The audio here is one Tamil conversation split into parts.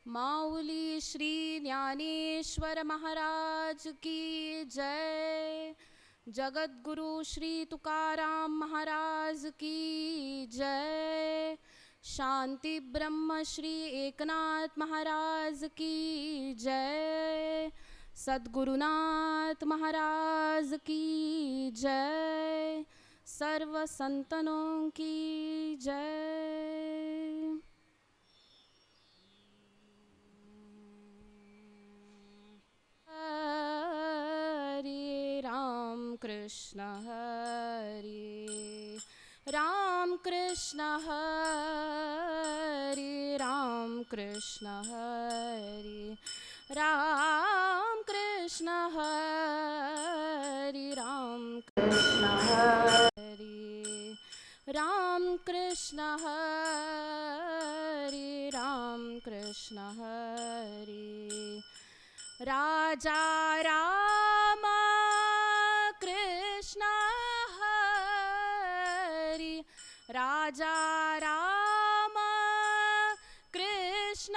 माऊली श्री ज्ञानेश्वर महाराज की जय। जगद्गुरु श्री तुकाराम महाराज की जय। शांति ब्रह्म श्री एकनाथ महाराज की जय। सद्गुरुनाथ महाराज की जय। सर्व संतनों की जय। हरे राम कृष्ण हरे राम कृष्ण हरे राम कृष्ण हरे राम कृष्ण हरे राम कृष्ण हरे राम कृष्ण हरे राम कृष्ण हरे। राजा राम कृष्ण हरि राजा राम कृष्ण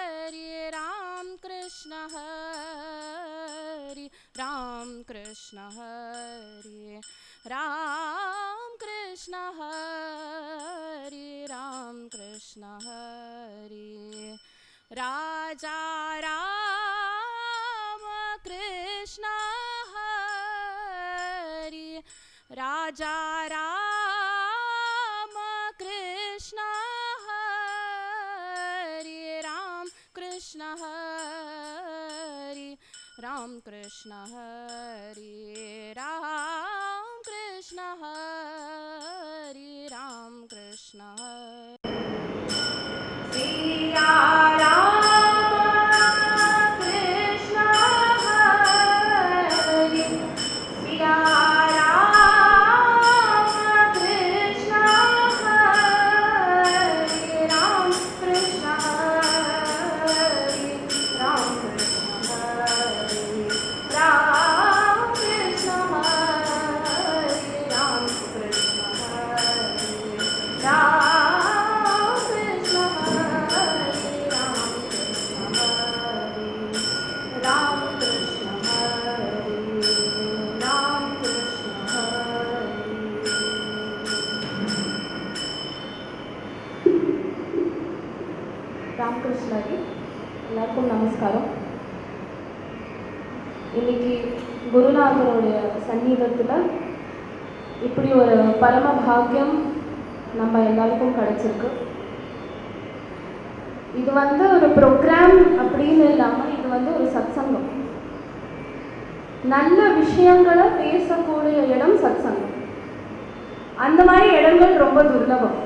हरि राम कृष्ण हरि राम कृष्ण हरि राम कृष्ण हरि राम कृष्ण हरि। राजा राम कृष्ण हरि राजा राम कृष्ण हरि राम कृष्ण हरि राम कृष्ण हरि राम कृष्ण हरि राम कृष्ण हरि। ராமகிருஷ்ணாஜி எல்லாருக்கும் நமஸ்காரம். இன்னைக்கு குருநாதருடைய சந்நிதத்தில் இப்படி ஒரு பரம பாக்கியம் நம்ம எல்லாருக்கும் கிடைச்சிருக்கு. இது ஒரு ப்ரோக்ராம் அப்படின்னு இல்லாமல் இது ஒரு சத்சங்கம். நல்ல விஷயங்களை பேசக்கூடிய இடம் சத்சங்கம். அந்த மாதிரி இடங்கள் ரொம்ப துர்லபம்.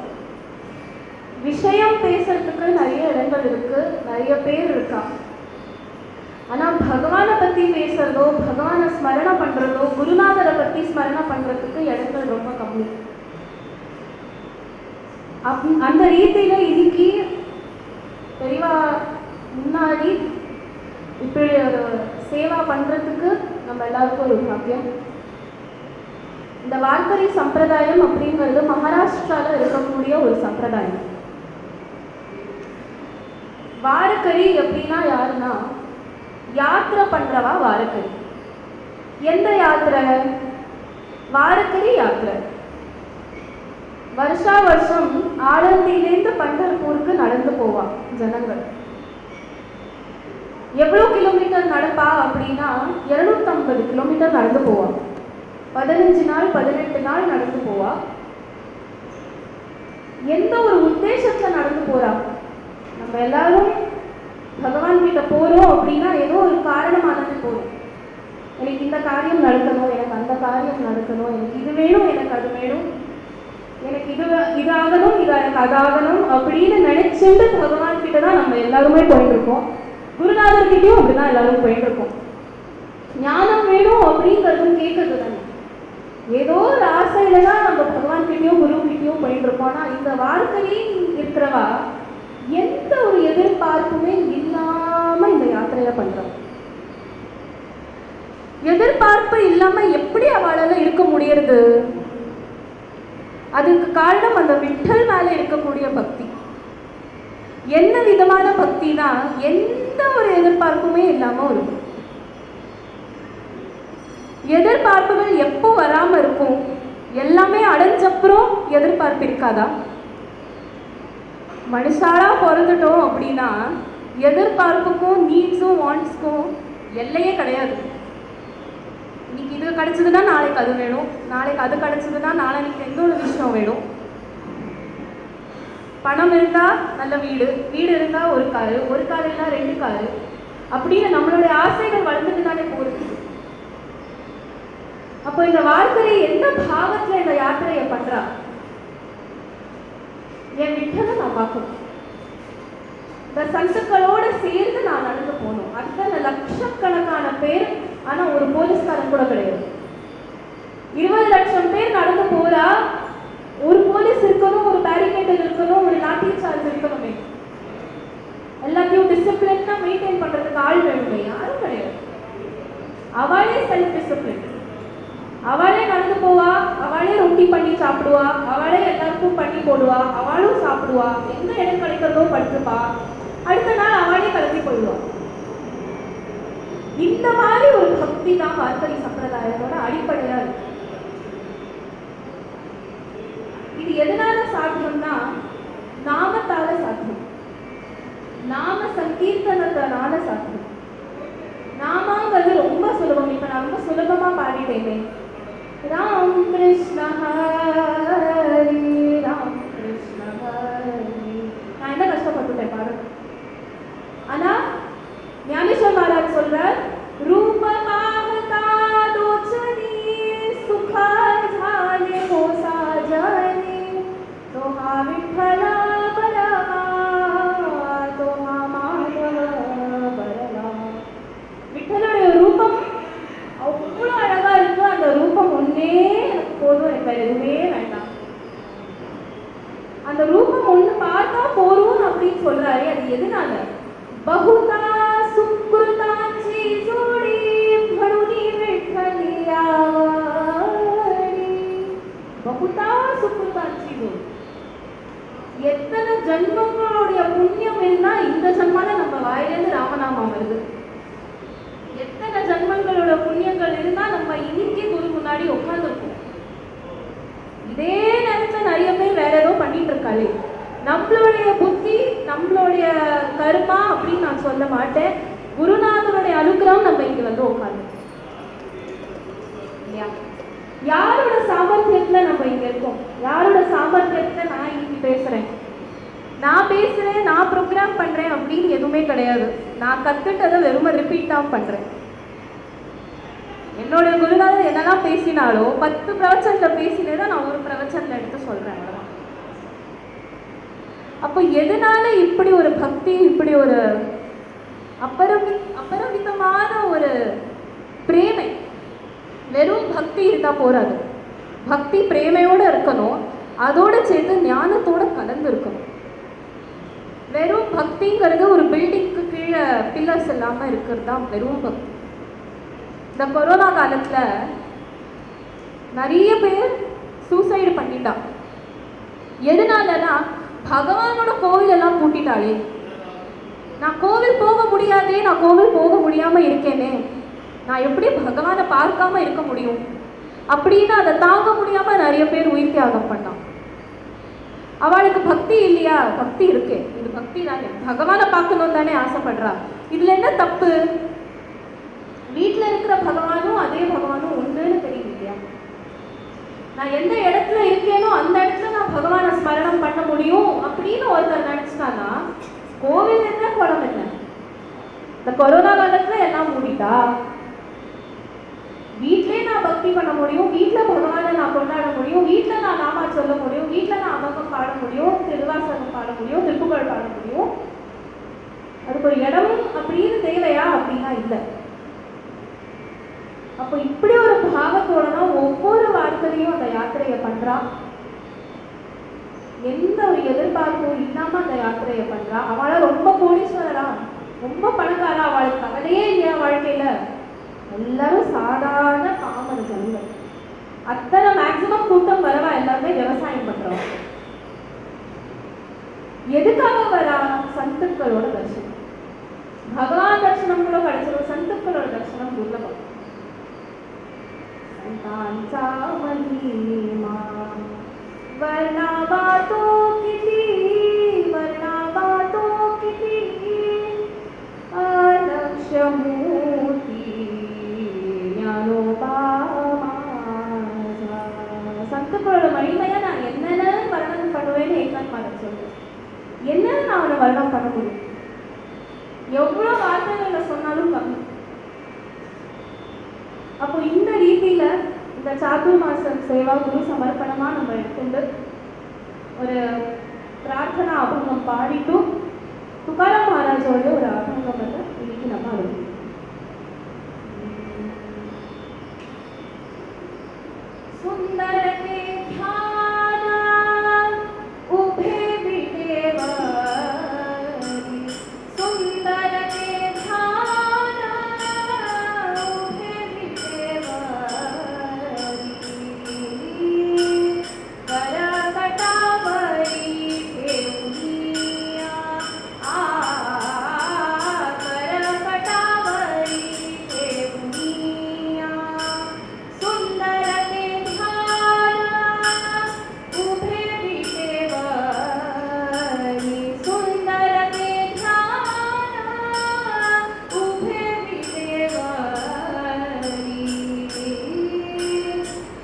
விஷயம் பேசுறதுக்கு நிறைய இடங்கள் இருக்கு, நிறைய பேர் இருக்கா. ஆனால் பகவானை பற்றி பேசுறதோ, பகவானை ஸ்மரணை பண்ணுறதோ, குருநாதரை பற்றி ஸ்மரணை பண்ணுறதுக்கு இடங்கள் ரொம்ப கம்மி. அந்த ரீதியில் இன்னைக்கு பெரியவா முன்னாடி இப்படி ஒரு சேவா பண்ணுறதுக்கு நம்ம எல்லாருக்கும் ஒரு பாக்கியம். இந்த வார்க்கரி சம்பிரதாயம் அப்படிங்கிறது மகாராஷ்டிராவில் இருக்கக்கூடிய ஒரு சம்பிரதாயம். வாரக்கரி அப்படின்னா யாருன்னா யாத்திரை பண்றவா வாரக்கரி. எந்த யாத்திரை? வாரக்கரி யாத்திரை. வருஷா வருஷம் ஆலந்தியிலேருந்து பண்டர்பூருக்கு நடந்து போவா ஜனங்கள். எவ்வளோ கிலோமீட்டர் நடப்பா அப்படின்னா 250 கிலோமீட்டர் நடந்து போவா. 15 நாள் 18 நாள் நடந்து போவா. எந்த ஒரு உத்தேசத்துல நடந்து போறா? நம்ம எல்லாரும் பகவான் கிட்ட போறோம் அப்படின்னா ஏதோ ஒரு காரணமாக போறோம். எனக்கு இந்த காரியம் நடக்கணும், எனக்கு அந்த காரியம் நடக்கணும், எனக்கு இது வேணும், எனக்கு அது வேணும், எனக்கு இதாகணும், இது எனக்கு அதாகணும் அப்படின்னு நினைச்சுட்டு பகவான் கிட்ட தான் நம்ம எல்லாருமே போயிட்டு இருக்கோம். குருநாதர்கிட்டையும் அப்படிதான் எல்லாரும் போயிட்டு இருக்கோம். ஞானம் வேணும் அப்படிங்கிறதும் கேட்கறது தானே. ஏதோ ஒரு ஆசையில தான் நம்ம பகவான் கிட்டையும் குரு கிட்டையும் போயிட்டு இருக்கோம். ஆனால் இந்த வாழ்க்கையில் இருக்கிறவா எந்த ஒரு எதிர்பார்ப்புமே இல்லாம இந்த யாத்திரையை பண்றோம். எதிர்பார்ப்பு இல்லாம எப்படி அவளால இருக்க முடியறது? அதுக்கு காரணம் அந்த விட்டல் மேல இருக்கக்கூடிய பக்தி. என்ன விதமான பக்தினா எந்த ஒரு எதிர்பார்ப்புமே இல்லாம இருக்கும். எதிர்பார்ப்புகள் எப்போ வராம இருக்கும்? எல்லாமே அடைஞ்சப்புறம் எதிர்பார்ப்பு இருக்காதா? மனுஷாலா பிறந்துட்டோம் அப்படின்னா எதிர்பார்ப்புக்கும் நீட்ஸும் வாண்ட்ஸ்க்கும் எல்லையே கிடையாது. இன்னைக்கு இது கிடைச்சதுன்னா நாளைக்கு அது வேணும், நாளைக்கு அது கிடைச்சதுன்னா நாளைக்கு எந்த ஒரு விஷயம் வேணும். பணம் இருந்தா நல்ல வீடு, வீடு இருந்தா ஒரு காரு, ஒரு கார் இருந்தா 2 காரு, அப்படின்னு நம்மளுடைய ஆசைகள் வளர்ந்துட்டு தானே போகுது. அப்போ இந்த வாழ்க்கையை எந்த பாவத்துல இந்த யாத்திரையை பண்றா? என் விட்டதை நான் பார்க்கணும், இந்த சந்துக்களோட சேர்ந்து நான் நடந்து போகணும். அத்தனை லட்சக்கணக்கான பேர், ஆனா ஒரு போலீஸ்காரன் கூட கிடையாது. 20 லட்சம் பேர் நடந்து போறா, ஒரு போலீஸ் இருக்கணும், ஒரு பேரிகேட்டர் இருக்கணும், ஒரு லாட்டி சார்ஜ் இருக்கணுமே, எல்லாத்தையும் டிசிப்ளினா மெயின்டைன் பண்றதுக்கு ஆள் வேணுமே. யாரும் கிடையாது. அவளே செல்ஃப் டிசிப்ளின், அவளே நடந்து போவா, அவளே ரொட்டி பண்ணி சாப்பிடுவா, அவளே எல்லாருக்கும் பண்ணி போடுவா, அவளும் சாப்பிடுவா, எந்த இடம் கிடைக்கிறதோ படுத்துப்பா, அடுத்த நாள் அவளே கிளம்பி போயிடுவா. இந்த மாதிரி ஒரு பக்தி தான் வார்க்கரி சம்பிரதாயத்தோட அடிப்படையா இருக்கு. இது எதனால சாத்தியம்னா நாமத்தால சாத்தியம், நாம சங்கீர்த்தனத்தினால சாத்தியம். நாமாங்கிறது ரொம்ப சுலபம். இப்ப நான் ரொம்ப சுலபமா பாடிட்டேனே, ராம் கிருஷ்ண ஹரி ராம் கிருஷ்ண ஹரி, நான் என்ன கஷ்டப்பட்டுட்டேன் பாரு. ஆனா ஞானேஸ்வர் மகாராஜ் சொல்றார், ரூபமாகதா தோச்சனி சுகா ஜானே ஹோ சாஜனி தோஹா விட்டலா பரமா தோஹா மாதவ பரமா. விட்டலுடைய ரூபம் அவ்வளோ அழகா இருக்கு. அந்த ரூபம் ஒன்னே எனக்கு போதும், எனக்கு வேற எதுவுமே வேண்டாம். அந்த ரூபம் ஒண்ணு பார்த்தா போறோம் அப்படின்னு சொல்றாரு. அது எதனால? பகுதா சுக்ருதாச்சி ஜோடி படுனி விட்டலியாவடி. பகுதா சுக்ருதாச்சி ஜோடி, எத்தனை ஜன்மங்களுடைய புண்ணியம் இருந்தா இந்த ஜன்மால நம்ம வாயிலிருந்து ராமநாமம் வருது. எத்தனை ஜன்மங்களோட புண்ணியங்கள் இருந்தா நம்ம இன்னைக்கு குரு முன்னாடி உட்கார்ந்துருக்கோம். இதே நேரத்துல நிறைய பேர் வேற ஏதோ பண்ணிட்டு இருக்காளே. நம்மளுடைய புத்தி, நம்மளுடைய கர்மா அப்படின்னு நான் சொல்ல மாட்டேன். குருநாதருடைய அனுகிரகம் நம்ம இங்க வந்து உட்கார்ந்து இல்லையா? யாரோட சாமர்த்தியத்துல நம்ம இங்க இருக்கோம்? யாரோட சாமர்த்தியத்துல நான் இன்னைக்கு பேசுறேன்? நான் பேசுறேன், நான் ப்ரோக்ராம் பண்றேன் அப்படின்னு எதுவுமே கிடையாது. நான் கத்துட்டதை வெறும ரிப்பீட் தான் பண்றேன். என்னோட குருநாதர் என்னெல்லாம் பேசினாலோ 10 பிரவச்சனத்துல பேசினதை நான் ஒரு பிரவச்சனத்துல எடுத்து சொல்றேன். அப்போ எதனால இப்படி ஒரு பக்தி, இப்படி ஒரு அபரிமிதமான ஒரு பிரேமை? வெறும் பக்தி இருந்தா போராது, பக்தி பிரேமையோட இருக்கணும், அதோட சேர்த்து ஞானத்தோட கலந்து இருக்கணும். வெறும் பக்திங்கிறது ஒரு பில்டிங்க்கு கீழே பில்லர்ஸ் இல்லாம இருக்கிறது தான் வெறும் பக்தி. இந்த கொரோனா காலத்துல நிறைய பேர் சூசைடு பண்ணிட்டான். எதனாலனா பகவானோட கோவில் எல்லாம் பூட்டிட்டாளே, நான் கோவில் போக முடியாதே, நான் கோவில் போக முடியாம இருக்கேனே, நான் எப்படி பகவானை பார்க்காம இருக்க முடியும் அப்படின்னு அதை தாங்க முடியாம நிறைய பேர் உயிர் தியாகம் பண்ணான். அவளுக்கு பக்தி இல்லையா? பக்தி இருக்கு, இது பக்தி தானே, பகவானை பார்க்கணும் தானே ஆசைப்படுறா. இதுல என்ன தப்பு? வீட்டுல இருக்கிற பகவானும் அதே பகவானும் ஒன்றுன்னு தெரியும் இல்லையா? நான் எந்த இடத்துல இருக்கேனோ அந்த இடத்துல நான் பகவானை ஸ்மரணம் பண்ண முடியும் அப்படின்னு ஒருத்தர் நினைச்சிட்டானா கோவில் என்ன குளம் என்ன? இந்த கொரோனா காலத்துல எல்லாம் மூடிட்டா. வீட்லயே நான் பக்தி பண்ண முடியும், வீட்டுல பகவானை நான் கொண்டாட முடியும், வீட்டுல நான் நாமா சொல்ல முடியும், வீட்டுல நான் அபங்கம் பாட முடியும், திருவாசகம் பாட முடியும், திருப்புகழ் பாட முடியும். அதுக்கு ஒரு இடம் அப்படின்னு தேவையா? அப்படின்னா இல்லை. அப்போ இப்படி ஒரு பாவத்தோட தான் ஒவ்வொரு வார்த்தையும் அந்த யாத்திரையை பண்றா. எந்த ஒரு எதிர்பார்ப்பும் இல்லாம அந்த யாத்திரையை பண்றா. அவளை ரொம்ப கோடீஸ்வரரா, ரொம்ப பணக்காரா, அவளுக்கு கவலையே இல்லையா வாழ்க்கையில? எல்லாரும் சாதாரண பாமர ஜனங்கள். அத்தனை மேக்சிமம் கூட்டம் வரவா எல்லாருமே விவசாயம் பண்றோம். எதுக்காக வரா? சத்துக்களோட தரிசனம். பகவான் தரிசனம் கூட கிடைச்சிடும், சத்துக்களோட தரிசனம் துர்லபம். संतांचा महिमा वर्णावा तो किती अलक्ष मोती ज्ञानोबा माझा. சத்துக்களோட மகிமையை நான் என்னென்ன வர்ணனம் பண்ணுவேன்னு ஏகான் மாதம் சொல்றேன். என்னன்னு நான் அவனை வர்ணனம் பண்ண முடியும்? எவ்வளோ வார்த்தைகளை சொன்னாலும் கம்மி. அப்போ இந்த ரீதியில இந்த சாதுர்மாச சேவா குரு சமர்ப்பணமா நம்ம எடுத்துட்டு ஒரு பிரார்த்தனா அபங்கம் பாடிட்டு துகாராம் மகாராஜோட ஒரு அபங்கத்தை இன்னைக்கு நம்ம ஆரம்பிக்கும். सुंदर के ध्यान उभे विटेवरी, सुंदर के ध्यान उभे विटेवरी, करकटावरी ठेवुनिया करकटावरी ठेवुनिया, सुंदर के ध्यान उभे विटेवरी, सुंदर के ध्यान उभे विटेवरी,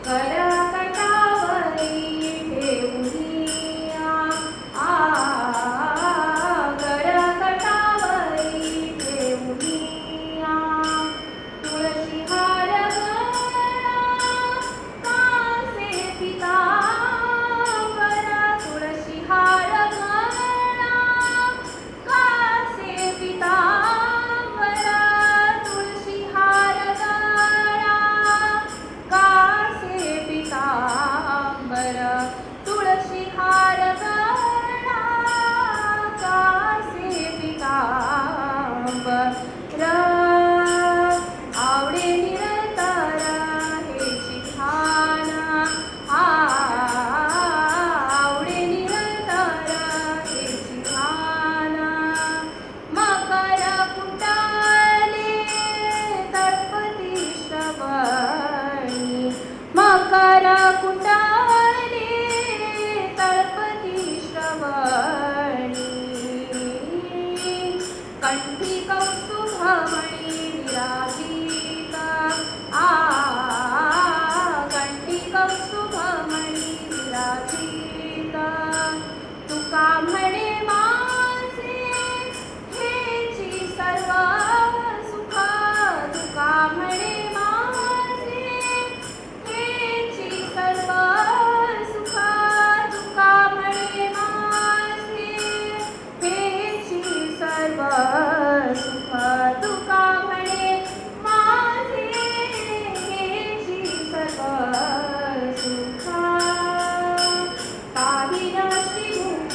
करकटावरी ठेवुनिया करकटावरी ठेवुनिया, तुळशी हार गळा कासे पितांबरा, तुळशी हार गळा कासे पितांबरा, तुळशी हार गळा कासे पितांबरा, तुळशी हार गळा कासे पितांबरा, आवडे निरंतर हेची ध्यान आवडे निरंतर हेची ध्यान, मकर कुंडले तळपती श्रवणी, मकर कुंडले तळपती श्रवणी, कंठी कौस्तुभमणि विराजित कंठी कौस्तुभमणि विराजित, तुका म्हणे माझे हेची सर्व सुख, तुका म्हणे माझे हेची सर्व सुख, तुका म्हणे माझे हेची सर्व सुख, तुका म्हणे माझे हेची सर्व सुख, काही नशी मुख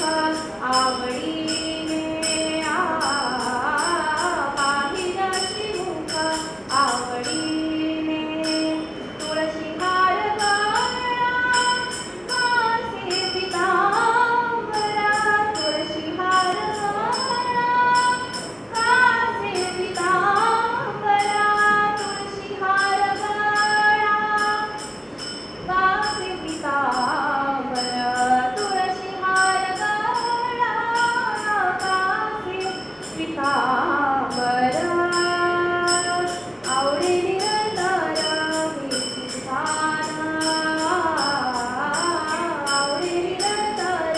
आवडीने काही नशी मुख आवडीने, तुळशी हार गळा कासे पितांबरा, तुळशी हार गळा कासे पितांबरा, तुळशी हार गळा कासे पितांबरा, तुळशी हार गळा कासे पितांबरा, आवडे निरंतर हेची ध्यान आवडे निरंतर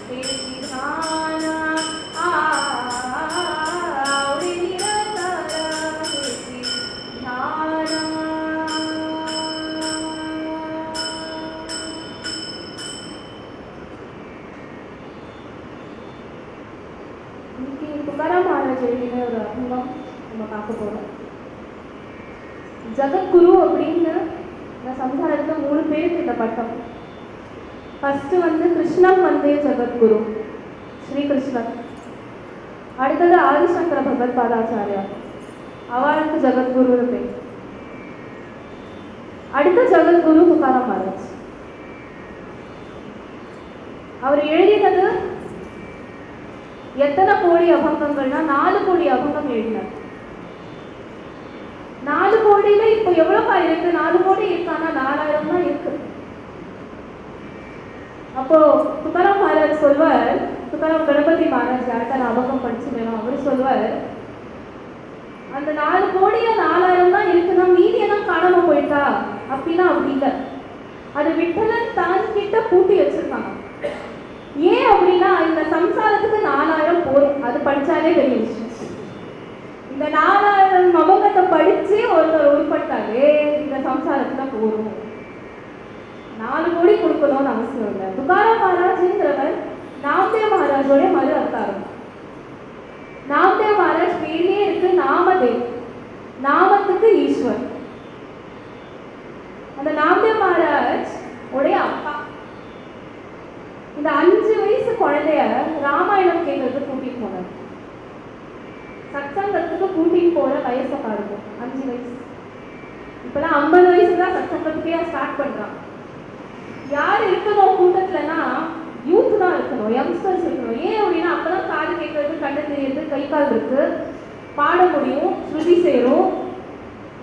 हेची ध्यान आवडे निरंतर हेची ध्यान. இன்னைக்கு துகாராம் மகாராஜ் எழுதின ஒரு அபங்கம் நம்ம பார்க்க போறோம். ஜகத்குரு அப்படின்னு இந்த சம்சாரத்தில் 3 பேருக்கு இந்த பட்டம். ஃபர்ஸ்ட் கிருஷ்ணன் ஜகத்குரு ஸ்ரீகிருஷ்ணன், அடுத்தது ஆதிசங்கர பகவத் பாதாச்சாரியா, அவருக்கு ஜகத்குரு பேர். அடுத்த ஜகத்குரு துகாராம் மகாராஜ். அவர் எழுதினது எத்தனை கோடி அபங்கங்கள்னா 4 கோடி அபங்கம் எழுதினார். 4 கோடியில இப்போ எவ்வளவு இருக்கு? 4 கோடி இருக்கானா? 4000 தான் இருக்கு. அப்போ துக்காராம் மகாராஜ் சொல்வார், துக்காராம் கணபதி மகாராஜ் யார்கிட்ட நான் அபங்கம் படிச்சு வேணும், அவரு சொல்வார், அந்த 4 கோடியில 4000 தான் இருக்குன்னா மீதியெல்லாம் காணாம போயிட்டா அப்படின்னா அப்படி இல்லை. அது விட்டலன் தான் கிட்ட பூட்டி வச்சிருக்காங்க. ஏன் அப்படின்னா இந்த சம்சாரத்துக்கு 4000 போதும், அது படிச்சாலே பெரிய விஷயம். இந்த 4000 அபங்கத்தை படிச்சு ஒருத்தர் உருப்பட்டாலே இந்த சம்சாரத்துல போதும். 4 கோடி கொடுக்கணும்னு அவசியம் இல்லை. துக்காராம் மகாராஜ்ங்கிறவர் நாம்தேவ் மகாராஜோட மறு அவதாரம். நாம்தேவ் மகாராஜ் பேர்லயே இருக்கு நாமதேவ், நாமத்துக்கு ஈஸ்வர். அந்த நாம்தேவ் மகாராஜ் உடைய அப்பா இந்த 5 வயசு குழந்தைய ராமாயணம் கேட்கறதுக்கு கூட்டிட்டு போனார். சத்சங்கத்துக்கு கூட்டிட்டு போற வயசை பாருங்க, 5 வயசு. இப்பெல்லாம் 50 வயசு தான் சத்சங்கத்துக்கே ஸ்டார்ட் பண்றான். யார் இருக்கணும் கூட்டத்துலன்னா யூத் தான் இருக்கணும், யங்ஸ்டர்ஸ் இருக்கணும். ஏன் அப்படின்னா அப்பதான் காது கேட்கறது, கண்ணு தெரியுது, கை கால் இருக்கு, பாட முடியும், ஸ்ருதி சேரும்,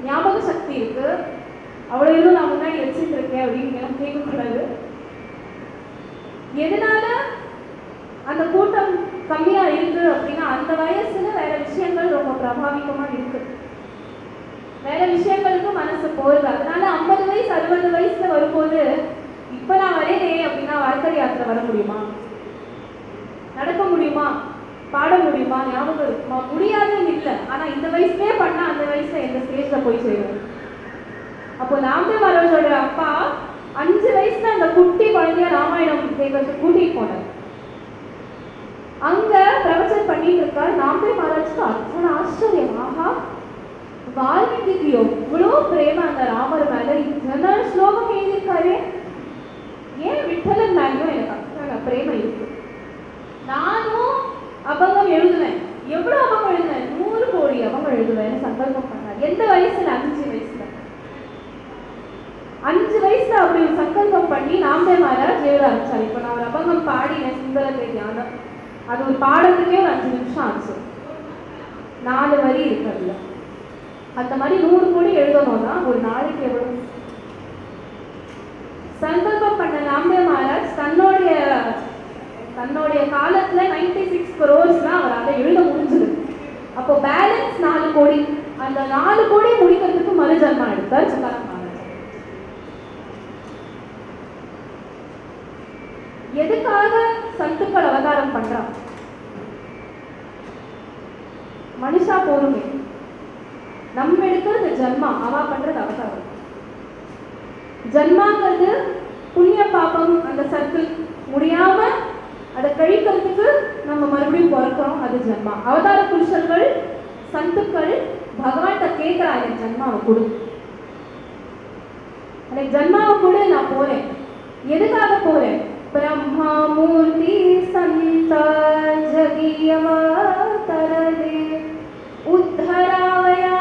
ஞாபக சக்தி இருக்கு. அவ்வளோ எதுவும் நான் முன்னாடி வச்சுட்டு இருக்கேன் அப்படின்னு கேட்கக்கூடாது. எதனால அந்த கூட்டம் கம்மியா இருக்கு அப்படின்னா அந்த வயசுல வேற விஷயங்கள் ரொம்ப பிரபாவிகமா இருக்கு, வேற விஷயங்களுக்கு மனசு போகுது. அதனால 50 வயசு 60 வயசுல வரும்போது இப்ப நான் வரேனே அப்படின்னா வாழ்க்கை யாத்திரை வர முடியுமா, நடக்க முடியுமா, பாட முடியுமா, ஞாபகம் இருக்குமா? முடியாதுன்னு இல்லை. ஆனா இந்த வயசுலயே பண்ணா அந்த வயசுல எந்த ஸ்டேஜ்ல போய் சேரும். அப்போ நாம்தேவ் மகாராஜோட அப்பா 5 வயசுல அந்த குட்டி குழந்தைய ராமாயணம் கேட்கறதுக்கு கூட்டிட்டு போனார். அங்க பிரவச்சனம் பண்ணிட்டு இருக்கார். நாம்தேவ் மகாராஜ்க்கு அத்தனை ஆச்சரியம், ஆஹா வால்மீகிக்கு எவ்வளோ பிரேம அந்த ராமர் மேல, இத்தனை ஸ்லோகம் எழுதியிருக்காரு, ஏன் விட்டலன் மேலேயும் எனக்கு அத்தனை பிரேம இருக்கு. நானும் அபங்கம் எழுதுவேன். எவ்வளவு அபங்கம் எழுதுவேன்? 100 கோடி அபங்கம் எழுதுவேன் சங்கல்பம் பண்ணார். எந்த வயசுல? 5 வயசுல. 5 வயசுல அப்படி ஒரு சங்கல்பம் பண்ணி நாம்தேவ் மகாராஜ் எழுத ஆரம்பிச்சார். இப்போ நான் ஒரு அபங்கம் பாடினேன், சுந்தரத்தை தியானம், அது ஒரு பாடத்துக்கே ஒரு 5 நிமிஷம் ஆச்சு. 4 வரி இருக்கிறதுல அந்த மாதிரி 100 கோடி எழுதணும்னா ஒரு நாளைக்கு எவ்வளவு? சங்கல்பம் பண்ண நாம்தேவ் மகாராஜ் தன்னுடைய காலத்துல 96 crores அவர் அதை எழுத முடிஞ்சது. அப்போ பேலன்ஸ் 4 கோடி. அந்த 4 கோடி முடிக்கிறதுக்கு மறுஜன்மா எடுத்தார் துக்காராம் மகாராஜ். எதுக்காக சத்துக்கள் அவதாரம் பண்றான்? மனுஷா போருமே, நம்ம எடுக்கிறது ஜன்மா, அவா பண்றது அவதாரம். ஜன்மாங்கிறது புண்ணிய பாபம் அந்த சர்க்கிள் முடியாம அதை கழிக்கிறதுக்கு நம்ம மறுபடியும் பிறக்கிறோம், அது ஜன்மா. அவதார புருஷர்கள் சந்துக்கள் பகவான்கிட்ட கேட்கிறாங்க, ஜன்மாவை கொடு, எனக்கு ஜன்மாவை கொடு, நான் போறேன். எதுக்காக போறேன்? பிரம்மா மூர்த்தி சந்த ஜகியவதரதே உத்தராவயாரே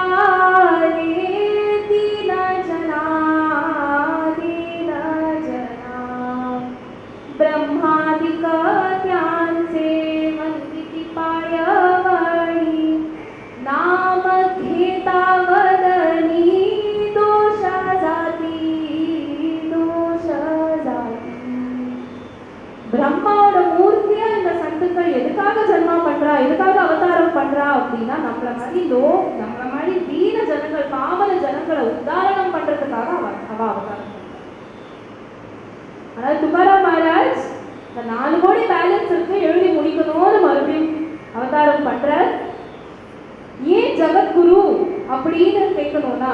தீன ஜனா ब्रह्मादिक ज्ञान से वंदिति पायवणी नाम घेता वदनी दोष जाति பிரம்மாவோட மூர்த்தியா இந்த சந்துக்கள் எதுக்காக ஜன்மா பண்றா, எதுக்காக அவதாரம் பண்றா அப்படின்னா நம்மள மாதிரி தீன ஜனங்கள், பாவன ஜனங்களை உதாரணம் பண்றதுக்காக அவ அவதாரம். ஆனால் துக்காராம் மகாராஜ் இந்த 4 கோடி பேலன்ஸ் இருக்கு, எழுதி முடிக்கணும்னு மறுபடியும் அவதாரம் பண்ற. ஏன் ஜகத்குரு அப்படின்னு கேட்கணும்னா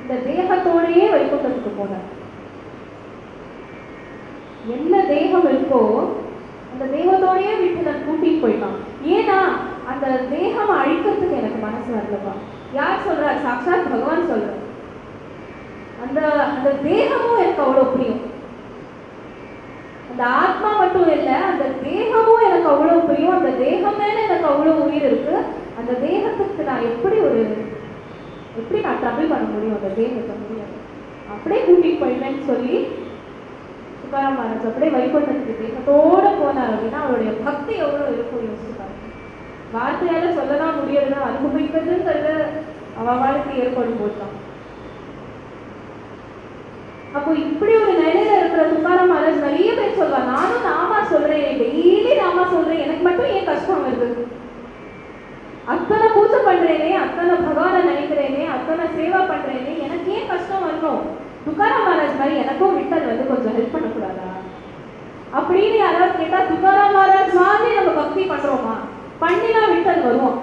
இந்த தேகத்தோடையே வைகுண்டத்துக்கு போனார். என்ன தேகம் இருக்கோ அந்த தேகத்தோடையே விட்டு கூட்டிட்டு போயிட்டான். ஏன்னா அந்த தேகம் அழிக்கிறதுக்கு எனக்கு மனசு வரலப்பா. யார் சொல்றார்? சாக்ஷாத் பகவான் சொல்றார். அந்த தேகமும் எனக்கு அவ்வளோ பிரியம். அந்த ஆத்மா மட்டும் இல்லை, அந்த தேகமும் எனக்கு அவ்வளோ பிரியம். அந்த தேகம் மேல எனக்கு அவ்வளோ உயிர் இருக்கு. அந்த தேகத்துக்கு நான் எப்படி நான் ட்ரபிள் பண்ண முடியும்? அந்த தேகத்தை முடியாது, அப்படியே கூட்டிட்டு போயிடுவேன்னு சொல்லி துக்காராம் மகாராஜ் அப்படியே வைகுண்டத்துக்கு தேகத்தோட போனார் அப்படின்னா அவருடைய பக்தி எவ்வளவு இருக்கும் யோசிச்சு பாருங்க. வார்த்தையால சொல்லலாம் முடியறது, அனுபவிக்கிறதுங்கிறது அவ வாழ்க்கை ஏற்படும் போதுதான். அப்போ இப்படி ஒரு நிலையில இருக்கிற துக்காராம் மகாராஜ் நிறைய பேர் சொல்லுவா, நானும் நாமா சொல்றேன், டெய்லி நாமா சொல்றேன், எனக்கு மட்டும் ஏன் கஷ்டம் வருது? அத்தனை பூஜை பண்றேனே, அத்தனை பகவானை நினைக்கிறேனே, அத்தனை சேவா பண்றேனே, எனக்கு ஏன் கஷ்டம் வரணும்? துக்காராம் மகாராஜ் மாதிரி எனக்கும் விட்டல் வந்து கொஞ்சம் ஹெல்ப் பண்ணக்கூடாதா அப்படின்னு யாராவது கேட்டா, துக்காராம் மகாராஜ் மாதிரி நம்ம பக்தி பண்றோமா? பண்ணினா விட்டல் வருவோம்.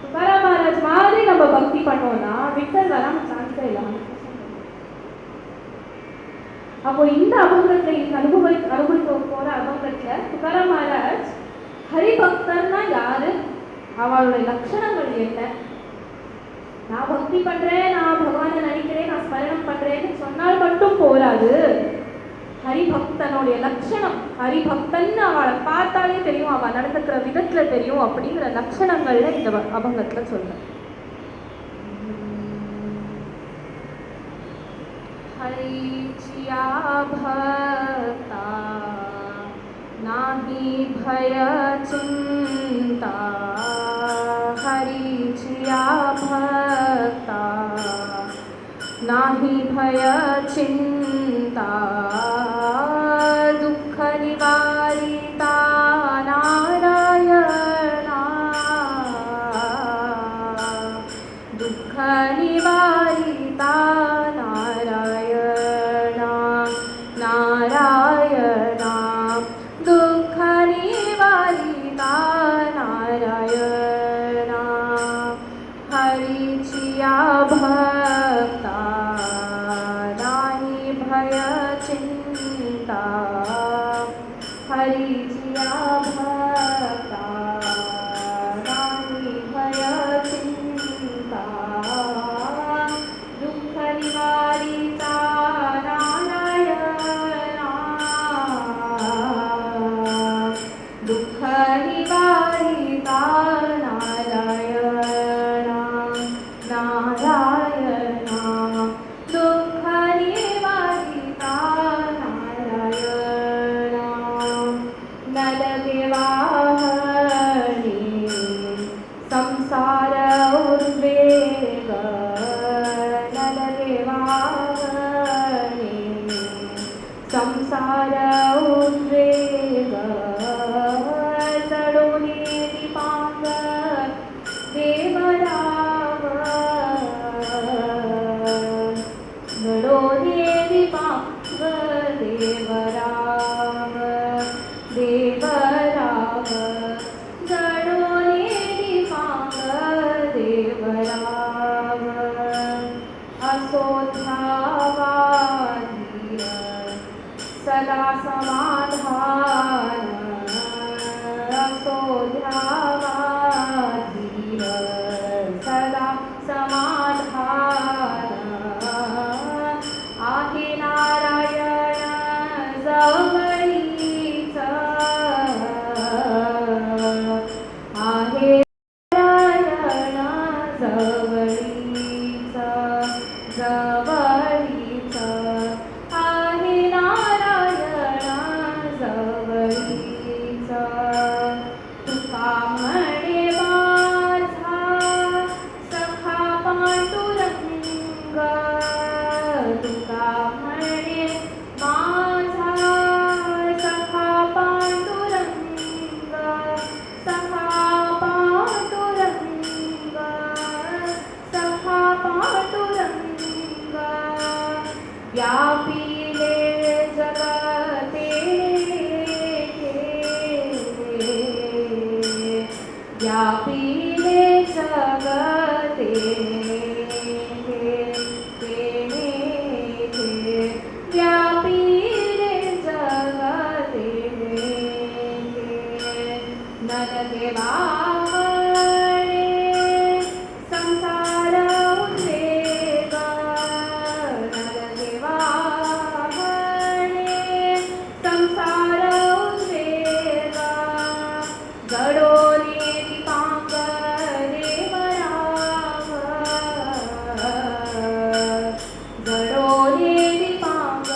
துக்காராம் மகாராஜ் மாதிரி நம்ம பக்தி பண்ணோம்னா விட்டல் வராம சான்ஸே இல்லை. அப்போ இந்த அபங்கத்துல அனுபவிக்க போற அபங்கத்துல துக்காராம் மகாராஜ் ஹரிபக்தர்னா யாரு, அவளுடைய லட்சணங்கள் என்ன? நான் பக்தி பண்றேன், நான் பகவானை நினைக்கிறேன், நான் ஸ்மரணம் பண்றேன்னு சொன்னால் மட்டும் போராது. ஹரிபக்தனுடைய லட்சணம், ஹரிபக்தன் அவளை பார்த்தாலே தெரியும், அவள் நடந்துக்கிற விதத்துல தெரியும் அப்படிங்கிற லட்சணங்கள்ல இந்த அபங்கத்துல சொல்றேன். हरिचिया भक्ता नाही भय चिंता, हरिचिया भक्ता नाही भय चिंता, दुःख निवारिता नारायणा, दुःख निवारिता भक्ता नाही भय चिंता, हरिचिया भक्ता नाही भय चिंता, दुःख निवारिता नारायणा, दुःख निवारिता नारायणा, नारायणा, दुःख निवारिता नारायणा, नलदेवाहणे संसार उद्वेग, नलदेवाहणे संसार उद्वेग, चढोने दीपांग देवराव, चढोने दीपांग देवराव, देवराव, चढोने दीपांग देवराव, असो ध्यावाधीर सदा समाधान, असो ध्यावाधीर सदा समाधान, आहे नारायण जवळीच, आहे नारायण जवळीच, जवळीच, आहे नारायण जवळीच, तुका म्हणे माझा सखा पांडुरंग, तुका म्हणे माझा सखा पांडुरंग, सखा पांडुरंग, सखा पांडुरंग, व्यापिले जगते, व्यापिले जगते, व्यापिले जगते, नलदेवाहणे संसार उद्वेग, नलदेवाहणे संसार उद्वेग, जडोने दीपांग देवराव, जडोने दीपांग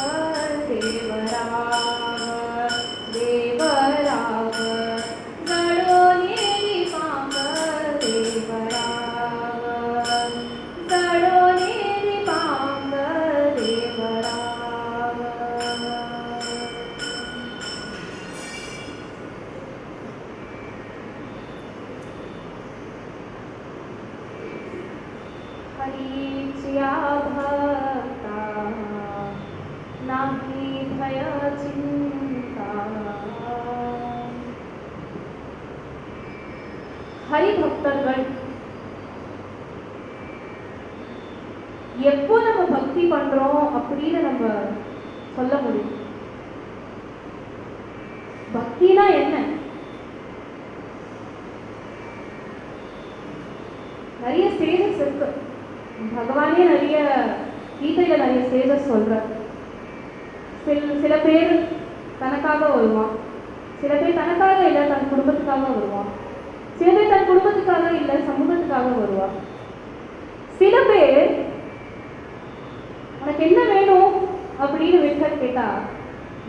हरीच्या भक्ता नाही भय चिंता. ஹரிபக்தர்கள் எப்போ நம்ம பக்தி பண்றோம் அப்படின்னு நம்ம சொல்ல முடியும்? பக்தினா என்ன? நிறைய ஸ்டேஜஸ் இருக்கு. பகவானே நிறைய கீதையில நிறைய ஸ்டேஜஸ் சொல்றார். சில பேர் தனக்காக வருவான், சில பேர் தனக்காக இல்லை தன் குடும்பத்துக்காக வருவான், சில பேர் தன் குடும்பத்துக்காக இல்லை சமூகத்துக்காக வருவான். சில பேர் உனக்கு என்ன வேணும் அப்படின்னு விட்டர் கேட்டா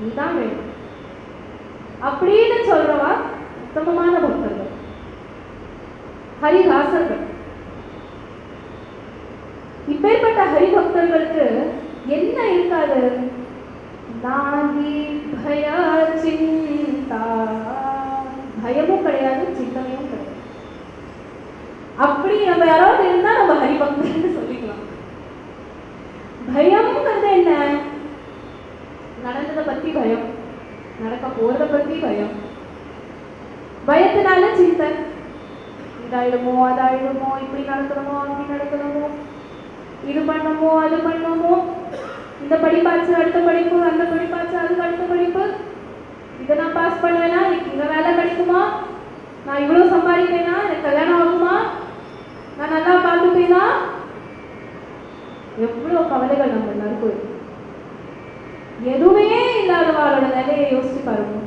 நீதான் வேணும் அப்படின்னு சொல்றவா உத்தமமான பக்தர்கள், ஹரிதாசர்கள். இப்பேற்பட்ட ஹரிபக்தர்களுக்கு என்ன இருக்காது? நாகி பய சிந்தா, பயமும் கிடையாது, சிந்தனையும் கிடையாது. அப்படி நம்ம யாராவது இருந்தா நம்ம ஹரிபக்தர்னு சொல்லிக்கலாம். பயம்ங்கிறது என்ன? நடந்ததை பத்தி பயம், நடக்க போறத பத்தி பயம். பயத்தினால சிந்தை, இதாயிடுமோ அதாயிடுமோ, இப்படி நடக்கணுமோ அப்படி நடக்கணுமோ, இது பண்ணமோ அது பண்ணமோ, இந்த படிப்பாச்சு அடுத்த படிப்பு, அந்த படிப்பாச்சு அதுக்கு அடுத்த படிப்பு, இதை நான் பாஸ் பண்ணுவேனா, எனக்கு இந்த வேலை கிடைக்குமா, நான் இவ்வளவு சம்பாதிப்பேனா, எனக்கு கல்யாணம் ஆகுமா, நான் நல்லா பார்த்துப்பேனா, எவ்வளவு கவலைகள் நம்ம எல்லாருக்கும் இருக்கு. எதுவுமே இல்லாதவாளோட நிலையை யோசிச்சு பாருங்க.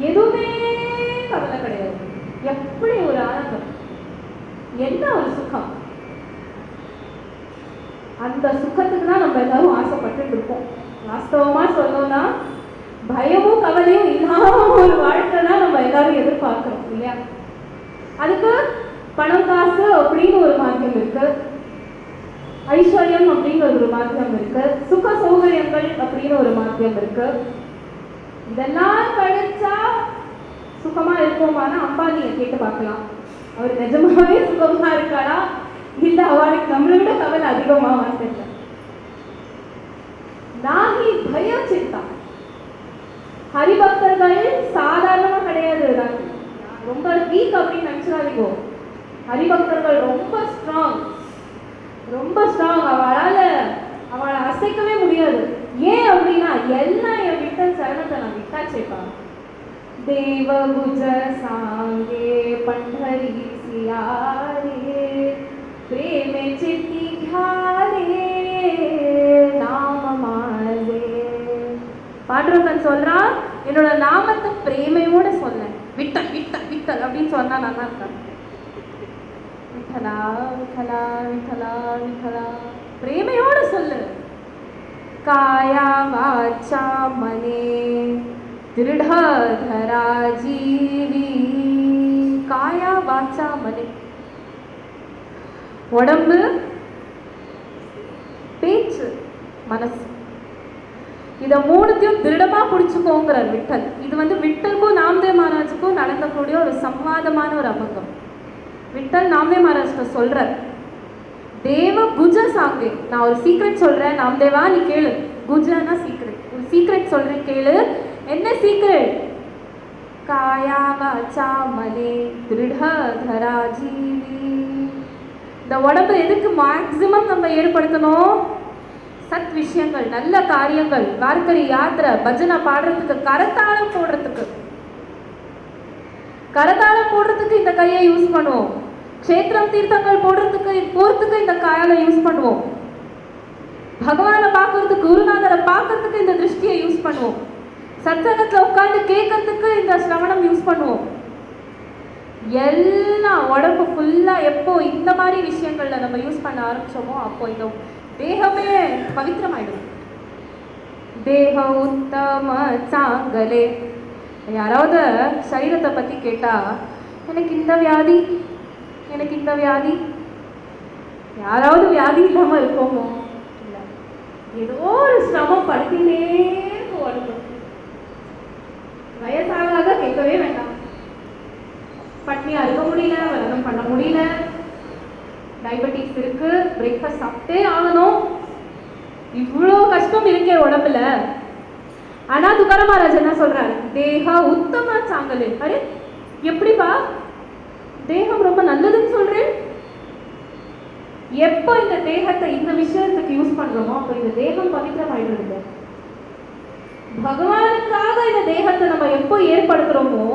எதுவுமே கவலை கிடையாது, எப்படி ஒரு ஆனந்தம், என்ன ஒரு சுகம். அந்த சுகத்துக்கு தான் நம்ம எல்லாரும் ஆசைப்பட்டு இருக்கோம். வாஸ்தவமா சொல்லணும்னா பயமும் கவலையும் இல்லாம ஒரு வாழ்க்கை தான் நம்ம எல்லாரும் எதிர்பார்க்கிறோம் இல்லையா? அதுக்கு பணம் காசு அப்படின்னு ஒரு மார்க்கம் இருக்கு, ஐஸ்வர்யம் அப்படின்னு ஒரு மார்க்கம் இருக்கு, சுக சௌகரியங்கள் அப்படின்னு ஒரு மார்க்கம் இருக்கு. இதெல்லாம் கிடைச்சா சுகமா இருப்போமானா அம்பானியை கேட்டு பார்க்கலாம். அவர் நிஜமாவே சுகமா இருக்காளா இல்ல அவளுக்கு நம்மளை விட கவலை அதிகமாவான்னு தெரியல. நாகி பய சிந்தா. ஹரிபக்தர்கள் சாதாரணமா கிடையாது, ரொம்ப வீக் அப்படின்னு நினைச்சிடாதீங்க. ஹரிபக்தர்கள் ரொம்ப ஸ்ட்ராங், ரொம்ப ஸ்ட்ராங். அவளை அசைக்கவே முடியாது. ஏன் அப்படின்னா எல்லாம் என் விட்ட சரணத்தை நான் விட்டா சேர்ப்பாங்க. தேவ குஜ சாங்கே பண்டரி சியாரே பிரேமே சித்தி घारे நாம மாலே. பாண்டவன் சொல்றான், என்னோட நாமத்தை பிரேமையோட சொல்ல, விட்டல் விட்டல் விட்டல் அப்படின்னு சொன்னா நல்லா இருக்கா? விட்டலா விட்டலா விட்டலா விட்டலா பிரேமையோட சொல்லு. காயா வாச்சா மனே திருட தரா ஜீவி. காயா வாச்சா மனே, உடம்பு பேச்சு மனசு, இதை மூணுத்தையும் திருடமா பிடிச்சுக்கோங்கிறார் விட்டல். இது விட்டலுக்கும் நாம்தேவ் மகாராஜுக்கும் நடக்கக்கூடிய ஒரு சம்வாதமான ஒரு அபங்கம். விட்டல் நாம்தேவ் மகாராஜ்கிட்ட சொல்றார், தேவ குஜ சாங்கே. நான் ஒரு சீக்ரெட் சொல்றேன் நாம்தேவா, நீ கேளு. குஜனா சீக்ரெட், ஒரு சீக்ரெட் சொல்றேன் கேளு. என்ன சீக்ரெட்? காயா வாச்சா மனே திருட தரா ஜீவி. இந்த உடம்பு எதுக்கு மேக்சிமம் நம்ம ஏற்படுத்தணும்? சத் விஷயங்கள், நல்ல காரியங்கள், வார்க்கரி யாத்திரை பஜனை பாடுறதுக்கு, கரத்தாளம் போடுறதுக்கு. கரத்தாளம் போடுறதுக்கு இந்த கையை யூஸ் பண்ணுவோம். க்ஷேத்திரம் தீர்த்தங்கள் போறதுக்கு இந்த காயால யூஸ் பண்ணுவோம். பகவானை பார்க்கறதுக்கு, குருநாதரை பார்க்கறதுக்கு இந்த திருஷ்டியை யூஸ் பண்ணுவோம். சத்சங்கத்துல உட்காந்து கேட்கறதுக்கு இந்த சிரவணம் யூஸ் பண்ணுவோம். எல்லாம் உடம்பு ஃபுல்லா எப்போ இந்த மாதிரி விஷயங்கள்ல நம்ம யூஸ் பண்ண ஆரம்பிச்சோமோ அப்போ இந்த தேகமே பவித்திரமாயிடும். தேக உத்தம சாங்கலே. யாராவது சரீரத்தை பத்தி கேட்டா, எனக்கு இந்த வியாதி, எனக்கு இந்த வியாதி. யாராவது வியாதி இல்லாம இருக்கோமோ? இல்லை, ஏதோ ஒரு சிரமம் படுத்தினே உடம்பு. வயசாக கேட்கவே வேண்டாம், பட்னியா இருக்க முடியல, விரதம் பண்ண முடியல, டயபெட்டிஸ் இருக்கு, பிரேக்ஃபாஸ்ட் சாப்பிட்டே ஆகணும், இவ்வளோ கஷ்டம் இருக்கே உடம்புல. ஆனா துக்காராம் மகாராஜ் என்ன சொல்றாரு, தேக உத்தம சாங்கலே. அரே எப்படிப்பா தேகம் ரொம்ப நல்லதுன்னு சொல்றேன்? எப்போ இந்த தேகத்தை இந்த விஷயத்துக்கு யூஸ் பண்றோமோ அப்போ இந்த தேகம் பவித்திரமாயிடுறது. பகவானுக்காக இந்த தேகத்தை நம்ம எப்போ ஏற்படுத்துறோமோ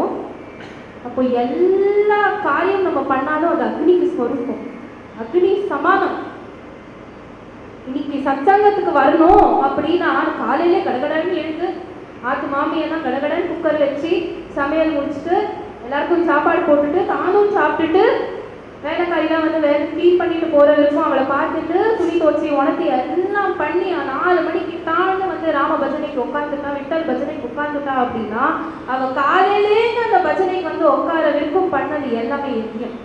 அப்போ எல்லா காரியம் நம்ம பண்ணாலும் அது அக்னிக்கு ஸ்வரூபம், அக்னி சமானம். இன்னைக்கு சத்சங்கத்துக்கு வரணும் அப்படின்னா காலையிலே கடகடன்னு எழுந்து ஆத்து மாமியெல்லாம் கடகடன்னு குக்கர் வச்சு சமையல் முடிச்சுட்டு எல்லாருக்கும் சாப்பாடு போட்டுட்டு தானும் சாப்பிட்டுட்டு வேலைக்காரிலாம் வந்து வேலை க்ளீன் பண்ணிட்டு போறவருக்கும் அவளை பார்த்துட்டு துணி துவச்சி உணர்த்தி எல்லாம் பண்ணி 4 மணிக்கு தாழ்ந்து வந்து ராம பஜனைக்கு உட்காந்துட்டா, விட்டல் பஜனைக்கு உட்காந்துட்டா அப்படின்னா அவ காலையிலேருந்து அந்த பஜனைக்கு வந்து உட்கார வரைக்கும் பண்ணது எல்லாமே யஜ்யம்.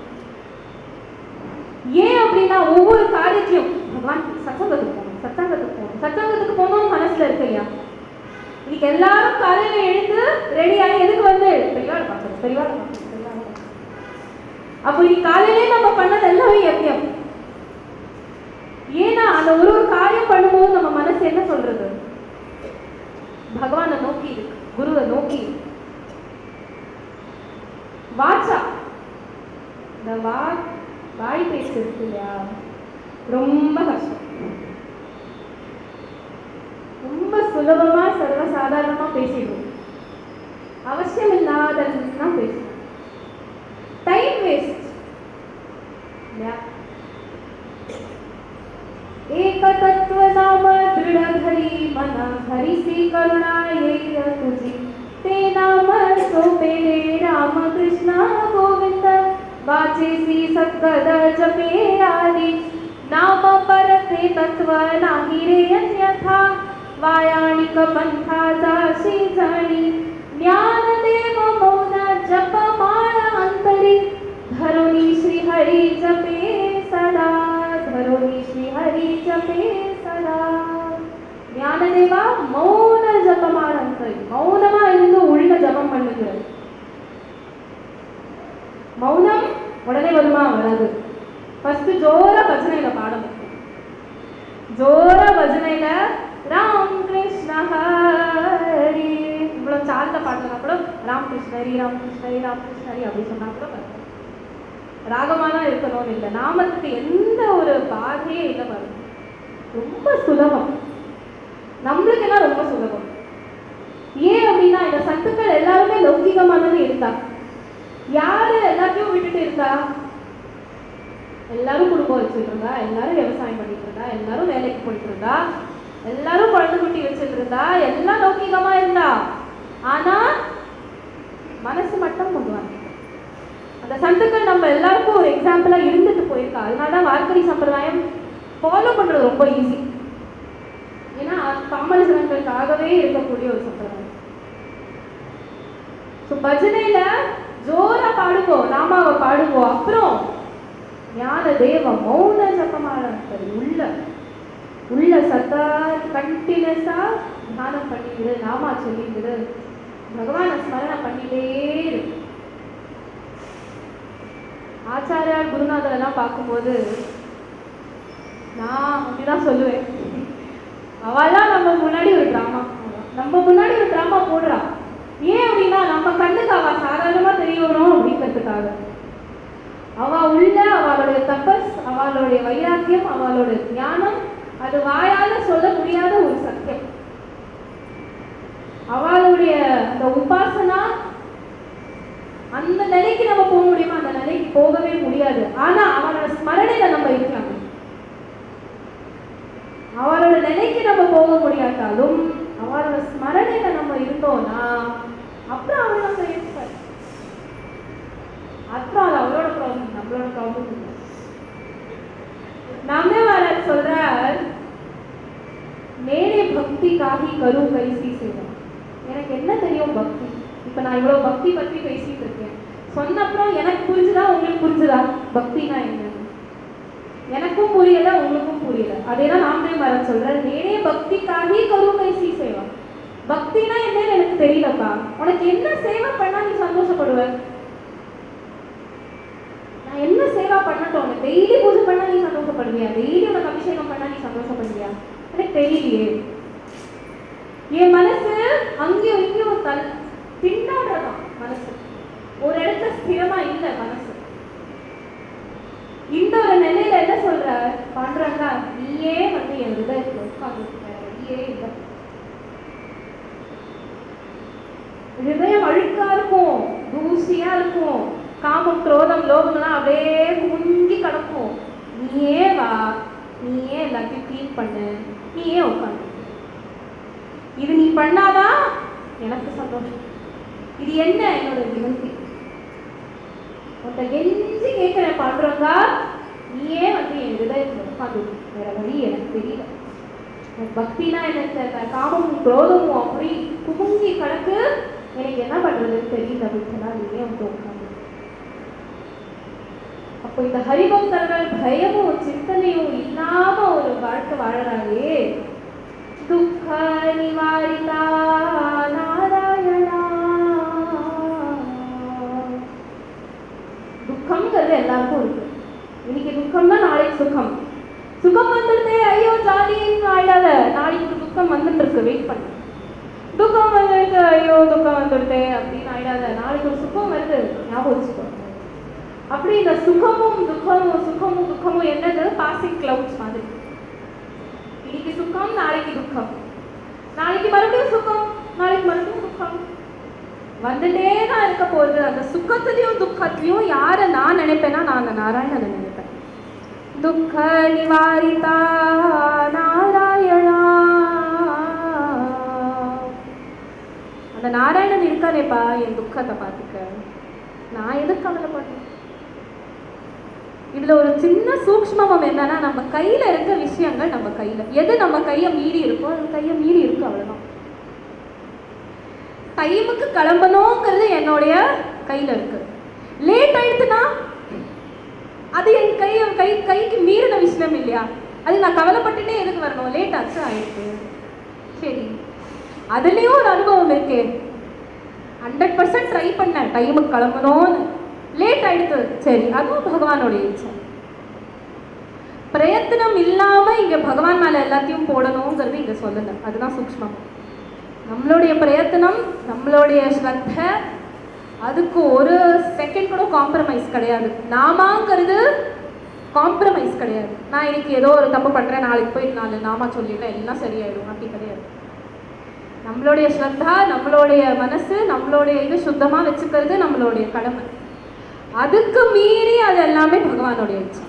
ஏன் அப்படின்னா ஒவ்வொரு காரியத்தையும் பகவான் சத்சங்கத்துக்கு போகணும், சத்சங்கத்துக்கு போகணும், சத்சங்கத்துக்கு போகணும்னு மனசுல இருக்கு இல்லையா? இன்னைக்கு எல்லாரும் காலையில எழுந்து ரெடி ஆகி எதுக்கு வந்து பெரியவாளை பார்க்கணும், பெரியவாளை பார்க்கணும். அப்போ நீ காலையிலே நம்ம பண்ணது எல்லாமே யஜ்யம். ஏன்னா அந்த ஒரு காரியம் பண்ணும்போது நம்ம மனசு என்ன சொல்றது? பகவானை நோக்கி இருக்கு, குருவை நோக்கி. வாச்சா இந்த வாய் பேச்சு இருக்கு இல்லையா, ரொம்ப கஷ்டம். ரொம்ப சுலபமா சர்வசாதாரணமா பேசிடுவோம், அவசியம் இல்லாததான் பேசுவோம், டைம் வேஸ்ட். एक तत्व नाम दृढ़ धरी मना हरि सी करुणा ये तुझी ते नाम सोपेले राम कृष्ण गोविंद वाचे सी सत्पद जपे आदि नाम परते तत्व नाही रे अन्यथा वायाणिक पंथा जाशी जाणी ज्ञान देव मौन जप माळ अंतरी धरुणी श्री हरि जपे सदा, धरुणी श्री हरि जपे सदा. ஞானதேவா மௌன ஜபமான அந்தரி, மௌனமா இருந்து உள்ள ஜபம் பண்ணுகிறது. மௌனம் உடனே வருமா? வராது. ஃபர்ஸ்ட் ஜோரா பஜனையில பாடணும். ஜோரா பஜனையில ராம் கிருஷ்ண ஹரி இவ்வளவு சார்ந்த பாடலாம் கூட ராம் கிருஷ்ண ஹரி ராம் கிருஷ்ண ஹரி ராம் கிருஷ்ண ஹரி அப்படி சொன்னா கூட வரும். ராகமாதான் இருக்கணும்னு இல்லை, நாமத்துக்கு எந்த ஒரு பாதையே இல்லை வரும். ரொம்ப சுலபம், நம்மளுக்கு எல்லாம் ரொம்ப சுலபம். ஏன் அப்படின்னா இந்த சத்துக்கள் எல்லாருமே லௌகிகமானது இருந்தா, யாரு எல்லாத்தையும் விட்டுட்டு இருந்தா? எல்லாரும் குடும்பம் வச்சுட்டு இருந்தா, எல்லாரும் விவசாயம் பண்ணிட்டு இருந்தா, எல்லாரும் வேலைக்கு போயிட்டு இருந்தா, எல்லாரும் குழந்தை குட்டி வச்சுட்டு இருந்தா, எல்லாம் லௌகிகமா இருந்தா. ஆனா மனசு மட்டும் கொண்டு வந்தாங்க. அந்த சத்துக்கள் நம்ம எல்லாருக்கும் ஒரு எக்ஸாம்பிளா இருந்துட்டு போயிருக்கா. அதனாலதான் வார்க்கரி சம்பிரதாயம் ஃபாலோ பண்றது ரொம்ப ஈஸி. ஏன்னா பாமர ஜனங்களுக்காகவே இருக்கக்கூடிய ஒரு சம்பிரதாயம். பஜனையில ஜோரா பாடுவோம், நாமாவை பாடுவோம். அப்புறம் ஞான தேவ மௌன ஜபமான உள்ள உள்ள சத்தா கண்டினியூஸா தியானம் பண்ணிவிடு, நாமா சொல்லிவிடு, பகவான ஸ்மரணை பண்ணிட்டே இருக்கு. ஆச்சாரியார் குருநாதர் எல்லாம் பார்க்கும்போது நான் அப்படிதான் சொல்லுவேன், அவெல்லாம் நம்ம முன்னாடி ஒரு டிராமா போடுறா. ஏன் அப்படின்னா நம்ம கண்ணுக்கு அவ சாதாரணமா தெரியணும் அப்படிங்கிறதுக்காக. அவ உள்ள அவளுடைய தபஸ், அவளுடைய வைராக்கியம், அவளுடைய ஞானம், அது வாயால சொல்ல முடியாத ஒரு சத்தியம். அவளுடைய அந்த உபாசனா அந்த நிலைக்கு நம்ம போக முடியுமா? அந்த நிலைக்கு போகவே முடியாது. ஆனா அவனோட ஸ்மரணையில நம்ம இருக்கலாம். அவரோட நிலைக்கு நம்ம போக முடியாட்டாலும் அவரோட ஸ்மரணையில நம்ம இருந்தோம்னா அப்புறம் அவரை நம்ம ஏற்பார். அப்புறம் அது அவரோட ப்ராப்ளம், நம்மளோட ப்ராப்ளம் இல்லை. நாமே வர சொல்றார், மேலே பக்தி காகி கரு கைசி செய்வோம். எனக்கு என்ன தெரியும் பக்தி? இப்ப நான் இவ்வளவு பக்தி பற்றி பேசிட்டு இருக்கேன், சொன்ன அப்புறம் எனக்கு புரிஞ்சுதா, உங்களுக்கு புரிஞ்சுதா பக்தினா என்ன? எனக்கும் புரியல, உங்களுக்கும் புரியல. அதேதான் நாமே வர சொல்றார், மேலே பக்தி காகி கரு கைசி செய்வோம். பக்தினா என்னன்னு எனக்கு தெரியலப்பா, உனக்கு என்ன சேவை பண்ணா நீ சந்தோஷப்படுவ? நான் நான் என்ன சேவா பண்ணட்டும், டெய்லி பூஜை பண்ணா நீ சந்தோஷப்படுவியா, டெய்லி உனக்கு அபிஷேகம் பண்ணா நீ சந்தோஷப்படுவியா, எனக்கு தெரியலையே. என் மனசு அங்கேயும் இங்கேயும் பின்னாடுறதான் மனசு, ஒரு இடத்துல ஸ்திரமா இல்லை மனசு. இந்த ஒரு நிலையில என்ன சொல்ற பண்றாங்க, நீயே வந்து என் ஹிருதயத்துல உட்கார்ந்து நீயே இல்லை. ஹிருதயம் அழுக்கா இருக்கும், தூசியா இருக்கும், காமம் குரோதம் லோகம்லாம் அப்படியே குங்கி கிடக்கும். நீயே வா, நீயே எல்லாத்தையும் கிளீன் பண்ணு, நீயே உட்காந்து. இது நீ பண்ணாதான் எனக்கு சந்தோஷம். இது என்ன என்னோட வினந்தி, உன்னை கெஞ்சி கேட்கிறேன் பாடுறவங்க, நீயே வந்து என் ஹிருதயத்துல உட்காந்து. வேற வழி எனக்கு தெரியல. பக்தினா எனக்கு காமமும் குரோதமும் அப்படி குமுங்கி கணக்கு, எனக்கு என்ன பண்றதுன்னு தெரியல அப்படின்னா நீயே வந்து உட்காந்து. அப்போ இந்த ஹரிபக்தர்கள் பயமும் சிந்தனையும் இல்லாம ஒரு வாழ்க்கை வாழறாரே, துக்க நிவாரிதா நாராயணா. துக்கம்ங்கிறது எல்லாருக்கும் இருக்கு. இன்னைக்கு துக்கம்னா நாளைக்கு சுகம். சுகம் வந்துடுதே ஐயோ ஜாலின்னு ஆயிடாத, நாளைக்கு ஒரு துக்கம் வந்துட்டு இருக்கு, வெயிட் பண்ணு. துக்கம் வந்துருக்கு ஐயோ துக்கம் வந்துடுதே அப்படின்னு ஆயிடாத, நாளைக்கு ஒரு சுகம் வருது ஞாபகம் வச்சுக்கோ. அப்படி இந்த சுகமும் துக்கமும் என்னது, பாசிங் கிளவுட்ஸ் மாதிரி. இன்னைக்கு சுகம் நாளைக்கு துக்கம், நாளைக்கு மறுபடியும் சுகம், நாளைக்கு மறுபடியும் துக்கம் வந்துட்டே தான் இருக்க போகுது. அந்த சுகத்திலையும் துக்கத்திலையும் யாரை நான் நினைப்பேன்னா நான் அந்த நாராயணனை நினைப்பேன். துக்க நிவாரிதா நாராயணா. அந்த நாராயணன் இருக்கானேப்பா என் துக்கத்தை பார்த்துக்க, நான் எதுக்கு கவலைப்படுறேன். இதுல ஒரு சின்ன சூக்ஷ்மம் என்னன்னா, நம்ம கையில இருக்க விஷயங்கள் நம்ம கையில, எது நம்ம கையை மீறி இருக்கோ அது கையை மீறி இருக்கு, அவ்வளவுதான். டைமுக்கு கிளம்பணுங்கிறது என்னுடைய கையில இருக்கு. லேட் ஆயிடுச்சுன்னா அது என் கைக்கு மீறின விஷயம் இல்லையா, அது நான் கவலைப்பட்டுட்டே எதுக்கு வரணும், லேட் ஆச்சு ஆயிடுச்சு சரி. அதுலயும் ஒரு அனுபவம் இருக்கு, 100% ட்ரை பண்ண டைமுக்கு கிளம்பணும்னு, லேட் ஆயிடுச்சு சரி, அதுவும் பகவானுடைய இச்சை. பிரயத்தனம் இல்லாம இங்க பகவான் மேல எல்லாத்தையும் போடணுங்கிறது இங்க சொல்லல, அதுதான் சூக்ஷ்மம். நம்மளுடைய பிரயத்தனம், நம்மளுடைய ஸ்ரத்த, அதுக்கு ஒரு செகண்ட் கூட காம்ப்ரமைஸ் கிடையாது. நாமாங்கிறது காம்ப்ரமைஸ் கிடையாது. நான் இன்னைக்கு ஏதோ ஒரு தப்பு பண்றேன், நாளைக்கு போய் 4 நாமா சொல்லிட்டேன் எல்லாம் சரியாயிடும், அப்படி கிடையாது. நம்மளுடைய ஸ்ரத்தா, நம்மளுடைய மனசு, நம்மளுடைய இது சுத்தமா வச்சுக்கிறது நம்மளுடைய கடமை. அதுக்கு மீறி அது எல்லாமே பகவானுடைய இச்சை.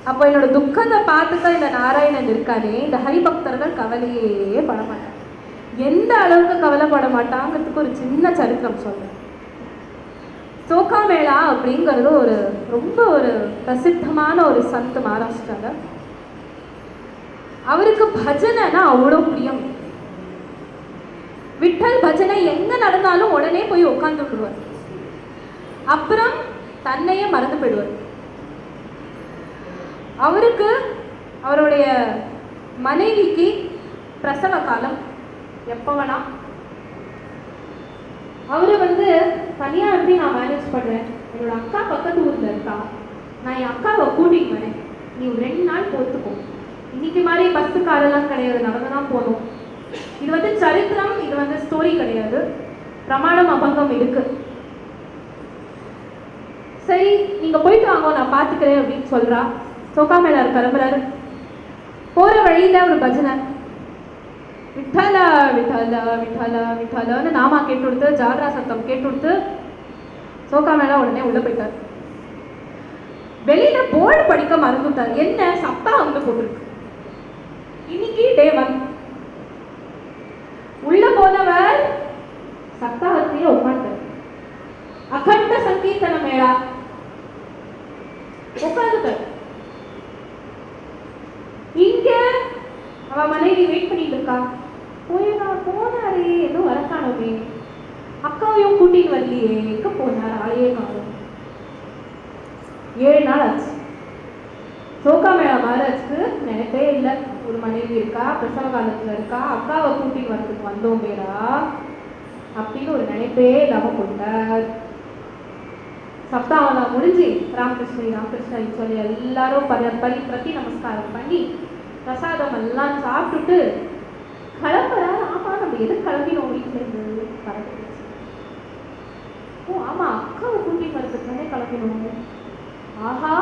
அப்போ என்னோட துக்கத்தை பார்த்துக்க இந்த நாராயணன் இருக்கானே, இந்த ஹரிபக்தர்கள் கவலையே பட மாட்டாங்க. எந்த அளவுக்கு கவலைப்பட மாட்டாங்கிறதுக்கு ஒரு சின்ன சரித்திரம் சொல்றேன். சோகாமேளா அப்படிங்கிறது ஒரு ரொம்ப ஒரு பிரசித்தமான ஒரு சந்த் மகாராஷ்டிரால. அவருக்கு பஜனைனா அவ்வளோ பிரியம். விட்டல் பஜனை எங்க நடந்தாலும் உடனே போய் உட்கார்ந்து விடுவார், அப்புறம் தன்னையே மறந்து போயிடுவார். அவருக்கு அவருடைய மனைவிக்கு பிரசவ காலம் எப்போ வேணா, அவரு வந்து தனியா எப்படி நான் மேனேஜ் பண்றேன், என்னோட அக்கா பக்கத்து ஊர்ல இருக்கா, நான் என் அக்காவை கூட்டிட்டு வரேன், நீ ஒரு 2 நாள் பொறுத்துக்கோ. இன்னைக்கு மாதிரி பஸ்ஸு காரெல்லாம் கிடையாது, நடந்துதான் போகணும். இது வந்து சரித்திரம், இது வந்து ஸ்டோரி கிடையாது, பிரமாணம் அபங்கம் இருக்கு. சரி நீங்க போயிட்டு வாங்க நான் பாத்துக்கிறேன் அப்படின்னு சொல்றா. சோகாமேளா கிளம்புறாரு. போற வழியில ஒரு பஜனை, விட்டலா விட்டலா விட்டலா விட்டலான்னு நாமா கேட்டு கொடுத்து, ஜாகரா சத்தம் கேட்டு கொடுத்து சோகாமேளா உடனே உள்ள போயிட்டார். வெளியில போர்டு படிக்க மறந்துட்டார். என்ன சத்தா வந்து போட்டிருக்கு, இன்னைக்கு டே 1. உள்ள போனவர் சப்தாகத்திலே உட்கார்ந்தார். அகண்ட சங்கீர்த்தன மேளா உட்கார்ந்துட்டார். இங்க அவ மனைவி வெயிட் பண்ணிட்டு இருக்கா. போனாரே இன்னும் வரக்கானோமே, அக்காவையும் கூட்டிட்டு வரலையே, எங்க போனார், ஆளையே காணும். 7 நாள் ஆச்சு. சோகாமேளா மகாராஜ்க்கு நினைப்பே இல்லை, ஒரு மனைவி இருக்கா, பிரசவ காலத்துல இருக்கா, அக்காவை கூட்டிட்டு வரதுக்கு வந்தோம் பேரா அப்படின்னு ஒரு நினைப்பே இல்லாம கொண்டார். சப்தாவெல்லாம் முடிஞ்சு ராமகிருஷ்ணரி சொல்லி எல்லாரும் பிரதி நமஸ்காரம் பண்ணி பிரசாதம் எல்லாம் சாப்பிட்டுட்டு கிளம்புறாரு. ஆமா, நம்ம எது கிளம்பினோம் வீட்டுல இருந்து பறந்து. ஓ ஆமா, அக்காவை கூட்டிட்டு வரதுக்கு தானே கிளம்பினோம். ஆஹா,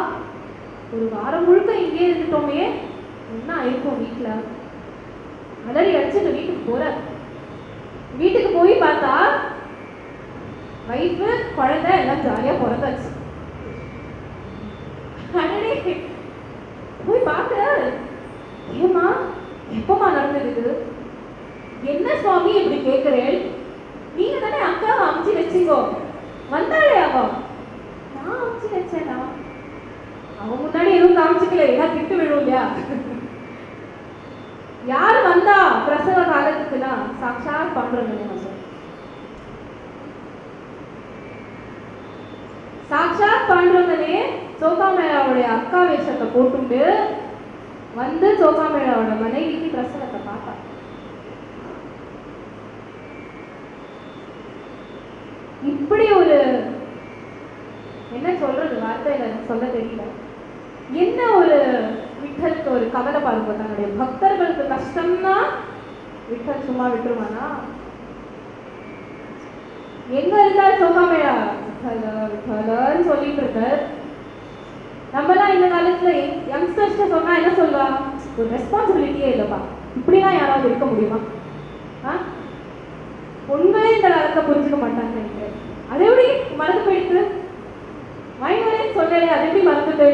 ஒரு வாரம் முழுக்க இங்கே இருந்துட்டோமே, என்ன ஆயிருக்கும் வீட்டுல. அலறி அடிச்சுட்டு வீட்டுக்கு போற. வீட்டுக்கு போய் பார்த்தா வைஃபு குழந்தை எல்லாம் ஜாலியா பிறந்தாச்சு. போய் பார்க்கிற, ஏமா எப்பமா நடந்தது? என்ன சுவாமி இப்படி கேட்கிறேன்? நீங்க தானே அக்காவை அமுச்சு வச்சிங்கோ, வந்தாளே அவ. நான் அமுச்சு வச்சேனா? அவன் முன்னாடி எதுவும் காமிச்சுக்கல, ஏன்னா திட்டு விழும் இல்லையா. யாரு வந்தா பிரசவ காலத்துக்குன்னா சாட்சாத் பண்றேன். சாட்சாத் பாண்டவனே சோகாமேளாவுடைய அக்கா வேஷத்தை போட்டுண்டு வந்து சோகாமேளாவோட மனைவிக்கு பிரசவத்தை பார்த்தா. இப்படி ஒரு என்ன சொல்றது, வார்த்தையில சொல்ல தெரியல. என்ன ஒரு விட்டலுக்கு ஒரு கவலை பாருங்க. தன்னுடைய பக்தர்களுக்கு கஷ்டம்னா விட்டல் சும்மா விட்டுருவானா? எங்க இருந்தாலும் சோகாமேளா விட்டலன்னு சொல்லிட்டு இருக்க. நம்மலாம் இந்த காலத்துல யங்ஸ்டர்ஸ்ட சொன்னா என்ன சொல்லுவா? ஒரு ரெஸ்பான்சிபிலிட்டியே இல்லப்பா, இப்படிலாம் யாராவது இருக்க முடியுமா? பொண்களே இந்த காலத்தை புரிஞ்சுக்க மாட்டாங்க நினைக்கிறேன். அது எப்படி மறந்து போயிடுது? மைனரேன்னு சொல்லலையே, அது எப்படி மறந்துட்டு?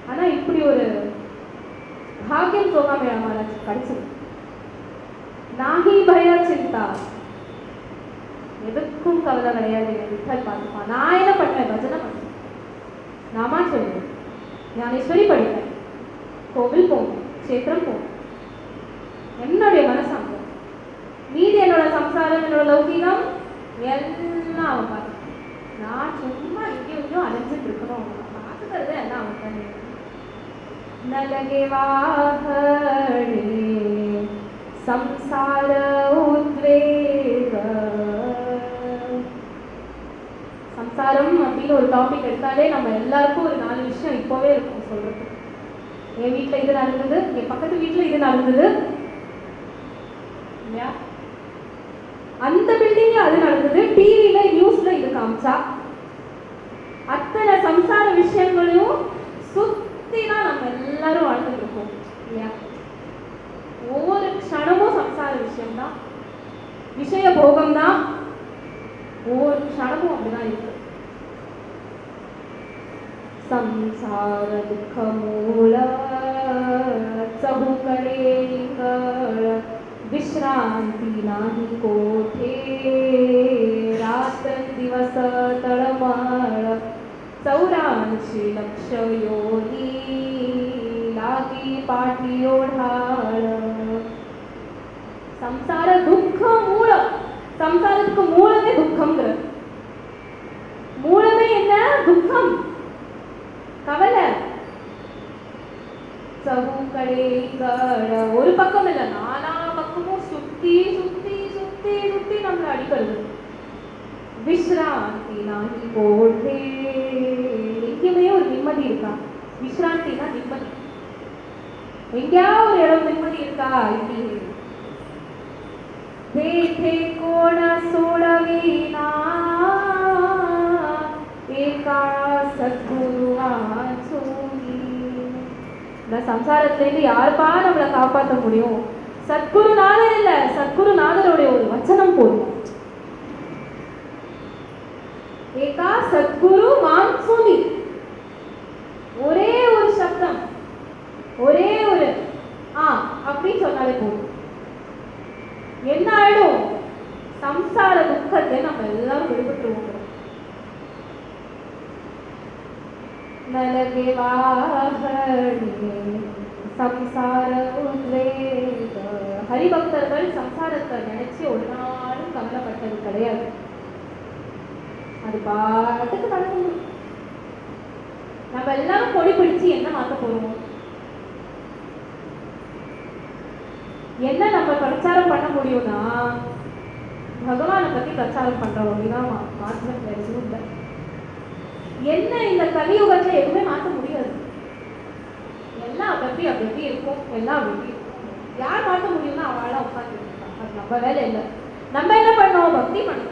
ஆனா இப்படி ஒரு பாக்கியம் சோகாமேளா மகாராஜ் கிடைச்சது. நாகி பய சிந்தா, எதுக்கும் கவலை கிடையாது. விட்டல் பார்த்துப்பான். நான் என்ன பண்ணேன்? பஜனை பண்ணேன், நாமா சொல்லுவேன், ஞானேஸ்வரி படிப்பேன், கோவில் போவேன், கஷேத்திரம் போவேன். என்னுடைய மனசாங்க மீதி என்னோட சம்சாரம், என்னோட லௌகிகம் எல்லாம் அவன் பார்த்து. நான் சும்மா இங்கேயும் அலைஞ்சிட்டு இருக்கணும். அவன் பார்த்துக்கிறது எல்லாம் அவன் பண்ணி. நலகே வாஹடே சம்சார உத்வேக. சம்சாரம் அப்படின்னு ஒரு டாபிக் எடுத்தாலே நம்ம எல்லாருக்கும் ஒரு 4 விஷயம் இப்போவே இருக்கும் சொல்றது. என் வீட்டில் இது நடந்தது, என் பக்கத்து வீட்டில் இது நடந்தது, அந்த பில்டிங்ல அது நடந்தது, டிவில நியூஸ்ல இது காமிச்சா. அத்தனை சம்சார விஷயங்களையும் சுத்தி தான் நம்ம எல்லாரும் வாழ்ந்துட்டு இருக்கோம் இல்லையா? ஒவ்வொரு க்ஷணமும் சம்சார விஷயம்தான், விஷய போகம் தான். ஒவ்வொரு க்ஷணமும் அப்படிதான் இருக்கு. संसार दुख मूल चहुकडे विश्रांती नाही कोठे रात्र दिवस तळमळ 84 लक्ष योनी लागी पाठी ओढाळ. संसार दुःख मूळ. संसारத்துக்கு மூலமே துக்கம்ங்கிற. மூலமே என்ன? துக்கம், கவலை. சவுக்கடே ஒரு பக்கம் இல்ல, 4 பக்கமும் சுத்தி சுத்தி சுத்தி சுத்தி நம்மள அடிக்கிறது. விஸ்ராந்தி நாகி போதே. எங்கேயுமே ஒரு நிம்மதி இருக்கா? விஸ்ராந்தினா நிம்மதி. எங்கேயாவது ஒரு இடம் நிம்மதி இருக்கா? இல்லையே. देखे कोण सोडविना एका सद्गुरु वाचूनी. இந்த சம்சாரத்திலேருந்து யாருப்பா நம்மளை காப்பாற்ற முடியும்? சத்குருநாதர் இல்ல, சத்குருநாதருடைய ஒரு வச்சனம் போதும். ஏகா சத்குரு வான்சூனி. ஒரே ஒரு சப்தம், ஒரே ஒரு அப்படின்னு சொன்னாலே போதும். என்ன ஆயிடும்? சம்சார துக்கத்தை நம்ம எல்லாரும் விடுபட்டுருவோம். நலகே வாஹடே சம்சார உத்வேக. ஹரிபக்தர்கள் சம்சாரத்தை நினைச்சு ஒரு நாளும் கவலைப்பட்டது கிடையாது. அது பாட்டுக்கு நடக்கும். நம்ம எல்லாரும் பொடி பிடிச்சு என்ன மாத்த போறோம்? என்ன நம்ம பிரச்சாரம் பண்ண முடியும்னா, பகவானை பத்தி பிரச்சாரம் பண்றோம் அப்படின்னா மாற்றம் வேற எதுவும் இல்லை. என்ன இந்த கலியுகத்துல எதுவுமே மாற்ற முடியாது. எல்லாம் அப்படி இருக்கும், எல்லாம் அப்படி இருக்கும். யார் மாற்ற முடியும்னா அவளா உட்காந்து இருக்காங்க. அது நம்ம வேலை இல்லை. நம்ம என்ன பண்ணோம்? பக்தி பண்ணோம்.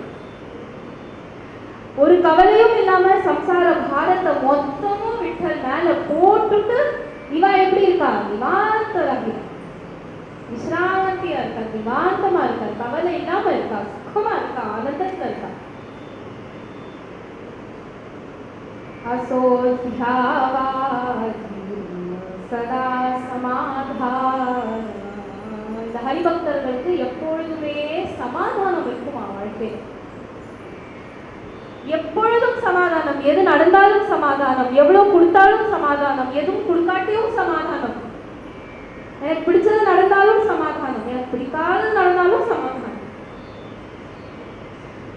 ஒரு கவலையும் இல்லாம சம்சார பாரத்தை மொத்தமும் விட்டல் மேல போட்டுட்டு இவா எப்படி இருக்கா? விமானத்தராக விசிராமத்தியா இருக்கா, விமானமா இருக்கா, கவலை இல்லாம இருக்கா, சுகமா இருக்கா, ஆனந்தத்துல இருக்கா. சதா சமாதான. இந்த ஹரிபக்தர்களுக்கு எப்பொழுதுமே சமாதானம் இருக்குமா வாழ்க்கையில்? எப்பொழுதும் சமாதானம். எது நடந்தாலும் சமாதானம், எவ்வளவு கொடுத்தாலும் சமாதானம், எதுவும் கொடுக்காட்டியும் சமாதானம். எனக்கு பிடிச்சது நடந்தாலும் சமாதானம், எனக்கு பிடிக்காதது நடந்தாலும் சமாதானம்.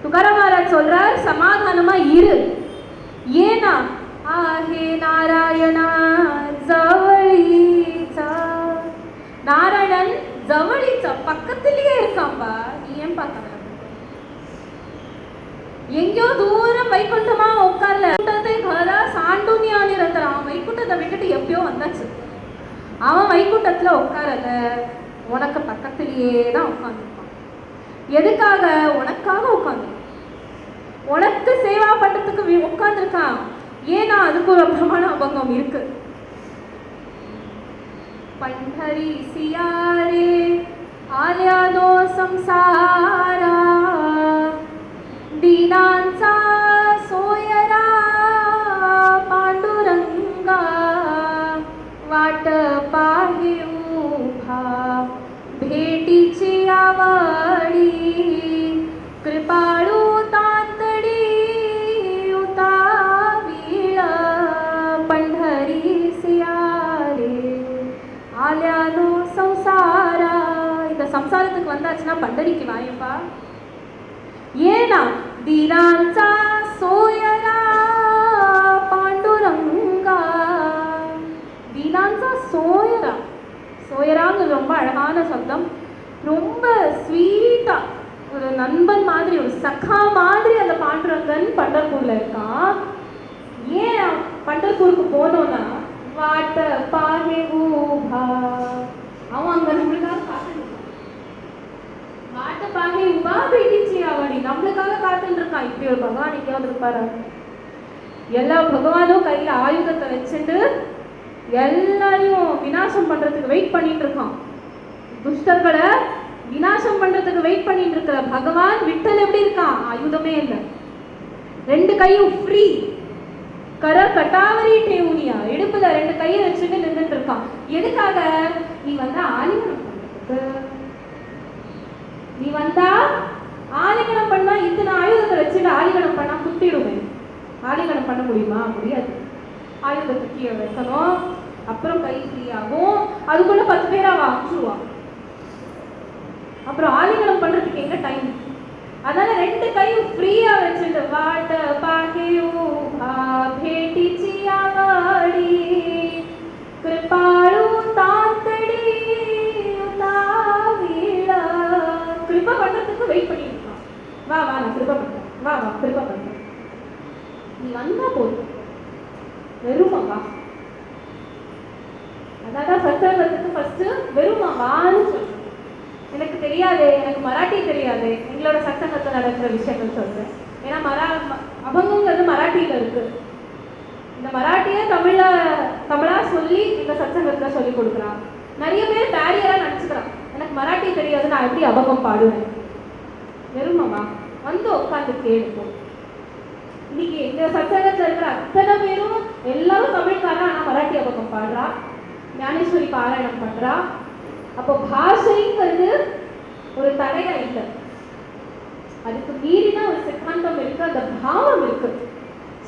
துகாராம் மகாராஜ் சொல்றார், சமாதானமா இரு. ஏனா ஆஹே நாராயணா ஜவளிச்சா. நாராயணன் ஜவளிச்சா பக்கத்திலேயே இருக்காம்பா, நீ ஏன் பார்க்க? எங்கேயோ தூரம் வைகுண்டமா உட்கார்ல கரா சாண்டுனியான் இருக்கிறான். வைகுண்டத்தை விட்டுட்டு எப்பயோ வந்தாச்சு. அவன் வைகுண்டத்துல உட்காரல, உனக்கு பக்கத்திலேயே தான் உட்கார்ந்துருப்பான். எதுக்காக? உனக்காக உட்கார்ந்து, உனக்கு சேவா பண்றதுக்கு உட்கார்ந்துருக்கான். ஏன்னா அதுக்கு ஒரு பிரமாண அபங்கம் இருக்கு. पंढरी सियारे आल्या दो संसारा, दीनांचा सोयरा पांडुरंगा, वाट पाहे उभा भेटीची आवडी, कृपाळू तातडी उतावीळ, पंढरी सियारे ஆலியானோ சம்சாரா. இந்த சம்சாரத்துக்கு வந்தாச்சுன்னா பண்டரிக்கு வாயப்பா. ஏனா தீனாஞ்சா சோயரா பாண்டுரங்கா. தீனாஞ்சா சோயரா, சோயராங்கிறது ரொம்ப அழகான சப்தம். ரொம்ப ஸ்வீட்டா ஒரு நண்பன் மாதிரி, ஒரு சகா மாதிரி அந்த பாண்டுரங்கன் பண்டர்பூர்ல இருக்கான். ஏன் பண்டர்பூருக்கு போனோம்னா வாட்ட பாகே ஊபா, அவன் அங்க நம்மளுக்காக காத்துருக்கான். வாட்ட பாகே ஊபா பேட்டிச்சு அவடி நம்மளுக்காக காத்துட்டு இருக்கான். இப்படி ஒரு பகவான் எங்கேயாவது இருப்பாரு? எல்லா பகவானும் கையில ஆயுதத்தை வச்சுட்டு எல்லாரையும் விநாசம் பண்றதுக்கு வெயிட் பண்ணிட்டு இருக்கான். துஷ்டர்களை விநாசம் பண்றதுக்கு வெயிட் பண்ணிட்டு இருக்கிற பகவான் விட்டல் எப்படி இருக்கான்? ஆயுதமே இல்லை, ரெண்டு கையும் ஃப்ரீ. கர கட்டாவரி டேவுனியா, இடுப்புல ரெண்டு கையை வச்சுட்டு நின்றுட்டு இருக்கான். எதுக்காக? நீ வந்தா ஆலிங்கனம் பண்றதுக்கு. நீ வந்தா ஆலிங்கனம் பண்ணா, இத்தனை ஆயுதத்தை வச்சுட்டு ஆலிங்கனம் பண்ணா குத்திடுவேன். ஆலிங்கனம் பண்ண முடியுமா? முடியாது. ஆயுதத்தை கீழே வைக்கணும், அப்புறம் கை ஃப்ரீயாகும். அதுக்குள்ள 10 பேரா அனுப்பிச்சுடுவான். அப்புறம் ஆலிங்கனம் பண்றதுக்கு எங்க டைம்? அதனால ரெண்டு கையும் ஃப்ரீயா வச்சுட்டு வாட்ட பாகேயூ भेटीची आवडी, कृपाळू तातडी उतावीळ. கிருபா பண்றதுக்கு வெயிட் பண்ணிட்டு இருக்கான். வா வா நான் கிருபா பண்றேன், வா வா கிருபா பண்றேன். நீ வந்தா போதும், வெறுமா வா. அதான் சத்சங்கத்துக்கு ஃபர்ஸ்ட் வெறுமா வான்னு சொல்றேன். எனக்கு தெரியாது, எனக்கு மராட்டி தெரியாது, எங்களோட சத்சங்கத்தில் நடக்கிற விஷயங்கள் சொல்றேன். ஏன்னா அபங்கங்கிறது மராட்டியில இருக்கு. இந்த மராட்டியை தமிழா சொல்லி இந்த சத்சங்கத்துல சொல்லி கொடுக்குறான். நிறைய பேர் பேரியரா நினைச்சுக்கிறான், எனக்கு மராட்டி தெரியாது, நான் எப்படி அபங்கம் பாடுவேன். வெறுமாவா வந்து உட்காந்து கேட்போம். இன்னைக்கு இந்த சத்சங்கத்துல இருக்கிற அத்தனை பேரும் எல்லாரும் தமிழ்காரா, ஆனா மராட்டி அபங்கம் பாடுறா, ஞானேஸ்வரி பாராயணம் பண்றா. அப்போ பாஷைங்கிறது ஒரு தடையா இல்லை, அதுக்கு மீறினா ஒரு சித்தாந்தம் இருக்கு, அந்த பாவம் இருக்கு.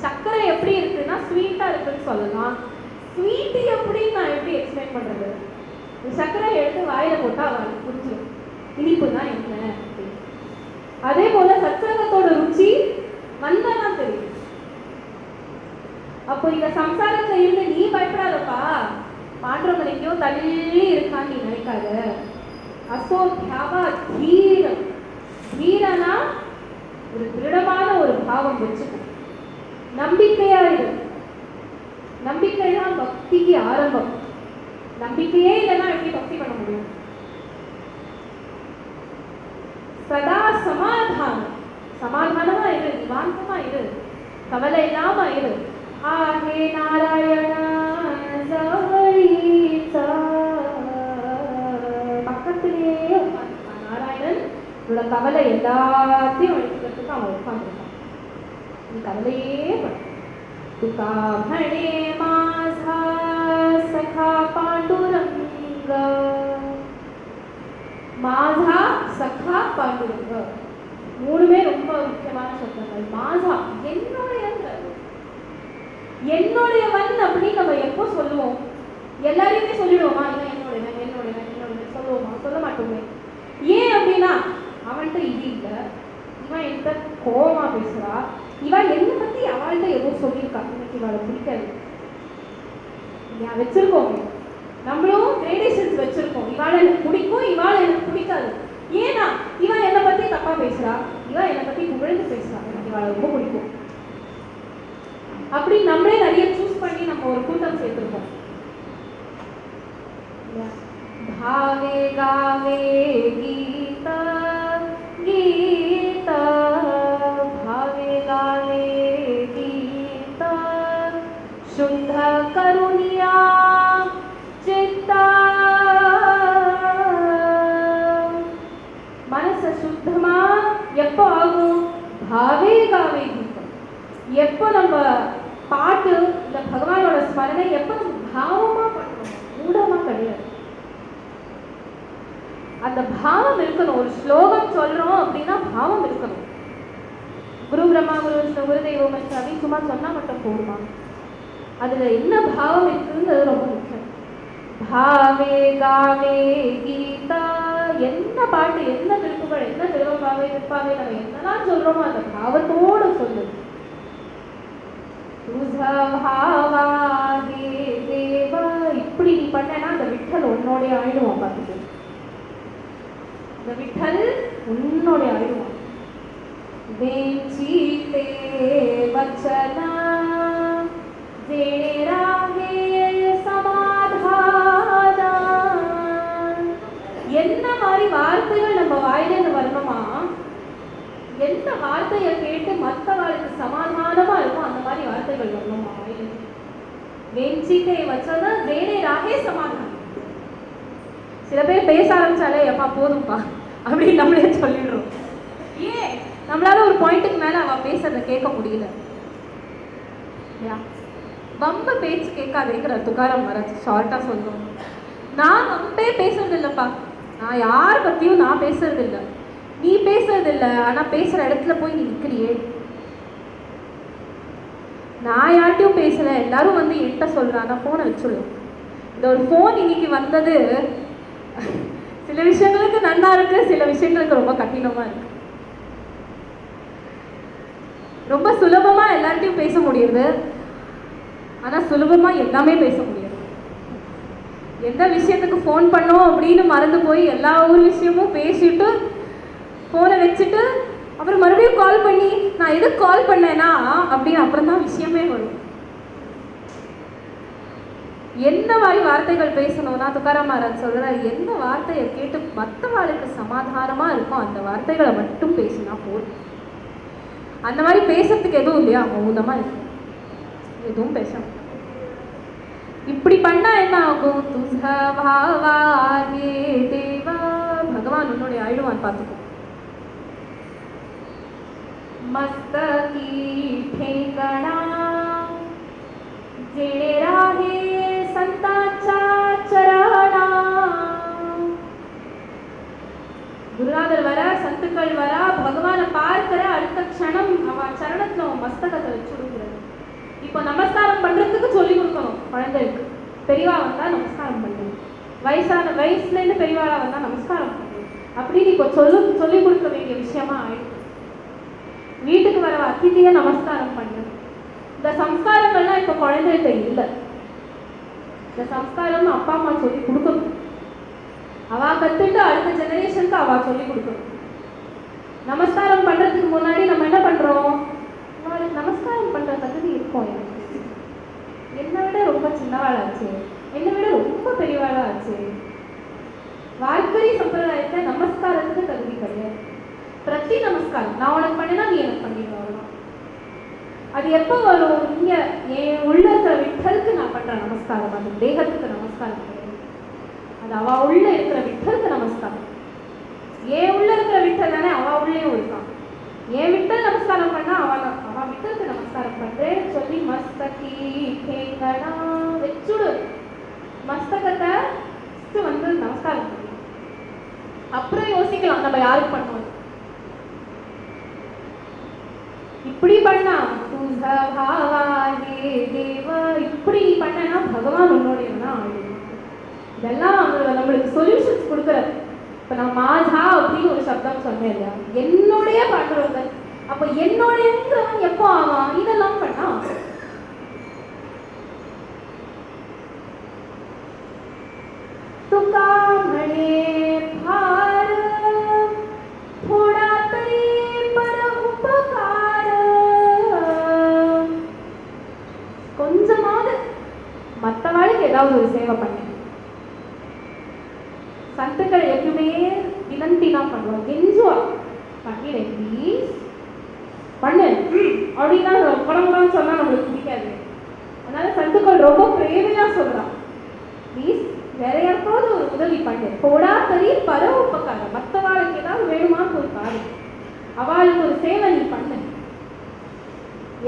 சர்க்கரை எப்படி இருக்குன்னா ஸ்வீட்டா இருக்குன்னு சொல்லலாம். ஸ்வீட் எப்படின்னு நான் எப்படி எக்ஸ்பிளைன் பண்றது? சர்க்கரை எடுத்து வாயில போட்டா அவளுக்கு புரிஞ்சிடும் இனிப்பு தான் என்ன. அதே போல சத்சங்கத்தோட ருச்சி வந்தாதான் தெரியும். அப்போ இந்த சம்சாரத்துல இருந்து நீ பயப்படாதப்பா, பாண்டவங்க எங்கேயோ தள்ளி இருக்கான்னு நீ நினைக்காத. அசோ தியாவா தீரம் தீரனா ஒரு திருடமான ஒரு பாவம் வச்சுக்கும். நம்பிக்கையா இரு. நம்பிக்கை தான் பக்திக்கு ஆரம்பம். நம்பிக்கையே இல்லைன்னா எப்படி பக்தி பண்ண முடியும்? சதா சமாதானம். சமாதானமா இரு, நிவாந்தமா இரு, கவலை இல்லாம இரு. ஆகே நாராயண பக்கத்திலேயே நாராயணன் உன்னோட கவலை எல்லாத்தையும் அழிக்கிறதுக்கு அவன் உட்கார்ந்துருக்கான். நீ கவலையே பட. तुका म्हणे माझा सखा पांडुरंग, माझा सखा पांडुरंग. மூணுமே ரொம்ப முக்கியமான சப்தங்கள். माझा என்னுடையவன் அப்படின்னு நம்ம எப்போ சொல்லுவோம்? எல்லாரையுமே சொல்லிடுவோமா? இவன் என்னுடையவன் என்னுடையவன் என்னுடையவன் சொல்லுவோமா? சொல்ல மாட்டோமே. ஏன் அப்படின்னா அவன்கிட்ட இது இல்லை, இவன் என்கிட்ட கோபமா பேசுறா, இவன் என்னை பத்தி அவள்கிட்ட ஏதோ சொல்லியிருக்கா, இன்னைக்கு இவளை பிடிக்காது. வச்சிருக்கோம், நம்மளும் கிரேடேஷன்ஸ் வச்சிருக்கோம். இவாளை எனக்கு பிடிக்கும், இவாளை எனக்கு பிடிக்காது. ஏன்னா இவன் என்னை பத்தி தப்பா பேசுறா, இவன் என்னை பத்தி புகழ்ந்து பேசுறா, எனக்கு இவாளை ரொம்ப பிடிக்கும். அப்படி நம்மளே நிறைய சூஸ் பண்ணி நம்ம ஒரு கூட்டம் சேர்த்திருக்கோம். भावे गावे गीता गीता, भावे गावे गीता, शुद्ध करुणिया चित्ता. மனச சுத்தமா எப்போ ஆகும்? பாவே காவே கீதம். எப்போ நம்ம பாட்டு இந்த பகவானோட ஸ்மரணை எப்போ நம்ம பாவமா பண்ணுவோம், மூடமா கிடையாது. அந்த பாவம் இருக்கணும். ஒரு ஸ்லோகம் சொல்றோம் அப்படின்னா பாவம் இருக்கணும். குரு பிரம்மா குரு விஷ்ணு குரு தெய்வம் அப்படின்னு சும்மா சொன்னா மட்டும் போடுமா? அதுல என்ன பாவம் இருக்குங்கிறது ரொம்ப முக்கியம். பாவே காவே கீதா, என்ன பாட்டு, என்ன திருப்புகள், என்ன திருவம்பாவே திருப்பாவே நம்ம என்னதான் சொல்றோமோ அந்த பாவத்தோடு சொல்லு. இப்படி நீ பண்ணனா அந்த விட்டல் உன்னோடைய ஆயிடுவான். பார்த்துட்டு இந்த விட்டல் உன்னோடைய ஆயிடுவான். वेंचीते वचना जेणे रागे समाधाना. என்ன மாதிரி வார்த்தைகள் நம்ம வாயிலிருந்து வரணுமா? எந்த வார்த்தையை கேட்டு மற்றவர்களுக்கு சமாதானமா இருக்கும் அந்த மாதிரி வார்த்தைகள் வரணுமா வாயிலிருந்து? वेंचीते वचना जेणे रागे समाधाना. சில பேர் பேச ஆரம்பிச்சாலே எப்பா போதும்பா அப்படின்னு நம்மளே சொல்லிடுறோம். ஏன்? நம்மளால ஒரு பாயிண்ட்டுக்கு மேல அவ பேசுறத கேட்க முடியல. வம்ப பேச்சு கேட்காதேங்கிற துக்காராம் மகாராஜ் ஷார்ட்டா சொல்லுவோம். நான் வம்பே பேசுறது இல்லப்பா, நான் யார் பத்தியும் நான் பேசுறது இல்லை, நீ பேசுறது இல்லை, ஆனா பேசுற இடத்துல போய் நீ நிக்கிறியே. நான் யார்ட்டையும் பேசல, எல்லாரும் வந்து என்கிட்ட சொல்றான், நான் போனை வச்சுடுவேன். இந்த ஒரு போன் இன்னைக்கு வந்தது சில விஷயங்களுக்கு நல்லா இருக்கு, சில விஷயங்களுக்கு ரொம்ப கடினமா இருக்கு. ரொம்ப சுலபமா எல்லார்ட்டையும் பேச முடியுது, ஆனா சுலபமா எல்லாமே பேச முடியாது. எந்த விஷயத்துக்கு ஃபோன் பண்ணோம் அப்படின்னு மறந்து போய் எல்லா ஒரு விஷயமும் பேசிட்டு ஃபோனை வச்சுட்டு அப்புறம் மறுபடியும் கால் பண்ணி நான் எதுக்கு கால் பண்ணேன்னா அப்படின்னு அப்புறம் தான் விஷயமே வரும். என்ன மாதிரி வார்த்தைகள் பேசணும்னா துக்காராம் மகாராஜ் சொல்றாரு, எந்த வார்த்தையை கேட்டு மற்றவாளுக்கு சமாதானமா இருக்கும் அந்த வார்த்தைகளை மட்டும் பேசினா போதும். அந்த மாதிரி பேசுறதுக்கு எதுவும் இல்லையா, மௌனமா இருக்கு, எதுவும் பேசணும். இப்படி பண்ணா என்ன ஆகும்? துஸா பாவாகே தேவா, பகவான் உன்னுடைய ஆயிடுவான். பார்த்துக்கோ. மஸ்தகி ठेंगणा जेणे राहे संतांचा चरणा. குருநாதர் வர, சத்துக்கள் வர, பகவானை பார்க்கிற அடுத்த க்ஷணம் அவன் சரணத்துல அவன் மஸ்தகத்தை வச்சுடுங்கிறது. இப்போ நமஸ்காரம் பண்றதுக்கு சொல்லி கொடுக்கணும் குழந்தைக்கு. பெரியவா வந்தா நமஸ்காரம் பண்ணணும், வயசுல இருந்து பெரியவாளா வந்தா நமஸ்காரம் பண்ணணும் அப்படின்னு இப்போ சொல்லி கொடுக்க வேண்டிய விஷயமா ஆயிடுச்சு. வீட்டுக்கு வர அதிதியை நமஸ்காரம் பண்ணணும். இந்த சம்ஸ்காரங்கள்லாம் இப்போ குழந்தைகிட்ட இல்லை. இந்த சம்ஸ்காரம் அப்பா அம்மா சொல்லி கொடுக்கணும். அவ கத்துட்டு அடுத்த ஜெனரேஷனுக்கு அவ சொல்லி கொடுக்கணும். நமஸ்காரம் பண்றதுக்கு முன்னாடி நம்ம என்ன பண்றோம்? நாளைக்கு நமஸ்காரம் பண்ற தகுதி இருக்கும் எனக்கு, என்னை விட ரொம்ப சின்னவாளாச்சு, என்னை விட ரொம்ப பெரியவாளாச்சு. வாய்ப்பரி சம்பிரதாயத்தை நமஸ்காரத்துக்கு தகுதி கிடையாது. பிரதி நமஸ்காரம், நான் உனக்கு பண்ணினா நீ எனக்கு பண்ணிடுவாங்க. அது எப்போ வரும்? இங்க என் உள்ள இருக்கிற விட்டலுக்கு நான் பண்ற நமஸ்காரம், அது தேகத்துக்கு நமஸ்காரம் கிடையாது. அது அவ உள்ள இருக்கிற விட்டலுக்கு நமஸ்காரம். என் உள்ள இருக்கிற விட்டல் தானே அவ உள்ளேயும் இருக்கான். என் விட்டல் நமஸ்காரம் பண்ணா அவ விட்டலுக்கு நமஸ்காரம் பண்றேன்னு சொல்லி மஸ்தகி கேங்கடா வச்சுடு, மஸ்தகத்தை வந்து நமஸ்காரம் பண்ணலாம். அப்புறம் யோசிக்கலாம் நம்ம யாருக்கு பண்ணுவோம். இப்படி பண்ணா இப்படி பண்ணா பகவான் உன்னோடையவனா ஆயிடும். இதெல்லாம் நம்மளுக்கு சொல்யூஷன்ஸ் கொடுக்குறது. இப்ப நான் மாதா அப்படின்னு ஒரு சப்தம் சொன்னேன் இல்லையா, என்னுடைய பண்றவங்க. அப்ப என்னுடையவன் எப்போ ஆவான்? இதெல்லாம் பண்ணா तुकामणे भार थोड़ा तरी पर उपकार. கொஞ்சமாவது மற்றவாளுக்கு ஏதாவது ஒரு சேவை பண்ணு. சத்துக்கள் எப்பவுமே வினந்தி தான் பண்ணுவோம், கெஞ்சுவா, பண்ணிடு ப்ளீஸ் பண்ணு அப்படின்னா குழம்புலாம் சொன்னா நம்மளுக்கு பிடிக்காது. அதனால சத்துக்கள் ரொம்ப பிரேமையா சொல்றான், ப்ளீஸ் வேற யாருக்காவது ஒரு உதவி பண்ணு. போடா தரி பர உபகாரம், மற்றவாளுக்கு ஏதாவது வேணுமான்னு ஒரு காரியம், அவளுக்கு ஒரு சேவை நீ பண்ணு.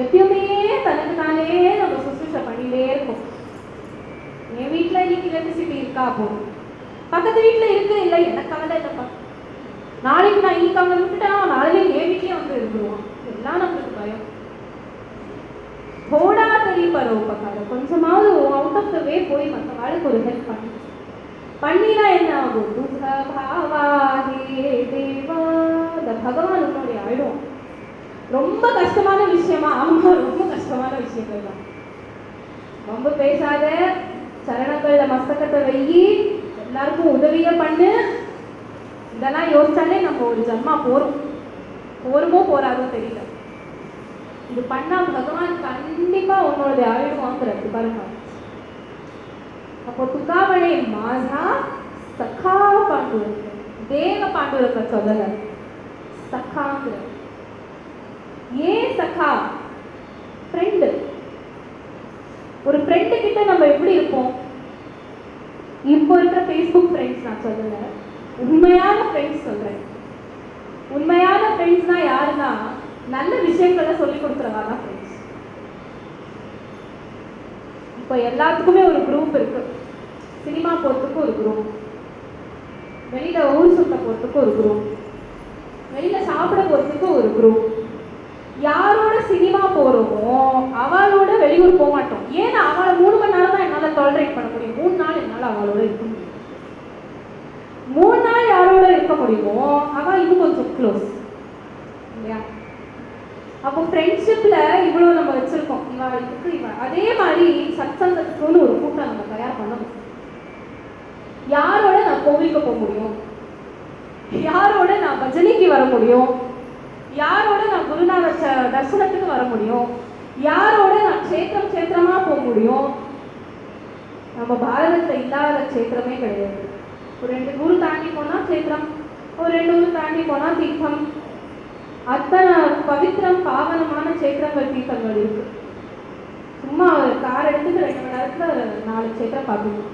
எப்பயுமே தனக்கு தானே நம்ம சுசுஷை பண்ணிட்டே இருக்கும். என் வீட்டில் இன்னைக்கு எலக்ட்ரிசிட்டி இருக்கா போதும், பக்கத்து வீட்டில் இருக்கு இல்லை எனக்கு கவலை இல்லைப்பா, நாளைக்கு நான் இன்னைக்கு அவங்க விட்டுட்டேன் நாளைக்கு என் வீட்லேயே வந்து இருந்துருவான், எல்லாம் நம்மளுக்கு பயம். थोड़ा तरी पर उपकार, கொஞ்சமாவது அவுட் ஆஃப் த வே போய் மற்றவாளுக்கு ஒரு ஹெல்ப் பண்ணினா என்ன ஆகும்? பகவான் உன்னுடைய ஆயிடும். ரொம்ப கஷ்டமான விஷயமா? ஆமா, ரொம்ப கஷ்டமான விஷயங்கள் தான். ரொம்ப பேசாத, சரணங்கள்ல மஸ்தகத்தை வெயி, எல்லாருக்கும் உதவிய பண்ணு. இதெல்லாம் யோசிச்சாலே நம்ம ஒரு ஜன்மா போருமோ போறாதோ தெரியல. இது பண்ணா பகவான் கண்டிப்பா உன்னோட ஆயுள்வாங்கிறது பாருங்க. அப்போ துக்காமணி மாதா சखा பாண்டுரங்க, தேவ பாண்டுரங்க சொல்லல, சखाங்கிற. ஏன் சखा? ஃப்ரெண்டு. ஒரு ஃப்ரெண்டு கிட்ட நம்ம எப்படி இருப்போம்? இப்போ இருக்கிற ஃபேஸ்புக் ஃப்ரெண்ட்ஸ் நான் சொல்லல, உண்மையான ஃப்ரெண்ட்ஸ் சொல்றேன். உண்மையான ஃப்ரெண்ட்ஸ்னா யாருன்னா நல்ல விஷயங்களை சொல்லி கொடுக்குறவா தான் ஃப்ரெண்ட்ஸ். இப்போ எல்லாத்துக்குமே ஒரு குரூப் இருக்கு. சினிமா போகிறதுக்கு ஒரு குரூப், வெளியில ஊர் சுத்த போகிறதுக்கு ஒரு குரூப், வெளியில சாப்பிட போகிறதுக்கு ஒரு குரூப். யாரோட சினிமா போகிறோமோ அவளோட வெளியூர் போக மாட்டோம். ஏன்னா அவளை 3 மணி நேரம் தான் என்னால் டாலரேட் பண்ண முடியும். 3 நாள் என்னால் அவளோட இருக்க முடியும். 3 நாள் யாரோட இருக்க முடியுமோ அவள் இன்னும் கொஞ்சம் க்ளோஸ் இல்லையா? அப்போ ஃப்ரெண்ட்ஷிப்ல இவ்வளோ நம்ம வச்சிருக்கோம், இவளுக்கு இவ. அதே மாதிரி சத்சங்கத்துக்குன்னு ஒரு கூட்டம் நம்ம தயார் பண்ணணும். யாரோட நான் கோவிலுக்கு போக முடியும், யாரோட நான் பஜனைக்கு வர முடியும், யாரோட நான் குருநாதர் தர்சனத்துக்கு வர முடியும், யாரோட நான் க்ஷேத்திரமா போக முடியும். நம்ம பாரதத்தில் இல்லாத க்ஷேத்திரமே கிடையாது. ஒரு 2 ஊர் தாண்டி போனா க்ஷேத்திரம், ஒரு 2 ஊர் தாண்டி போனா தீர்த்தம். அத்தனை பவித்திரம் பாவனமான க்ஷேத்திரங்கள் தீர்த்தங்கள் இருக்கு. சும்மா கார் எடுத்துட்டு 2 மணி நேரத்துல 4 க்ஷேத்திரம் பார்க்கணும்.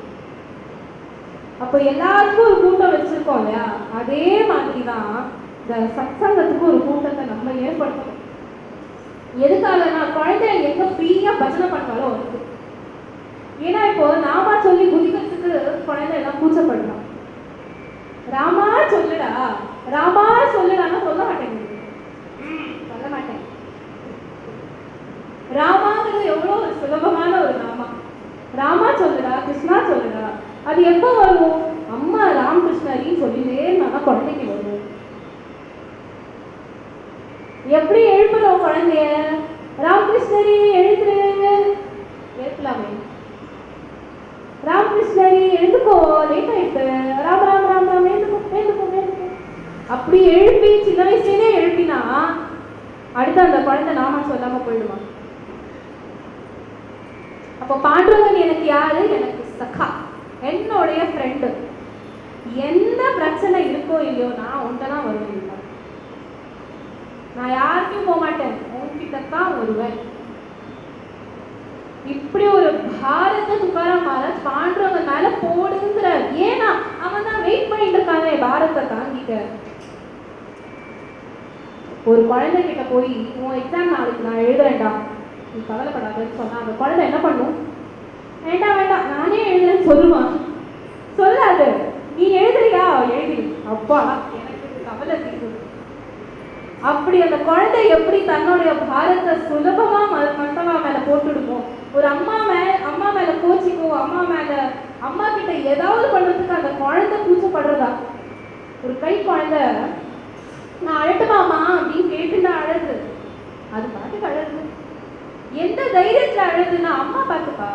அப்போ எல்லாருக்கும் ஒரு கூட்டம் வச்சிருக்கோம் இல்லையா? அதே மாதிரி தான் இந்த சத்சங்கத்துக்கு ஒரு கூட்டத்தை நம்ம ஏற்படுத்தணும். எதுக்காகனா குழந்தைகள் எங்க ஃப்ரீயா பஜனை பண்ணாலும் வருது. ஏன்னா இப்போ நாமா சொல்லி குதிக்கிறதுக்கு குழந்தை எல்லாம் கூச்சப்படலாம். ராமா சொல்லுடா, ராமா சொல்லுடான்னா சொல்ல மாட்டேங்குது, சொல்ல மாட்டேன். ராமாங்கிறது எவ்வளோ ஒரு சுலபமான ஒரு நாமா. ராமா சொல்லுடா, கிருஷ்ணா சொல்லுடா. அது எப்போ வரும்? அம்மா ராமகிருஷ்ணரின்னு சொல்லிட்டே இருந்தா குழந்தைக்கு வரும். எப்படி எழுப்புறோம் குழந்தைய? ராமகிருஷ்ணரி எழுதுரு, எழுப்பலாமே. ராமகிருஷ்ணரி எழுதுக்கோ, லேட் ஆயிட்டு, ராம் ராம் ராம் ராம் எழுதுக்கோ எழுதுக்கோ எழுதுக்கோ. அப்படி அப்படி எழுப்பி சின்ன வயசுலேயே எழுப்பினா அடுத்து அந்த குழந்தை நாம சொல்லாம போயிடுவான். அப்போ பாண்டுரங்கன் எனக்கு யாரு? எனக்கு சகா, என்னுடைய ஃப்ரெண்டு. எந்த பிரச்சனை இருக்கோ இல்லையோ நான் உன்கிட்ட தான் வருவேன். நான் யாருக்கும் போக மாட்டேன், உன்கிட்ட தான் வருவேன். இப்படி ஒரு பாரத துக்காராம் மகாராஜ் பாண்டுரங்கன் மேல போடுங்கிற. ஏன்னா அவன் தான் வெயிட் பண்ணிட்டு இருக்கானே பாரத்தை தாங்கிக்க. ஒரு குழந்தை கிட்ட போய் உன் எக்ஸாம் நாளைக்கு நான் எழுதுறேன்டா, நீ கவலைப்படாதுன்னு சொன்னா அந்த குழந்தை என்ன பண்ணும்? வேண்டாம் வேண்டாம் நானே எழுதுறேன்னு சொல்லுவான். சொல்லாது. நீ எழுதுறியா? எழுதி. அப்பா எனக்கு கவலை தீரும். அப்படி அந்த குழந்தை எப்படி தன்னுடைய பாரத்தை சுலபமா மண்டபா மேல போட்டுடுமோ, ஒரு அம்மா மேல கோச்சிக்கோ, அம்மா கிட்ட ஏதாவது பண்றதுக்கு அந்த குழந்தை கூச்சப்படுறதா? ஒரு கை குழந்தை நான் அழட்டுமாமா அப்படின்னு கேட்டுன்னா அழகு, அது பாட்டுக்கு அழகு. எந்த தைரியத்துல அழகுன்னா அம்மா பார்த்துப்பா,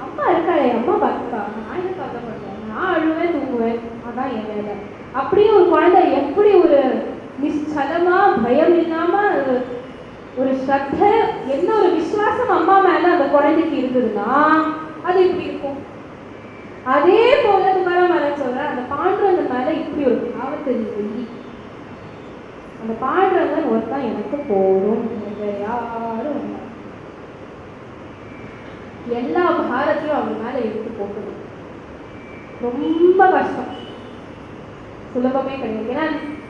அம்மா இருக்காளே அம்மா பார்த்துப்பா, நான் என்ன கவலைப்படுறேன், நான் அழுவேன் தூங்குவேன், அதான் என் வேலை. அப்படியே ஒரு குழந்தை எப்படி ஒரு நிச்சலமா பயம் இல்லாம ஒரு ஸ்ரத்த, என்ன ஒரு விசுவாசம் அம்மா மேல அந்த குழந்தைக்கு இருந்ததுன்னா அது இப்படி இருக்கும். அதே போல துக்காராம் மகாராஜ் சொல்ற அந்த பாண்டுரங்கன் மேல இப்படி ஒரு பாவத்தை சொல்லி, அந்த பாண்டுரங்கன் ஒருத்தான் எனக்கு போதும், யாரும் எல்லா பாரத்தையும் அவங்க மேல எடுத்து போகணும். ரொம்ப கஷ்டம், சுலபமே கிடையாது. ஏன்னா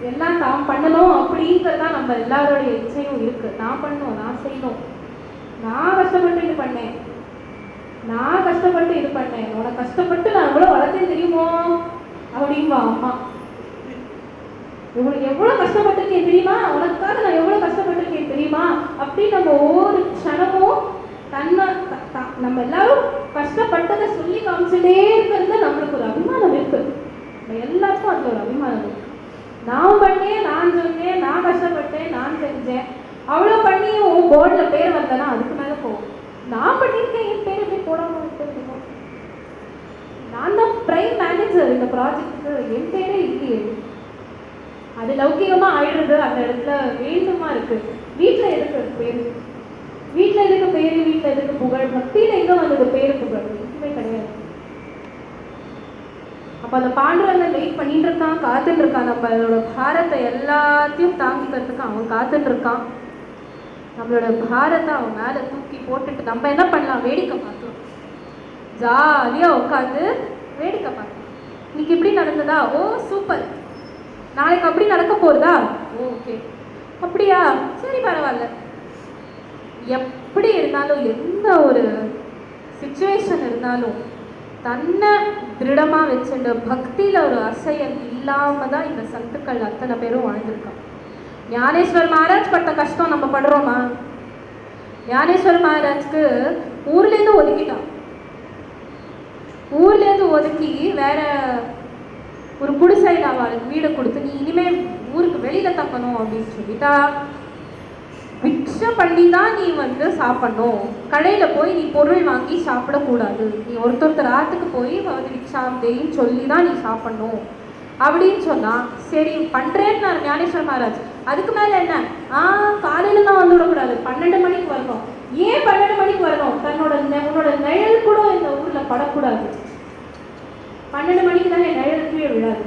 எல்லாம் தான் பண்ணணும் அப்படிங்கிறதா நம்ம எல்லாரோடைய இச்சையும் இருக்கு. நான் பண்ணணும், நான் செய்யணும், நான் கஷ்டப்பட்டு இது பண்ணேன், நான் கஷ்டப்பட்டு இது பண்ணேன், உனக்கு கஷ்டப்பட்டு நான் எவ்வளவு வளர்த்தேன் தெரியுமோ அப்படின்பா அம்மா. எவ்வளவு கஷ்டப்பட்டிருக்கேன் தெரியுமா, உனக்காக நான் எவ்வளவு கஷ்டப்பட்டிருக்கேன் தெரியுமா அப்படின்னு நம்ம ஒவ்வொரு க்ஷணமும் நம்ம எல்லாரும் கஷ்டப்பட்டதை சொல்லி காமிச்சுட்டே இருக்கிறது நம்மளுக்கு ஒரு அபிமானம் இருக்கு. நம்ம எல்லாருக்கும் அது ஒரு அபிமானம் இருக்கு. நான் பண்ணேன், நான் சொன்னேன், நான் கஷ்டப்பட்டேன், நான் செஞ்சேன், அவ்வளோ பண்ணியும் போர்டில் பேர் வந்தேன்னா அதுக்கு மேலே போகும். நான் பண்ணியிருக்கேன், என் பேர் எப்படி போடாம இருக்கணும்? நான் தான் பிரைம் மேனேஜர் இந்த ப்ராஜெக்டுக்கு, என் பேரே இல்லையே. அது லௌகிகமா ஆயிடுறது அந்த இடத்துல வேண்டுமா இருக்கு. வீட்டில் எதுக்கு பேரு, வீட்டில் எதுக்கு பேரு, வீட்டில் எதுக்கு புகழ், பக்தியில எங்க வந்தது பேரு புகழ்? எதுவுமே கிடையாது. அப்போ அந்த பாண்டுரங்கன் வெயிட் பண்ணிட்டு இருக்கான், காத்துட்டு இருக்கான். நம்மளோட பாரத்தை எல்லாத்தையும் தாங்கிக்கிறதுக்கு அவன் காத்துட்டு இருக்கான். நம்மளோட பாரத்தை அவன் மேலே தூக்கி போட்டுட்டு நம்ம என்ன பண்ணலாம்? வேடிக்கை பார்க்கலாம், ஜாலியாக உட்காந்து வேடிக்கை பார்க்கலாம். இன்னைக்கு இப்படி நடந்ததா? ஓ சூப்பர். நாளைக்கு அப்படி நடக்க போறதா? ஓகே. அப்படியா? சரி பரவாயில்ல. எப்படி இருந்தாலும் எந்த ஒரு சிச்சுவேஷன் இருந்தாலும் தன்னை திருடமாக வச்சுட்டு பக்தியில் ஒரு அசையல் இல்லாமல் தான் இந்த சத்துக்கள் அத்தனை பேரும் வாழ்ந்திருக்காங்க. ஞானேஸ்வர் மகாராஜ் பட்ட கஷ்டம் நம்ம படுறோமா? ஞானேஸ்வர் மகாராஜ்க்கு ஊர்லேருந்து ஒதுக்கிட்டான். ஊர்லேருந்து ஒதுக்கி வேற ஒரு குடிசையில் அவளுக்கு வீடு கொடுத்து, நீ இனிமேல் ஊருக்கு வெளியில தங்கணும் அப்படின்னு சொல்லிட்டா. பிக்ஷை பண்ணி தான் நீ சாப்பிடணும், கடையில் போய் நீ பொருள் வாங்கி சாப்பிடக்கூடாது, நீ ஒருத்தர் ஆற்றுக்கு போய் பிக்ஷாந்தேன்னு சொல்லி தான் நீ சாப்பிடணும் அப்படின்னு சொன்னா சரி பண்றேன்னு நான் ஞானேஸ்வர மகாராஜ். அதுக்கு மேல என்ன? காலையில தான் வந்துவிடக்கூடாது, 12 மணிக்கு வரணும். ஏன் 12 மணிக்கு வரணும்? உன்னோட நிழல் கூட இந்த ஊர்ல படக்கூடாது. 12 மணிக்கு தானே நிழல் கீழே விழாது,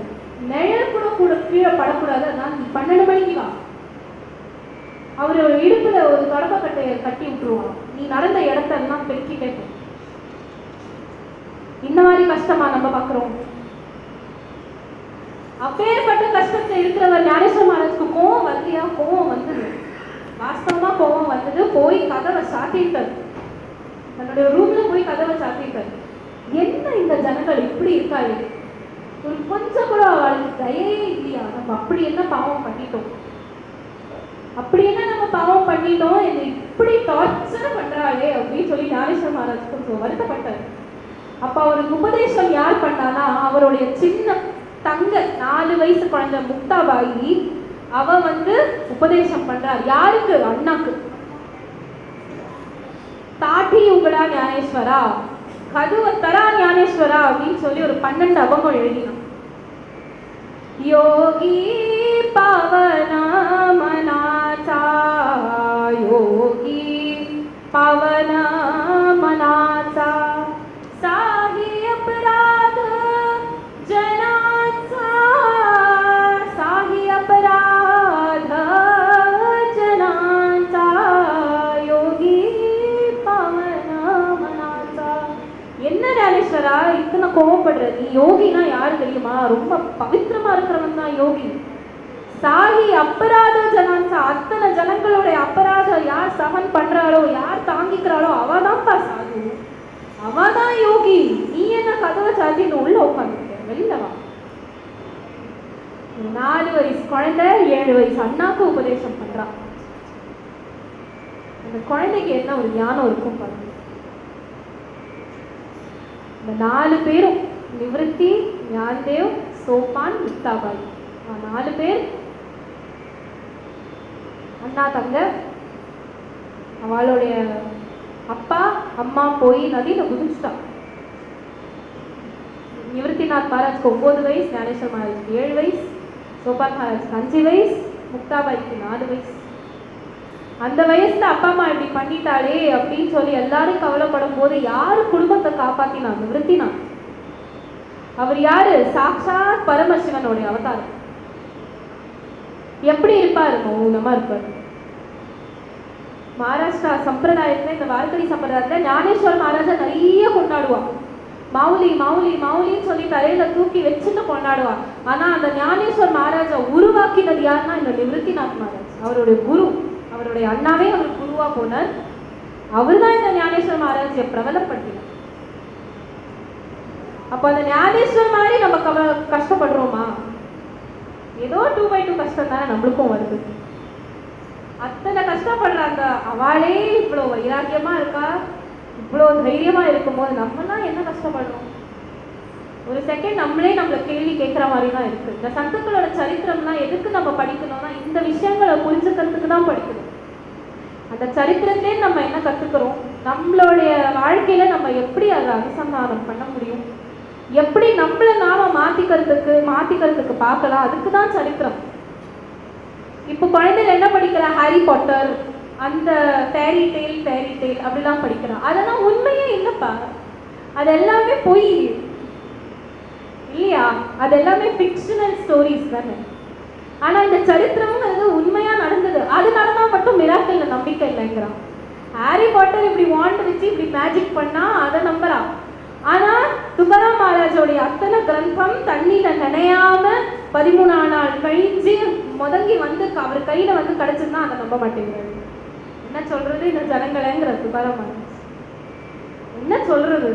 நிழல் கூட கீழே படக்கூடாது. அதனால நீ 12 மணிக்கு வா. அவர் ஒரு இடுப்புல ஒரு தொடப்ப கட்டையை கட்டி விட்டுருவான். நீ நடந்த இடத்தெல்லாம் பெருக்கிட்டே போ. இந்த மாதிரி கஷ்டமா நம்ம பாக்குறோம்? அப்பேற்பட்ட கஷ்டத்தை இருக்கிறவர் ஞானேஸ்வர மகாராஜ்க்கு கோவம் வரலையா? கோவம் வந்தது, வாஸ்தவமா கோவம் வந்தது. போய் கதவை சாத்திட்டார், தன்னுடைய ரூம்ல போய் கதவை சாத்திட்டார். என்ன இந்த ஜனங்கள் இப்படி இருக்காரு, ஒரு கொஞ்சம் கூட அவளுக்கு தயே இல்லையா? நம்ம அப்படி என்ன பாவம் பண்ணிட்டோம், அப்படி என்ன நம்ம பாவம் பண்ணிட்டோம், என்னை இப்படி டார்ச்சர் பண்றாளே அப்படின்னு சொல்லி ஞானேஸ்வர மகாராஜ் கொஞ்சம் வருத்தப்பட்டார். அப்ப அவருக்கு உபதேசம் யார் பண்ணானா, அவருடைய சின்ன தங்க 4 வயசு குழந்தை முக்தாபாயி அவ உபதேசம் பண்றார். யாருக்கு? அண்ணாக்கு. தாட்டி உங்களா ஞானேஸ்வரா, கதுவ தரா ஞானேஸ்வரா அப்படின்னு சொல்லி ஒரு 12 அபங்கம் எழுதினான். योगी पावन मनाचा, योगी पावन मनाचा, साही अपराध जनाचा, साही अपराध जनाचा, योगी पावन मनाचा. என்ன ஞானேஸ்வரா இத்தனை கோவப்படுற? நீ யோகினா யாரு தெரியுமா? ரொம்ப பவித்திரமா இருக்கிறவன் தான் யோகி. சாகி அபராத ஜனான்சா, அத்தனை ஜனங்களுடைய அபராதம் யார் சமன் பண்றாளோ, யார் தாங்கிக்கிறாளோ அவதான்ப்பா சாது, அவதான் யோகி. நீ என்ன கதவை சாத்திட்டு உள்ள உட்காந்துருக்க? வெளியில வா. 4 வயசு குழந்தை 7 வயசு அண்ணாக்கு உபதேசம் பண்றான். அந்த குழந்தைக்கு என்ன ஒரு ஞானம் இருக்கும் பாருங்க. இந்த 4 பேரும் நிவர்த்தி, ஞான்தேவ், சோபான், முக்தாபாய், 4 பேர் அண்ணா தங்க. அவளுடைய அப்பா அம்மா போய் நதியில குதிச்சுட்டான். நிவர்த்திநாத் மகாராஜ்க்கு 9 வயசு, ஞானேஸ்வர் மகாராஜ்க்கு 7 வயசு, சோபான் மகாராஜ்க்கு 5 வயசு, முக்தாபாய்க்கு 4 வயசு. அந்த வயசுல அப்பா அம்மா இப்படி பண்ணிட்டாளே அப்படின்னு சொல்லி எல்லாரும் கவலைப்படும் போது யாரு குடும்பத்தை காப்பாத்தினா? நிவர்த்திநாத். அவர் யாரு? சாக்ஷாத் பரமசிவனுடைய அவதாரம். எப்படி இருப்பாரு? மௌனமா இருப்பாரு. மகாராஷ்டிரா சம்பிரதாயத்துல, இந்த வார்க்கடி சம்பிரதாயத்துல ஞானேஸ்வர மகாராஜா நிறைய கொண்டாடுவான். மௌலி மௌலி மௌலின்னு சொல்லி தலையில தூக்கி வச்சுட்டு கொண்டாடுவான். ஆனா அந்த ஞானேஸ்வர் மகாராஜா உருவாக்கினது யாருன்னா இந்த நிவர்த்திநாத் மகாராஜ். அவருடைய குரு, அவருடைய அண்ணாவே அவர் குருவா போனார். அவர் தான் இந்த ஞானேஸ்வர மகாராஜை பிரபலப்படுத்தினார். அப்ப அந்த ஞானேஸ்வர் மாதிரி நம்ம கஷ்டப்படுறோமா? ஏதோ 2/2 கஷ்டம் தானே நம்மளுக்கும் வருது. அத்தனை கஷ்டப்படுற அந்த அவளே இவ்வளவு வைராக்கியமா இருக்கா, இவ்வளவு தைரியமா இருக்கும்போது நம்மலாம் என்ன கஷ்டப்படுறோம்? ஒரு செகண்ட் நம்மளே நம்மள கேள்வி கேட்கிற மாதிரி தான் இருக்கு. இந்த சத்துக்களோட சரித்திரம்லாம் எதுக்கு நம்ம படிக்கணும்னா இந்த விஷயங்களை புரிஞ்சுக்கிறதுக்கு தான் படிக்கணும். அந்த சரித்திரத்திலே நம்ம என்ன கத்துக்கிறோம், நம்மளுடைய வாழ்க்கையில நம்ம எப்படி அதை அனுசந்தானம் பண்ண முடியும், எப்படி நம்மள நாம மாத்திக்கிறதுக்கு பார்க்கலாம், அதுக்கு தான் சரித்திரம். இப்போ குழந்தைகள் என்ன படிக்கிற? ஹாரி பாட்டர், அந்த ஃபேரி டெய்ல் அப்படிலாம் படிக்கிறான். அதெல்லாம் உண்மையே இல்லப்பா, அது எல்லாமே பொய் இல்லையா? அது எல்லாமே ஃபிக்ஷனல் ஸ்டோரிஸ் தானே. ஆனா இந்த சரித்திரமும் அது உண்மையா நடந்தது. அது நடந்தா மட்டும் மிராக்கிள்ல நம்பிக்கை இல்லைங்கிறான். ஹாரி பாட்டர் இப்படி வாண்ட் வச்சு இப்படி மேஜிக் பண்ணா அதை நம்புறான். ஆனா துகாராம் மகாராஜோடைய அத்தனை கிரந்தம் தண்ணியில நனையாம 13 நாள் கழிஞ்சு முதங்கி வந்து அவர் கையில வந்து கிடைச்சதுன்னா அதை நம்ப மாட்டேங்கிறாரு. என்ன சொல்றது இந்த ஜனங்களேங்கிற துகாராம் மகாராஜ் என்ன சொல்றது?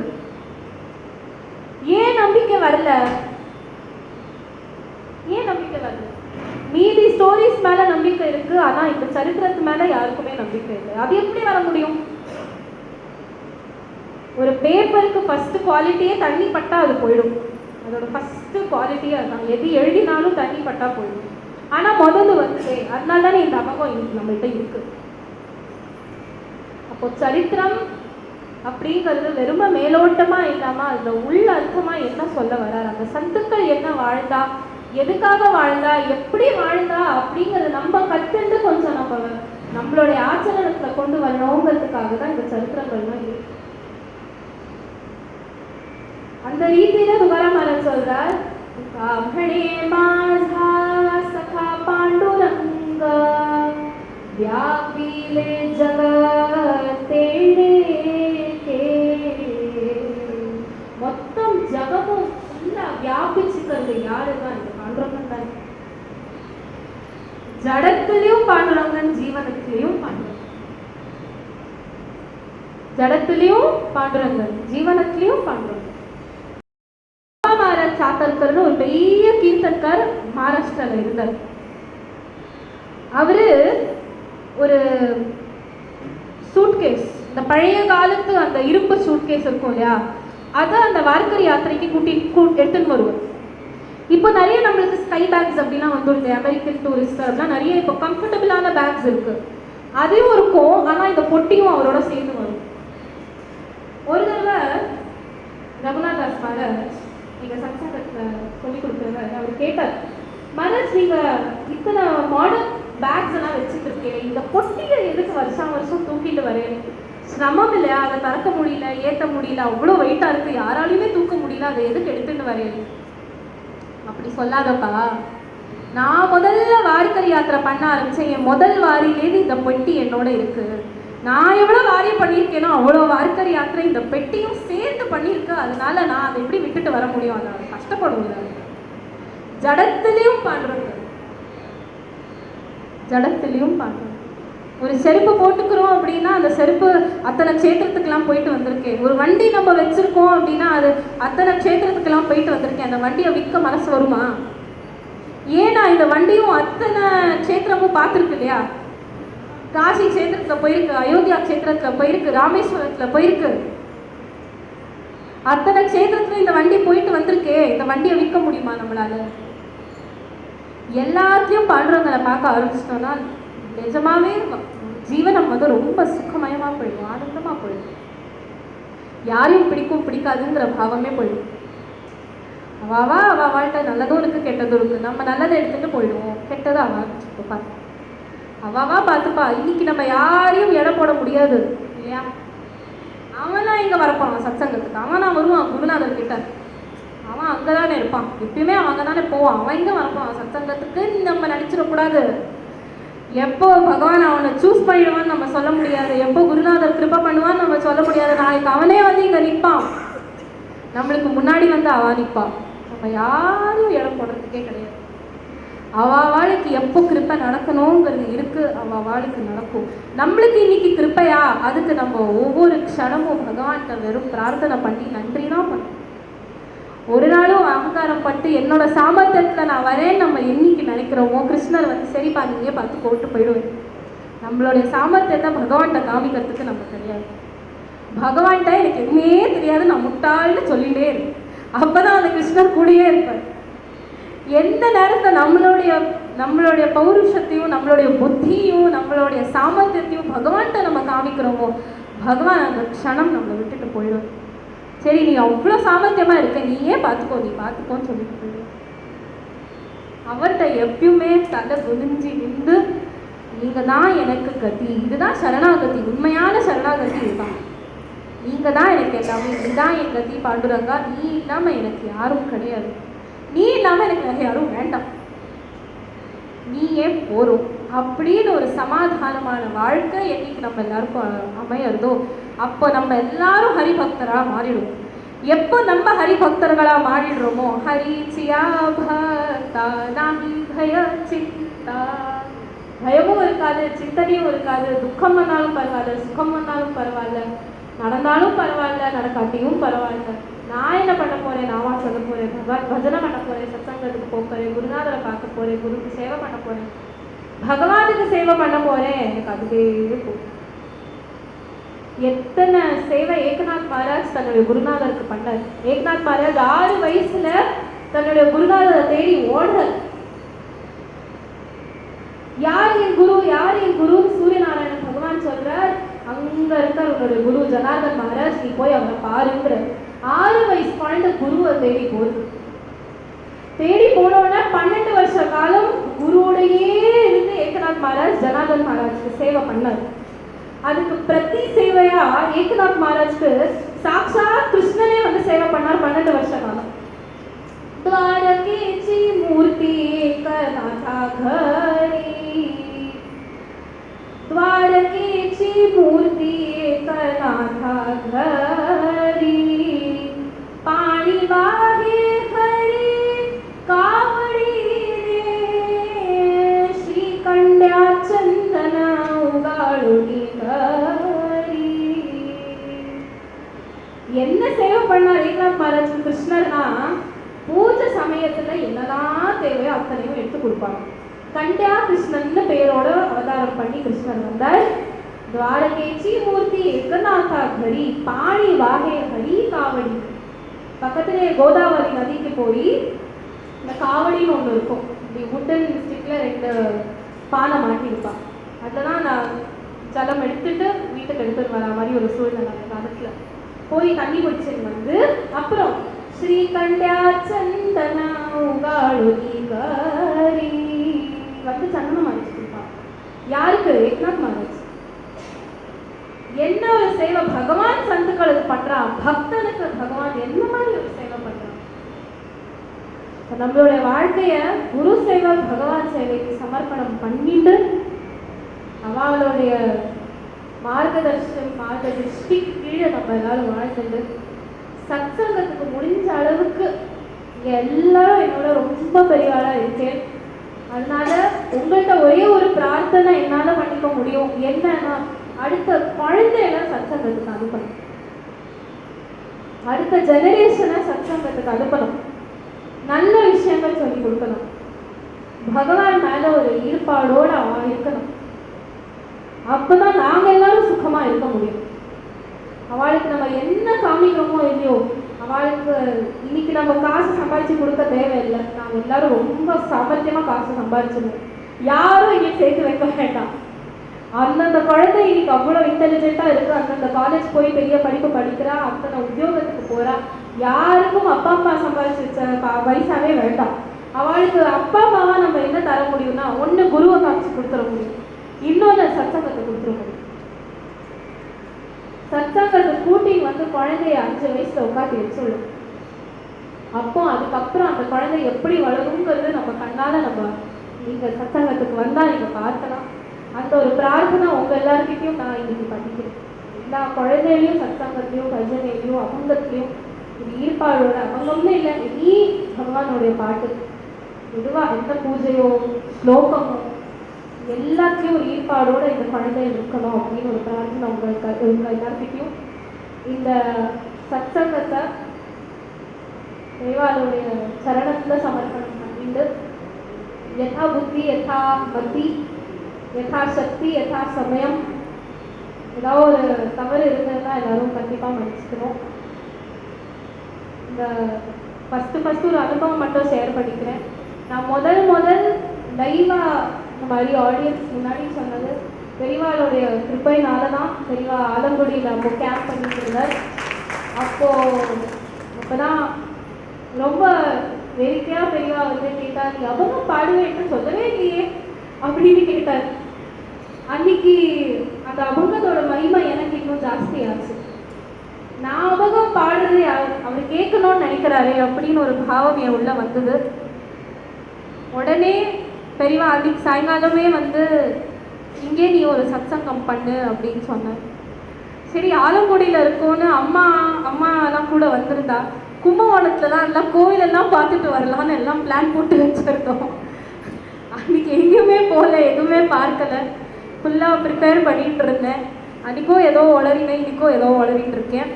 ஏன் நம்பிக்கை வரல? ஏன் நம்பிக்கை வரல? மீதி ஸ்டோரிஸ் மேல நம்பிக்கை இருக்கு, ஆனா இந்த சரித்திரத்து மேல யாருக்குமே நம்பிக்கை இல்லை. அது எப்படி வர முடியும்? ஒரு பேப்பருக்கு ஃபர்ஸ்ட் குவாலிட்டியே தண்ணி பட்டா அது போயிடும். அதோட ஃபர்ஸ்ட் குவாலிட்டியே அதுதான். எது எழுதினாலும் தண்ணி பட்டா போயிடும். ஆனா முதல்ல வந்து அதனால தானே இந்த அபகம் நம்மள்கிட்ட இருக்கு. அப்போ சரித்திரம் அப்படிங்கிறது வெறும மேலோட்டமா இல்லாம அதுல உள்ள அர்த்தமா என்ன சொல்ல வர்றாரு, அந்த சத்துக்கள் என்ன வாழ்ந்தா, எதுக்காக வாழ்ந்தா, எப்படி வாழ்ந்தா அப்படிங்கறது நம்ம கத்துண்டு கொஞ்சம் நம்மளுடைய ஆச்சரணத்துல கொண்டு வரணுங்கிறதுக்காக தான் இந்த சரித்திரங்கள்லாம் இருக்கு. அந்த ரீதியில துகாராம் மகாராஜ் சொல்றார், காமணே माझा सखा पांडुरंग व्यापिले जगतेणे के. மொத்தம் ஜகமும் ஃபுல்லா வியாபிச்சுக்கிறது யாருதான்? இந்த பாண்டுரங்கன் தான். ஜடத்திலையும் பாண்டுரங்கன், ஜீவனத்திலையும் பாண்டுரங்கன். ஜடத்திலையும் பாண்டுரங்கன், ஜீவனத்திலையும் பாண்டுரங்கன். மகாராஜ் சாத்தர்கர்னு ஒரு பெரிய கீர்த்தன்கார் மகாராஷ்டிரால இருந்தார். அவரு ஒரு சூட்கேஸ், இந்த பழைய காலத்து அந்த இரும்பு சூட்கேஸ் இருக்கும் இல்லையா, அதை அந்த வார்க்கரி யாத்திரைக்கு எடுத்துன்னு வருவார். இப்போ நிறைய நம்மளுக்கு ஸ்கை பேக்ஸ் அப்படிலாம் வந்துருக்கு, அமெரிக்கன் டூரிஸ்ட் அப்படிலாம் நிறைய இப்போ கம்ஃபர்டபுளான பேக்ஸ் இருக்கு, அதையும் இருக்கும். ஆனால் இந்த பொட்டியும் அவரோட சேர்ந்து வரும். ஒரு தடவை ரகுநாத் தாஸ் மகாராஜ் எங்கள் சத்சங்கத்தில் சொல்லிக் கொடுக்குறவர் அவர் கேட்டார், மனஸ் நீங்க இத்தனை மாடர்ன் பேக்ஸ் எல்லாம் வச்சுட்டு இருக்கேன், இந்த பொட்டியை எதுக்கு வருஷம் வருஷம் தூக்கிட்டு வரேன்? சிரமம் இல்லையா? அதை திறக்க முடியல, ஏற்ற முடியல, அவ்வளோ வெயிட்டா இருக்கு, யாராலையுமே தூக்க முடியல, அதை எதுக்கு எடுத்துட்டு வரேன்? அப்படி சொல்லாதப்பா. நான் முதல்ல வாரிக்கரி யாத்திரை பண்ண ஆரம்பிச்சேன், என் முதல் வாரியிலேருந்து இந்த பெட்டி என்னோட இருக்கு. நான் எவ்வளோ வாரியம் பண்ணியிருக்கேனோ அவ்வளோ வாரிக்கரி யாத்திரை இந்த பெட்டியும் சேர்த்து பண்ணியிருக்கு. அதனால நான் அதை எப்படி விட்டுட்டு வர முடியும்? அதை கஷ்டப்படுவோம். ஜடத்திலையும் பாடுறது, ஜடத்திலையும் பாடுறது. ஒரு செருப்பு போட்டுக்கிறோம் அப்படின்னா அந்த செருப்பு அத்தனை க்ஷேத்திரத்துக்கெல்லாம் போயிட்டு வந்திருக்கேன். ஒரு வண்டி நம்ம வச்சிருக்கோம் அப்படின்னா அது அத்தனை க்ஷேத்திரத்துக்கெல்லாம் போயிட்டு வந்திருக்கேன். அந்த வண்டியை விற்க மனசு வருமா? ஏன்னா இந்த வண்டியும் அத்தனை க்ஷேத்திரமும் பார்த்துருக்கு இல்லையா? காசி க்ஷேத்திரத்துல போயிருக்கு, அயோத்தியா க்ஷேத்திரத்துல போயிருக்கு, ராமேஸ்வரத்துல போயிருக்கு, அத்தனை க்ஷேத்திரத்துல இந்த வண்டி போயிட்டு வந்திருக்கே. இந்த வண்டியை விற்க முடியுமா நம்மளால? எல்லாத்தையும் பாடுறவங்களை பார்க்க ஆரம்பிச்சிட்டோம்னா நிஜமாவே ஜீவனம் வந்து ரொம்ப சுகமயமா போயிடும், ஆனந்தமா போயிடும். யாரையும் பிடிக்கும் பிடிக்காதுங்கிற பாவமே போயிடும். அவாவா அவ வாழ்க்கை நல்லதும் இருக்கு கெட்டதும் இருக்கு. நம்ம நல்லதை எடுத்துட்டு போயிடுவோம், கெட்டதை அவ பார்த்து அவாவா பார்த்துப்பா. இன்னைக்கு நம்ம யாரையும் எடை போட முடியாது இல்லையா? அவனா இங்க வரப்பான் சத்சங்கத்துக்கு, அவனா வருவான் குருநாதர் கிட்ட, அவன் அங்கதானே இருப்பான், எப்பயுமே அவன் அங்கதானே போவான், அவன் இங்க வரப்பான் சத்சங்கத்துக்கு. நம்ம நினைச்சிடக்கூடாது எப்போ பகவான் அவனை சூஸ் பண்ணிடுவான்னு நம்ம சொல்ல முடியாது, எப்போ குருநாதர் கிருபை பண்ணுவான்னு நம்ம சொல்ல முடியாது. நாளைக்கு அவனே வந்து இங்க நிற்பான், நம்மளுக்கு முன்னாடி வந்து அவ நிற்பான். நம்ம யாரும் இடம் போடுறதுக்கே கிடையாது. அவளுக்கு எப்போ கிருப்பை நடக்கணுங்கிறது இருக்கு, அவளுக்கு நடக்கும். நம்மளுக்கு இன்னைக்கு கிருப்பையா, அதுக்கு நம்ம ஒவ்வொரு க்ஷணமும் பகவான்கிட்ட வெறும் பிரார்த்தனை பண்ணி நன்றி தான் பண்ணணும். ஒரு நாளும் அகங்காரம் பட்டு என்னோட சாமர்த்தியத்தில் நான் வரேன்னு நம்ம என்னைக்கு நினைக்கிறோமோ கிருஷ்ணர் வந்து சரிப்பா நீயே பார்த்து போட்டு போயிடுவேன். நம்மளுடைய சாமர்த்தியத்தை பகவான்கிட்ட காமிக்கிறதுக்கு நம்ம கிடையாது. பகவான்கிட்ட எனக்கு எதுவுமே தெரியாது, நான் முட்டாள்னு சொல்லிகிட்டே இருக்கேன். அப்போதான் அந்த கிருஷ்ணர் கூடயே இருப்பார். எந்த நேரத்தில் நம்மளுடைய பௌருஷத்தையும் நம்மளுடைய புத்தியும் நம்மளுடைய சாமர்த்தியத்தையும் பகவான்கிட்ட நம்ம காமிக்கிறோமோ பகவான் அந்த க்ஷணம் நம்மளை விட்டுட்டு போயிடும். சரி நீ அவ்வளோ சாமர்த்தியமாக இருக்க, நீயே பார்த்துக்கோன்னு சொல்லிட்டு போயிடும். அவர்கிட்ட எப்பயுமே தலை குனிஞ்சி நின்று நீங்கள் தான் எனக்கு கதி, இதுதான் சரணாகதி, உண்மையான சரணாகதி இதுதான், நீங்கள் தான் எனக்கு எல்லாமே, இதுதான் என் கதி பாண்டுரங்கா, நீ இல்லாமல் எனக்கு யாரும் கிடையாது, நீ இல்லாமல் எனக்கு வேறு யாரும் வேண்டாம், நீயே போகிறோம் அப்படின்னு ஒரு சமாதானமான வாழ்க்கை என்னைக்கு நம்ம எல்லாருக்கும் அமையறதோ அப்போ நம்ம எல்லாரும் ஹரிபக்தராக மாறிடுவோம். எப்போ நம்ம ஹரிபக்தர்களாக மாறிடுறோமோ ஹரிச்சியா பக்தா நாஹி பய சிந்தா, பயமும் இருக்காது, சிந்தனையும் இருக்காது, துக்கம் வந்தாலும் பரவாயில்ல, சுகம் வந்தாலும் பரவாயில்ல, நடந்தாலும் பரவாயில்ல, நடக்காட்டியும் பரவாயில்ல, நான் என்ன பண்ண போகிறேன், நாவா சொல்ல போகிறேன், பஜனை பண்ண போகிறேன், சத்சங்கத்துக்கு போக போகிறேன், குருநாதரை பார்க்க போகிறேன், குருக்கு சேவை பண்ண போகிறேன், பகவானுக்கு சேவை பண்ண போகிறேன், எனக்கு அதுவே போகும். எத்தனை சேவை ஏக்நாத் மகாராஜ் தன்னுடைய குருநாதருக்கு பண்ணார். ஏக்நாத் மகாராஜ் 6 வயசுல தன்னுடைய குருநாதரை தேடி ஓடுறார். யார் என் குரு, யார் என் குருன்னு சூரியநாராயண பகவான் சொல்றார். அங்க இருக்கார் உன்னுடைய குரு ஜனார்தன் மகாராஜ், நீ போய் அவரை பாருங்கிற. 6 வயசு குழந்தை குருவை தேடி போகுது. தேடி போனோன்னா 12 வருஷ காலம் குருவோடையே இருந்து ஏக்நாத் மகாராஜ் ஜனார்தன் மகாராஜ்க்கு சேவை பண்ணார். அதுக்கு பிரதி சேவையா ஏக்நாத் மகாராஜ்க்கு சாக்ஷாத் கிருஷ்ணனே வந்து சேவை பண்ணார் 12 வருஷ காலம். द्वारकेची मूर्ती एकनाथा घरी, द्वारकेची मूर्ती एकनाथा घरी, पाणी वाहे हरी कावडी रे, श्रीकंड्या चंदन उगाळुनी घरी. என்ன சேவை பண்ணார் ஏக்நாத் மகாராஜ் கிருஷ்ணர்னா, பூஜை சமயத்துல என்னதான் தேவையோ அத்தனையும் எடுத்து கொடுப்பாங்க. கண்ட்யா கிருஷ்ணன் பேரோட அவதாரம் பண்ணி கிருஷ்ணர் வந்தார். துவாரகேச்சி மூர்த்தி ஏகநாதா घरी, பாணி வாகே ஹரி காவடி. பக்கத்திலே கோதாவரி நதிக்கு போய் இந்த காவடின்னு ஒன்று இருக்கும், இப்படி உட்டன் ஸ்டிக்ல 2 பானை மாட்டியிருப்பான். அதெல்லாம் நான் ஜலம் எடுத்துட்டு வீட்டுக்கு எடுத்துட்டு வர மாதிரி ஒரு சூழ்நிலை அந்த காலத்துல. போய் தண்ணி குடிச்சுட்டு வந்து அப்புறம் श्रीकंड्या चंदना उगाळुनी घरी, நம்மளுடைய வாழ்க்கைய குரு சேவை பகவான் சேவைக்கு சமர்ப்பணம் பண்ணிட்டு அவளுடைய மார்கதர்ஷ்டி கீழே நம்ம எல்லாரும் வாழ்ந்துட்டு சத்சங்கத்துக்கு முடிஞ்ச அளவுக்கு இங்க எல்லாரும் என்னோட ரொம்ப பெரியவாளா இருக்கேன். அதனால உங்கள்கிட்ட ஒரே ஒரு பிரார்த்தனை என்னால பண்ணிக்க முடியும். என்னன்னா, அடுத்த குழந்தையெல்லாம் சத்சங்கத்துக்கு அனுப்பணும், அடுத்த ஜெனரேஷனை சத்சங்கத்துக்கு அனுப்பணும், நல்ல விஷயங்கள் சொல்லி கொடுக்கணும், பகவான் மேல ஒரு ஈடுபாடோட அவன் இருக்கணும். அப்பதான் நாங்க எல்லாரும் சுகமா இருக்க முடியும். அவளுக்கு நம்ம என்ன காமிக்கிறோமோ இல்லையோ, அவளுக்கு இன்னைக்கு நம்ம காசு சம்பாதிச்சு கொடுக்க தேவையில்லை. நாங்கள் எல்லாரும் ரொம்ப சாமர்த்தியமா காசு சம்பாதிச்சிருவோம். யாரும் இங்கே சேர்த்து வைக்க வேண்டாம். அந்தந்த குழந்தை இன்னைக்கு அவ்வளோ இன்டெலிஜென்ட்டா இருக்கு, அந்தந்த காலேஜ் போய் பெரிய படிப்பு படிக்கிறா, அத்தனை உத்தியோகத்துக்கு போறா. யாருக்கும் அப்பா அம்மா சம்பாதிச்சு வச்ச பைசாவே வேண்டாம். அவளுக்கு அப்பா அம்மாவா நம்ம என்ன தர முடியும்னா, ஒன்று குருவை காமிச்சு கொடுத்துட முடியும், இன்னொன்று சத்சங்கத்தை கொடுத்துட முடியும். சத்சங்கத்தை கூட்டிங் வந்து குழந்தைய 5 வயசுல உட்காந்து வச்சுடும். அப்போ அதுக்கப்புறம் அந்த குழந்தை எப்படி வளருங்கிறது நம்ம கண்ணால நம்ம நீங்க சத்சங்கத்துக்கு வந்தா நீங்க பார்க்கலாம். அந்த ஒரு பிரார்த்தனை உங்க எல்லாருக்கிட்டையும் நான் இன்னைக்கு பண்ணிக்கிறேன். எல்லா குழந்தைகளையும் சத்சங்கத்திலையும் பஜனையிலையும் அபங்கத்திலையும் ஒரு ஈடுபாடோட, அபங்கம்னு இல்லை, நீ பகவானுடைய பாட்டு எதுவா எந்த பூஜையோ ஸ்லோகமோ எல்லாத்துலேயும் ஒரு ஈடுபாடோடு இந்த குழந்தைய இருக்கணும் அப்படின்னு ஒரு பிரார்த்தனை உங்க எல்லாருக்கிட்டையும். இந்த சத்சங்கத்தை தேவாளுடைய சரணத்தில் சமர்ப்பணம் பண்ணிட்டு யதா புத்தி யதா மத்தி யதா சக்தி யதா சமயம் ஏதாவது ஒரு தவறு இருந்ததுன்னா எல்லாரும் கண்டிப்பாக மன்னிச்சுக்கணும். இந்த ஃபஸ்ட்டு ஒரு அனுபவம் மட்டும் ஷேர் பண்ணிக்கிறேன். நான் முதல் லைவாக இந்த மாதிரி ஆடியன்ஸ் முன்னாடி சொன்னது பெரியவாளுடைய கிருப்பையினால தான். பெரியவா ஆலங்குடியில் அப்போ கேம்ப் பண்ணிட்டு இருந்தார். அப்போதான் ரொம்ப வேடிக்கையாக பெரியவா வந்து கேட்டார், நீ அவங்க பாடுவேன்னு சொல்லவே இல்லையே அப்படின்னு கேட்டார். அன்னைக்கு அந்த அபங்கத்தோட மகிமை எனக்கு இன்னும் ஜாஸ்தி ஆச்சு. நான் அபகம் பாடுறது அவர் கேட்கணும்னு நினைக்கிறாரே அப்படின்னு ஒரு பாவம் என் உள்ள வந்தது. உடனே பெரியவா அன்னைக்கு சாயங்காலமே வந்து இங்கே நீ ஒரு சத்சங்கம் பண்ணு அப்படின்னு சொன்னேன். சரி, ஆலங்குடியில் இருக்கோன்னு அம்மாலாம் கூட வந்திருந்தா, கும்பகோணத்துலலாம் எல்லாம் கோயிலெல்லாம் பார்த்துட்டு வரலான்னு எல்லாம் பிளான் போட்டு வச்சுருந்தோம். அன்றைக்கி எங்கேயுமே போகல, எதுவுமே பார்க்கலை, ஃபுல்லாக ப்ரிப்பேர் பண்ணிகிட்டு இருந்தேன். அன்றைக்கும் ஏதோ உளறினேன், இன்றைக்கும் ஏதோ உளறிட்டு இருக்கேன்.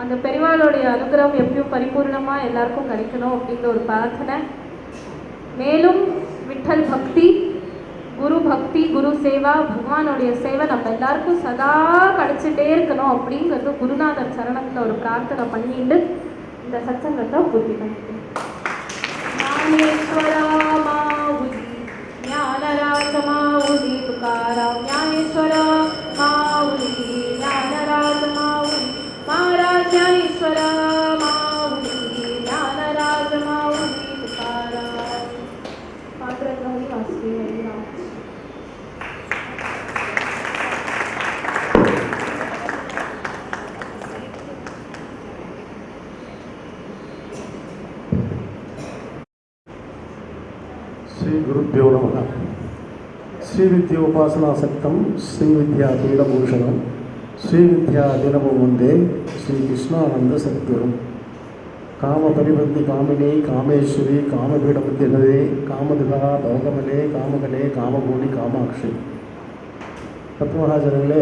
அந்த பெரியவாளுடைய அனுகிரகம் எப்படியும் பரிபூர்ணமாக எல்லாருக்கும் கிடைக்கணும் அப்படின்ற ஒரு பிரார்த்தனை. மேலும் விட்டல் பக்தி, குரு பக்தி, குரு சேவா, பகவானுடைய சேவை நம்ம எல்லாருக்கும் சதா கிடைச்சிட்டே இருக்கணும் அப்படிங்கிறது குருநாதர் சரணத்தில் ஒரு பிரார்த்தனை பண்ணிட்டு இந்த சத்சங்கத்தை பூர்த்தி பண்ணிட்டேன். ஞானேஸ்வரா மாவுதி, ஞானராஜ மாவுதி, துகாராம் ஞானேஸ்வரா மாவுதி, ஞானராஜ மாவுதி, மகாராஜ் ஞானேஸ்வரா மாவுதி, ஞானராஜ மாவுதி, துகாராம். பாத்திரங்கள் வாசி எல்லாம் श्री गुरुभ्यो नमः. श्री विद्या उपासना सक्तम श्री विद्या पीडभूषणम श्री विद्या दिनमु मुंदे श्री कृष्णानंद सद्गुरु काम परिबंधि कामिनी कामेश्वरी कामपीडबुद्धिनदे कामदिगा भोगमले कामकले कामभूमि कामाक्षी. தத்துவமகாஜனங்களே,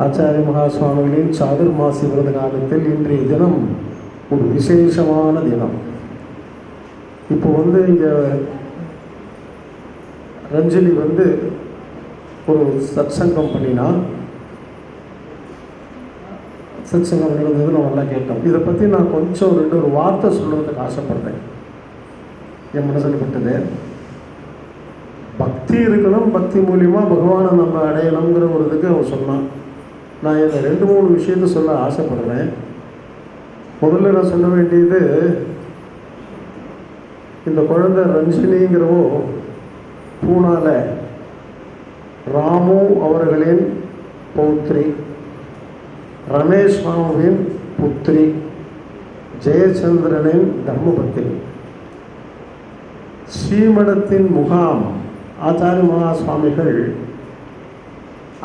ஆச்சாரிய மகாசுவாமிகளின் சாதுர்மாசி விரத காலத்தில் இன்றைய தினம் ஒரு விசேஷமான தினம். இப்போ வந்து இங்கே ரஞ்சலி வந்து ஒரு சத்சங்கம் பண்ணினா, சத்சங்கம் நடந்தது நம்ம நல்லா கேட்டோம். இதை பற்றி நான் கொஞ்சம் ஒரு வார்த்தை சொல்கிறதுக்கு ஆசைப்படுறேன். என் மனசில் பட்டது பக்தி இருக்கணும், பக்தி மூலியமாக பகவானை நம்ம அடையணுங்கிற ஒரு இதுக்கு அவர் சொன்னான். நான் இதை 2-3 விஷயத்தை சொல்ல ஆசைப்படுறேன். முதல்ல நான் சொல்ல வேண்டியது, இந்த குழந்தை ரஞ்சினிங்கிறவோ பூனால ராமு அவர்களின் பௌத்ரி, ரமேஷ் ராமுவின் புத்திரி. ஜெயச்சந்திரனின் தர்மபத்தினி. ஸ்ரீமடத்தின் முகாம் ஆச்சாரிய மகா சுவாமிகள்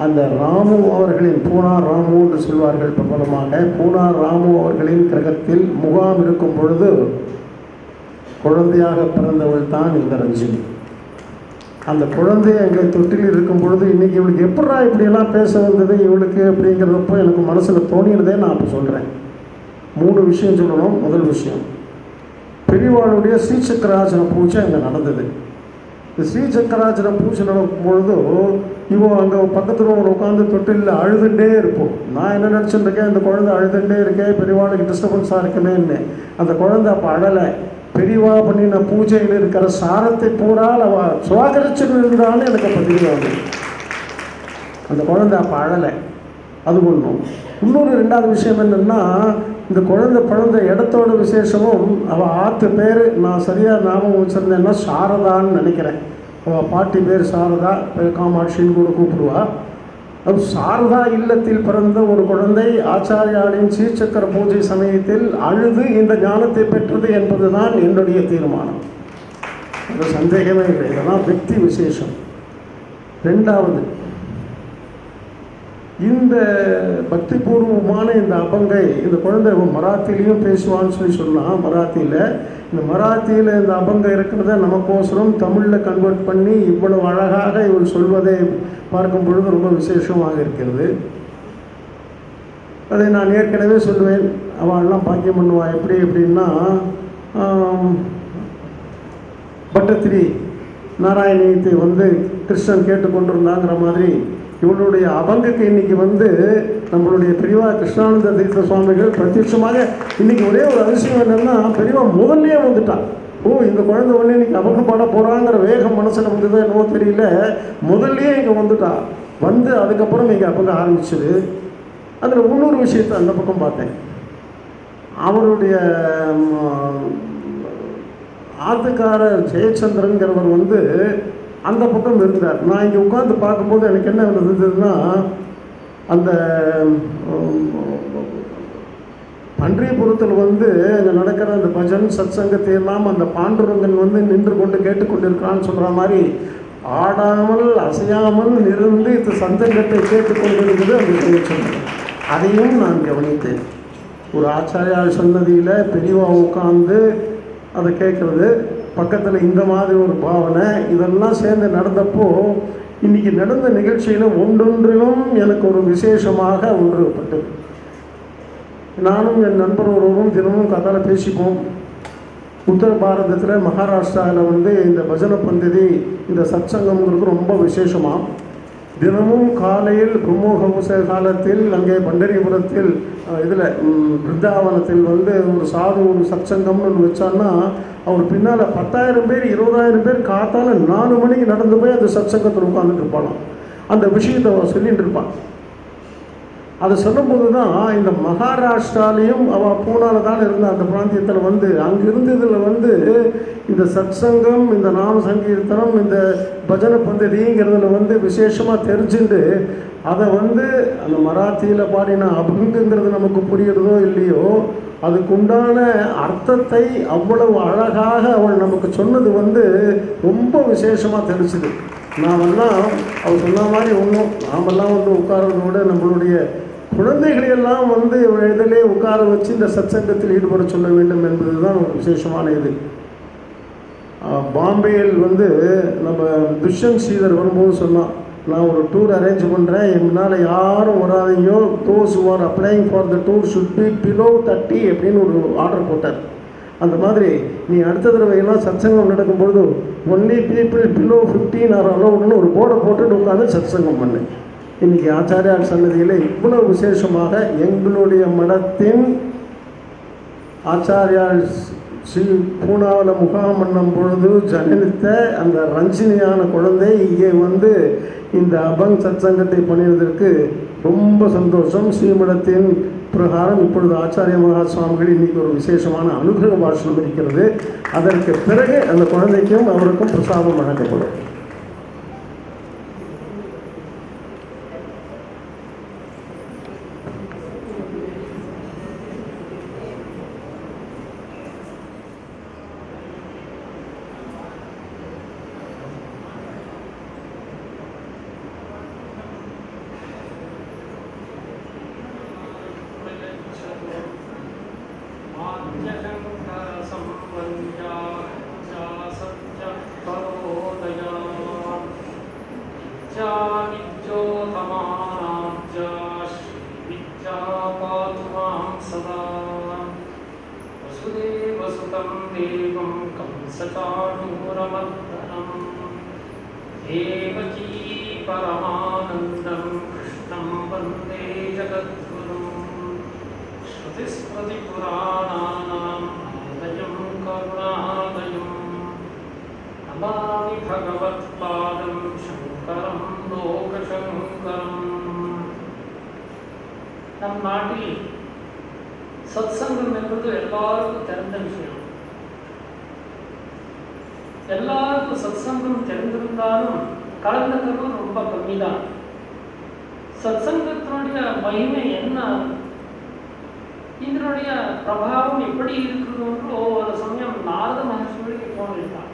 அந்த ராமு அவர்களின், பூனா ராமு என்று சொல்வார்கள் பிரபலமாக, பூனா ராமு அவர்களின் கிரகத்தில் முகாம் இருக்கும் பொழுது குழந்தையாக பிறந்தவள் தான் இந்த ரஞ்சினி. அந்த குழந்தை அங்கே தொட்டில் இருக்கும் பொழுது இன்றைக்கி இவளுக்கு எப்படா இப்படியெல்லாம் பேச வந்தது இவளுக்கு அப்படிங்கிறதப்போ எனக்கு மனசில் தோணினதே நான் அப்போ சொல்கிறேன். 3 விஷயம் சொல்லணும். முதல் விஷயம், பெரியவாளுடைய ஸ்ரீசக்கராச்சன பூஜை அங்கே நடந்தது. இந்த ஸ்ரீசக்கராச்சன பூஜை நடக்கும் பொழுது இவன் அங்கே பக்கத்தில் ஒரு உட்காந்து தொட்டிலில் அழுதுண்டே இருப்போம். நான் என்ன நினச்சிட்டு இருக்கேன், இந்த குழந்தை அழுதுண்டே இருக்கேன், பெரியவாளுக்கு டிஸ்டர்பன்ஸாக இருக்குமேன்னு. அந்த குழந்தை அப்போ அழலை. பெரியவா பண்ணின பூஜையில் இருக்கிற சாரத்தை பூரால் அவள் சுவாகரிச்சுட்டு இருந்தான்னு எனக்கு அப்போ தெரியாது. அந்த குழந்தை அப்போ அழலை. அது ஒன்றும். இன்னொரு 2வது விஷயம் என்னென்னா, இந்த குழந்தை பிறந்த இடத்தோட விசேஷமும் அவள் ஆற்று பேர் நான் சரியாக ஞாபகம் வச்சுருந்தேன்னா சாரதான்னு நினைக்கிறேன். அவள் பாட்டி பேர் சாரதா, காமாட்சின்னு கூட கூப்பிடுவா. அது சாரதா இல்லத்தில் பிறந்த ஒரு குழந்தை ஆச்சாரியாளின் ஸ்ரீசக்கர பூஜை சமயத்தில் அழுது இந்த ஞானத்தை பெற்றது என்பது தான் என்னுடைய தீர்மானம். அது சந்தேகமே இல்லை. இதெல்லாம் வெற்றி விசேஷம். 2வது, இந்த பக்திபூர்வமான இந்த அபங்கை, இந்த குழந்தை மராத்திலையும் பேசுவான்னு சொன்னால் மராத்தியில், இந்த மராத்தியில் இந்த அபங்கை இருக்கிறத நமக்கோசரம் தமிழில் கன்வெர்ட் பண்ணி இவ்வளவு அழகாக இவள் சொல்வதை பார்க்கும் பொழுது ரொம்ப விசேஷமாக இருக்கிறது. அதை நான் ஏற்கனவே சொல்லுவேன். அவள்லாம் பாக்கியம் பண்ணுவாள். எப்படி எப்படின்னா, பட்டத்திரி நாராயணியத்தை கிருஷ்ணன் கேட்டுக்கொண்டிருந்தாங்கிற மாதிரி இவளுடைய அபங்குக்கு இன்றைக்கி நம்மளுடைய பெரியவா கிருஷ்ணானந்த தீர்த்த சுவாமிகள் பிரத்யட்சமாக இன்றைக்கி ஒரே ஒரு அதிசயம் என்னென்னா, பெரியவா முதல்லையே வந்துட்டான். இந்த குழந்தை இன்றைக்கி அபங்கு பாட போகிறாங்கிற வேகம் மனசில் வந்ததோ என்னவோ தெரியல, முதல்லையே இங்கே வந்துட்டா. அதுக்கப்புறம் இங்கே அபங்க ஆரம்பிச்சது. அதில் இன்னொரு விஷயத்தை அந்த பக்கம் பார்த்தேன். அவருடைய ஆத்துக்காரர் ஜெயச்சந்திரன்கிறவர் அந்த பக்கம் இருந்தார். நான் இங்கே உட்காந்து பார்க்கும்போது எனக்கு என்ன இருந்ததுன்னா, அந்த பன்றியபுரத்தில் அங்கே நடக்கிற அந்த பஜன் சத்சங்கத்தை எல்லாம் அந்த பாண்டுரங்கன் நின்று கொண்டு கேட்டுக்கொண்டிருக்கிறான்னு சொல்கிற மாதிரி ஆடாமல் அசையாமல் இருந்து இந்த சந்தங்கத்தை கேட்டுக்கொண்டிருந்தது அந்த ஜெயச்சந்திரன். அதையும் நான் கவனித்தேன். ஒரு ஆச்சாரியால் சன்னதியில் பெரியவா உட்காந்து அதை கேட்குறது, பக்கத்தில் இந்த மாதிரி ஒரு பாவனை, இதெல்லாம் சேர்ந்து நடந்தப்போ இன்றைக்கி நடந்த நிகழ்ச்சியில் ஒன்றொன்றிலும் எனக்கு ஒரு விசேஷமாக ஒன்றுபட்டது. நானும் என் நண்பர் ஒருவரும் தினமும் கதாவில் பேசிப்போம். உத்தர பாரதத்தில் மகாராஷ்டிராவில் இந்த பஜனை பந்ததி, இந்த சத்சங்கம்ங்கிறது ரொம்ப விசேஷமாக. தினமும் காலையில் பிரம்மோகமுச காலத்தில் அங்கே பண்டரிபுரத்தில் இதில் பிருந்தாவனத்தில் ஒரு சாது ஒரு சத்சங்கம்னு ஒன்று வச்சான்னா அவர் பின்னால் 10,000 பேர் 20,000 பேர் காத்தால 4 மணிக்கு நடந்து போய் அந்த சத்சங்கத்தில் உட்காந்துட்டு இருப்பாளாம். அந்த விஷயத்தை அவள் சொல்லிகிட்டு இருப்பான். அதை சொல்லும்போது தான் இந்த மகாராஷ்டிராலையும் அவள் பூனாவில் தான் இருந்த அந்த பிராந்தியத்தில் அங்கே இருந்ததில் இந்த சத்சங்கம், இந்த நாம சங்கீர்த்தனம், இந்த பஜனை பந்ததிங்கிறதுல விசேஷமாக தெரிஞ்சுட்டு அதை அந்த மராத்தியில் பாடின அபங்குங்கிறது நமக்கு புரியுறதோ இல்லையோ, அதுக்குண்டான அர்த்தத்தை அவ்வளவு அழகாக அவள் நமக்கு சொன்னது ரொம்ப விசேஷமாக தெரிஞ்சுது. நாமெல்லாம் அவர் சொன்ன மாதிரி நாமெல்லாம் உட்கார்றதை விட நம்மளுடைய குழந்தைகளையெல்லாம் இதிலே உட்கார வச்சு இந்த சத்சங்கத்தில் ஈடுபட சொல்ல வேண்டும் என்பது தான் ஒரு விசேஷமான இது. பாம்பேயில் நம்ம துஷ்யந்த் ஸ்ரீதர் வரும்போது சொன்னான், நான் ஒரு டூர் அரேஞ்ச் பண்ணுறேன், என்னால் யாரும் வராதீங்க, those who are அப்ளைங் for the tour should be below 30 அப்படின்னு ஒரு ஆர்டர் போட்டார். அந்த மாதிரி நீ அடுத்த தடவையெல்லாம் சத்சங்கம் நடக்கும்பொழுது ஒன்லி பீப்புள் பிலோ 15 ஆர் அலோடுன்னு ஒரு போர்டை போட்டுட்டு உட்காந்து சத்சங்கம் பண்ணு. இன்றைக்கி ஆச்சாரியார் சன்னதியில் இவ்வளவு விசேஷமாக எங்களுடைய மடத்தின் ஆச்சாரியார் ஸ்ரீ பூனாவில் முகாம் பண்ணும் பொழுது ஜனனித்த அந்த ரஞ்சினியான குழந்தை இங்கே இந்த அபங் சத்சங்கத்தை பண்ணியதற்கு ரொம்ப சந்தோஷம். ஸ்ரீமடத்தின் பிரகாரம் இப்பொழுது ஆச்சாரிய மகா சுவாமிகள் இன்றைக்கி ஒரு விசேஷமான அனுகிரக பாஷணம் இருக்கிறது. அதற்கு பிறகு அந்த குழந்தைக்கும் அவருக்கும் பிரசாதம் வழங்கப்படும். सचाणूरमर्दनं देवकी परमानन्दं कृष्णं वन्दे जगद्गुरुं श्रुतिस्मृतिपुराणानाम् आलयं करुणालयं नमामि भगवत्पादं शङ्करं लोकशङ्करम्. நம் நாட்டில் சத்சங்கம் என்பது எல்லாருக்கும் தெரிந்த விஷயம். எல்லாருக்கும் சத்சங்கம் தெரிந்திருந்தாலும் கலந்துக்கிறது ரொம்ப கம்மி தான். சத்சங்கத்தினுடைய மகிமை என்ன, இதனுடைய பிரபாவம் எப்படி இருக்குதுன்னு ஒரு சமயம் நாரத மகர்ஷிகளுக்கு தோன்றிட்டான்.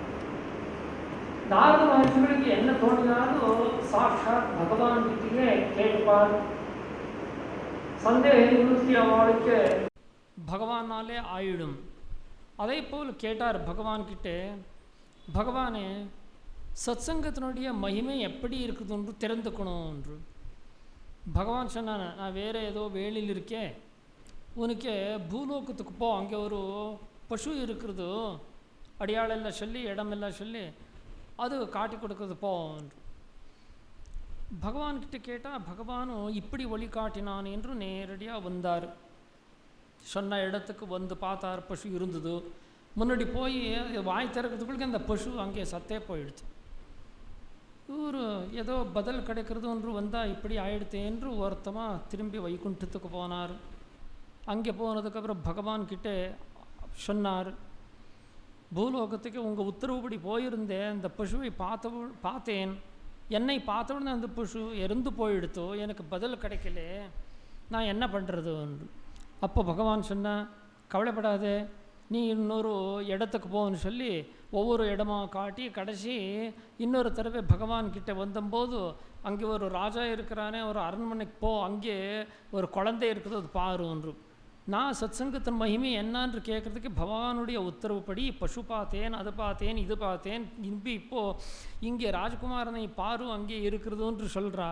நாரத மகர்ஷிகளுக்கு என்ன தோன்றினாலும் சாட்சாத் பகவான் கிட்டே கேட்பார். சந்தேக நிவர்த்தி அவளுக்கு பகவானாலே ஆயிடும். அதே போல் கேட்டார் பகவான்கிட்ட, பகவானே சத்சங்கத்தினுடைய மகிமை எப்படி இருக்குதுன்னு தெரிந்துக்கணும் என்று. பகவான் சொன்னான், நான் வேறு ஏதோ வேலையில் இருக்கேன், உனக்கு பூலோகத்துக்கு போ, அங்கே ஒரு பசு இருக்கிறது, அடியாளெல்லாம் சொல்லி இடமெல்லாம் சொல்லி அது காட்டி கொடுக்குறது போ என்று. பகவான்கிட்ட கேட்டால் பகவானும் இப்படி வழிகாட்டினான் என்று நேரடியாக வந்தார். சொன்ன இடத்துக்கு வந்து பார்த்தார், பசு இருந்தது. முன்னாடி போய் வாய் திறக்கிறதுக்குள்ளே அந்த பசு அங்கே சத்தே போயிடுச்சு. இவர் ஏதோ பதில் கிடைக்கிறது ஒன்று வந்தால் இப்படி ஆயிடுத்து என்று ஒருத்தமாக திரும்பி வைகுண்டத்துக்கு போனார். அங்கே போனதுக்கப்புறம் பகவான்கிட்ட சொன்னார், பூலோகத்துக்கு உங்கள் உத்தரவுப்படி போயிருந்தேன், அந்த பசுவை பார்த்தேன், என்னை பார்த்த உடனே அந்த பசு இறந்து போயிடுத்தோ, எனக்கு பதில் கிடைக்கல, நான் என்ன பண்ணுறது என்று. அப்போ பகவான் சொன்ன, கவலைப்படாதே, நீ இன்னொரு இடத்துக்கு போன்னு சொல்லி ஒவ்வொரு இடமா காட்டி கடைசி இன்னொரு தடவை பகவான்கிட்ட வந்தபோது அங்கே ஒரு ராஜா இருக்கிறானே, ஒரு அரண்மனைக்கு போ, அங்கே ஒரு குழந்தை இருக்குது, அது பாரு என்று. நான் சத்சங்கத்தின் மகிமை என்னான்னு கேட்குறதுக்கு பகவானுடைய உத்தரவுப்படி பசு பார்த்தேன், அது பார்த்தேன், இது பார்த்தேன், இப்போது இங்கே ராஜகுமாரனை பாரு அங்கே இருக்கிறதுன்று சொல்கிறா.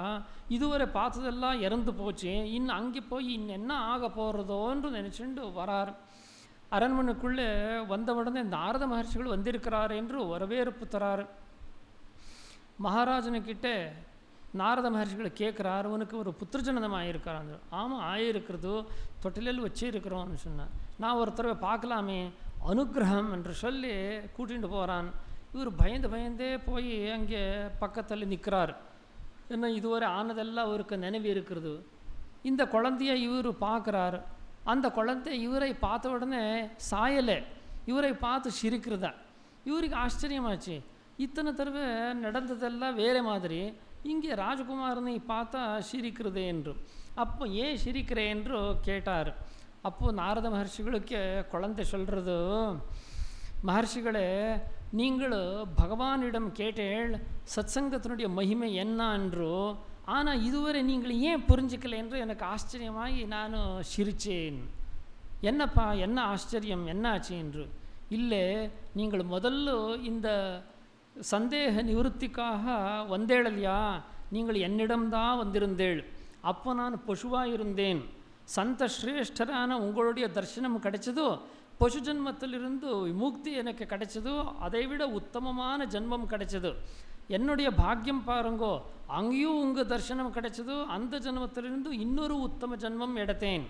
இதுவரை பார்த்ததெல்லாம் இறந்து போச்சு, இன்னும் அங்கே போய் இன்னும் என்ன ஆக போகிறதோன்று நினச்சிட்டு வரார். அரண்மனைக்குள்ளே வந்த உடனே நாரத மகர்ஷிகள் வந்திருக்கிறார் என்று வரவேற்பு தரார். மகாராஜனுக்கிட்ட நாரத மகர்ஷிகளை கேட்குறார், உனக்கு ஒரு புத்திரஜனனம் ஆகியிருக்கிறாங்க. ஆமாம் ஆகியிருக்கிறது, தொட்டிலில் வச்சு இருக்கிறோன்னு சொன்னேன். நான் ஒரு தடவை பார்க்கலாமே, அனுகிரகம் என்று சொல்லி கூட்டிகிட்டு போகிறான். இவர் பயந்தே போய் அங்கே பக்கத்தில் நிற்கிறார். என்ன இதுவரை ஆனதெல்லாம் அவருக்கு நினைவு இருக்கிறது. இந்த குழந்தைய இவர் பார்க்குறார். அந்த குழந்தை இவரை பார்த்த உடனே சாயலை, இவரை பார்த்து சிரிக்கிறதா. இவருக்கு ஆச்சரியமாச்சு, இத்தனை தடவை நடந்ததெல்லாம் வேறு மாதிரி, இங்கே ராஜகுமாரனை பார்த்தா சிரிக்கிறதே என்று. அப்போ ஏன் சிரிக்கிறேன் என்று கேட்டார். அப்போது நாரத மகர்ஷிகளுக்கு குழந்தை சொல்கிறது, மகர்ஷிகளே, நீங்கள் பகவானிடம் கேட்டேள் சத்சங்கத்தினுடைய மகிமை என்ன என்றோ, ஆனால் இதுவரை நீங்கள் ஏன் புரிஞ்சிக்கலை என்று எனக்கு ஆச்சரியமாகி நான் சிரித்தேன். என்னப்பா என்ன ஆச்சரியம், என்ன ஆச்சு என்று. இல்லை, நீங்கள் முதல்ல இந்த சந்தேக நிவர்த்திக்காக வந்தேள் இல்லையா, நீங்கள் என்னிடம்தான் வந்திருந்தேள். அப்போ நான் பசுவாக இருந்தேன். சந்த ஸ்ரேஷ்டரான உங்களுடைய தரிசனம் கிடைச்சதோ, பசு ஜன்மத்திலிருந்து விமுக்தி எனக்கு கிடைச்சதோ, அதைவிட உத்தமமான ஜென்மம் கிடைச்சது. என்னுடைய பாக்கியம் பாருங்கோ, அங்கேயும் உங்கள் தரிசனம் கிடைச்சதோ, அந்த ஜென்மத்திலிருந்து இன்னொரு உத்தம ஜென்மம் எடுத்தேன்.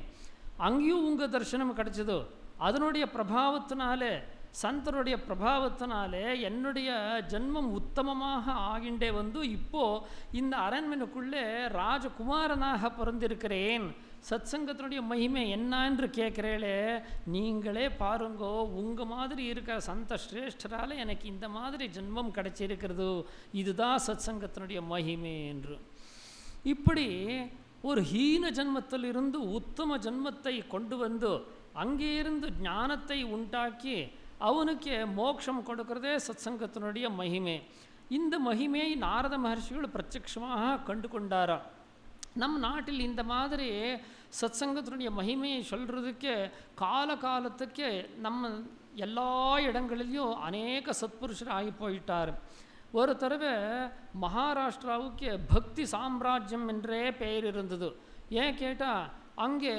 அங்கேயும் உங்கள் தரிசனம் கிடைச்சதோ, அதனுடைய பிரபாவத்தினாலே, சந்தருடைய பிரபாவத்தினாலே என்னுடைய ஜென்மம் உத்தமமாக ஆகிண்டே வந்து இப்போது இந்த அரண்மனைக்குள்ளே ராஜகுமாரனாக பிறந்திருக்கிறேன். சத்சங்கத்தினுடைய மகிமை என்ன என்று கேட்குறேளே, நீங்களே பாருங்கோ, உங்கள் மாதிரி இருக்கிற சந்த ஸ்ரேஷ்டரால் எனக்கு இந்த மாதிரி ஜென்மம் கிடைச்சிருக்கிறது, இதுதான் சத்சங்கத்தினுடைய மகிமை என்று. இப்படி ஒரு ஹீன ஜென்மத்திலிருந்து உத்தம ஜென்மத்தை கொண்டு வந்து அங்கே இருந்து ஞானத்தை உண்டாக்கி அவனுக்கு மோட்சம் கொடுக்கிறதே சத்சங்கத்தினுடைய மகிமை. இந்த மகிமையை நாரத மகர்ஷிகள் பிரத்யட்சமாக கண்டு கொண்டாரா. நம் நாட்டில் இந்த மாதிரி சத்சங்கத்தினுடைய மகிமையை சொல்கிறதுக்கு காலத்துக்கு நம்ம எல்லா இடங்களிலையும் அநேக சத்புருஷர் ஆகி போயிட்டார். ஒரு தடவை மகாராஷ்டிராவுக்கு பக்தி சாம்ராஜ்யம் என்றே பெயர் இருந்தது. ஏன் கேட்டால் அங்கே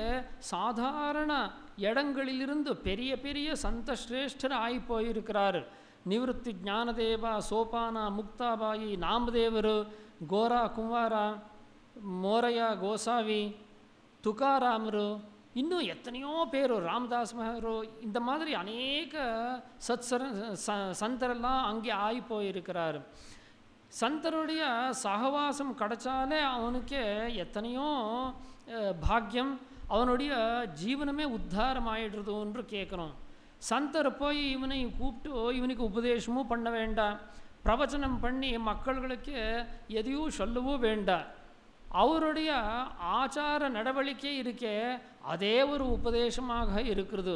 சாதாரண இடங்களிலிருந்து பெரிய பெரிய சந்த சிரேஷ்டர் ஆகி போயிருக்கிறார். ನಿವೃತ್ತಿ ಜ್ಞಾನದೇವ, ಸೋಪಾನ, ಮುಕ್ತಾಬಾಯಿ, ನಾಮದೇವರು, ಗೋರಾ ಕುಂವಾರ, ಮೋರಯ್ಯ ಗೋಸಾವಿ, ತುಕಾರಾಮರು, இன்னும் எத்தனையோ பேர், ராமதாஸ் மகரோ, இந்த மாதிரி அநேக சந்தரெல்லாம் அங்கே ஆகி போயிருக்கிறார். சந்தருடைய சகவாசம் கிடைச்சாலே அவனுக்கு எத்தனையோ பாக்கியம், அவனுடைய ஜீவனமே உத்தாரம் ஆயிடுறதுன்னு கேட்குறோம். சந்தர் போய் இவனை கூப்பிட்டு இவனுக்கு உபதேசமும் பண்ண வேண்டாம், பிரவச்சனம் பண்ணி மக்களுக்கு எதையும் சொல்லவும் வேண்டாம். அவருடைய ஆச்சார நடவடிக்கை இருக்கே அதே ஒரு உபதேசமாக இருக்கிறது.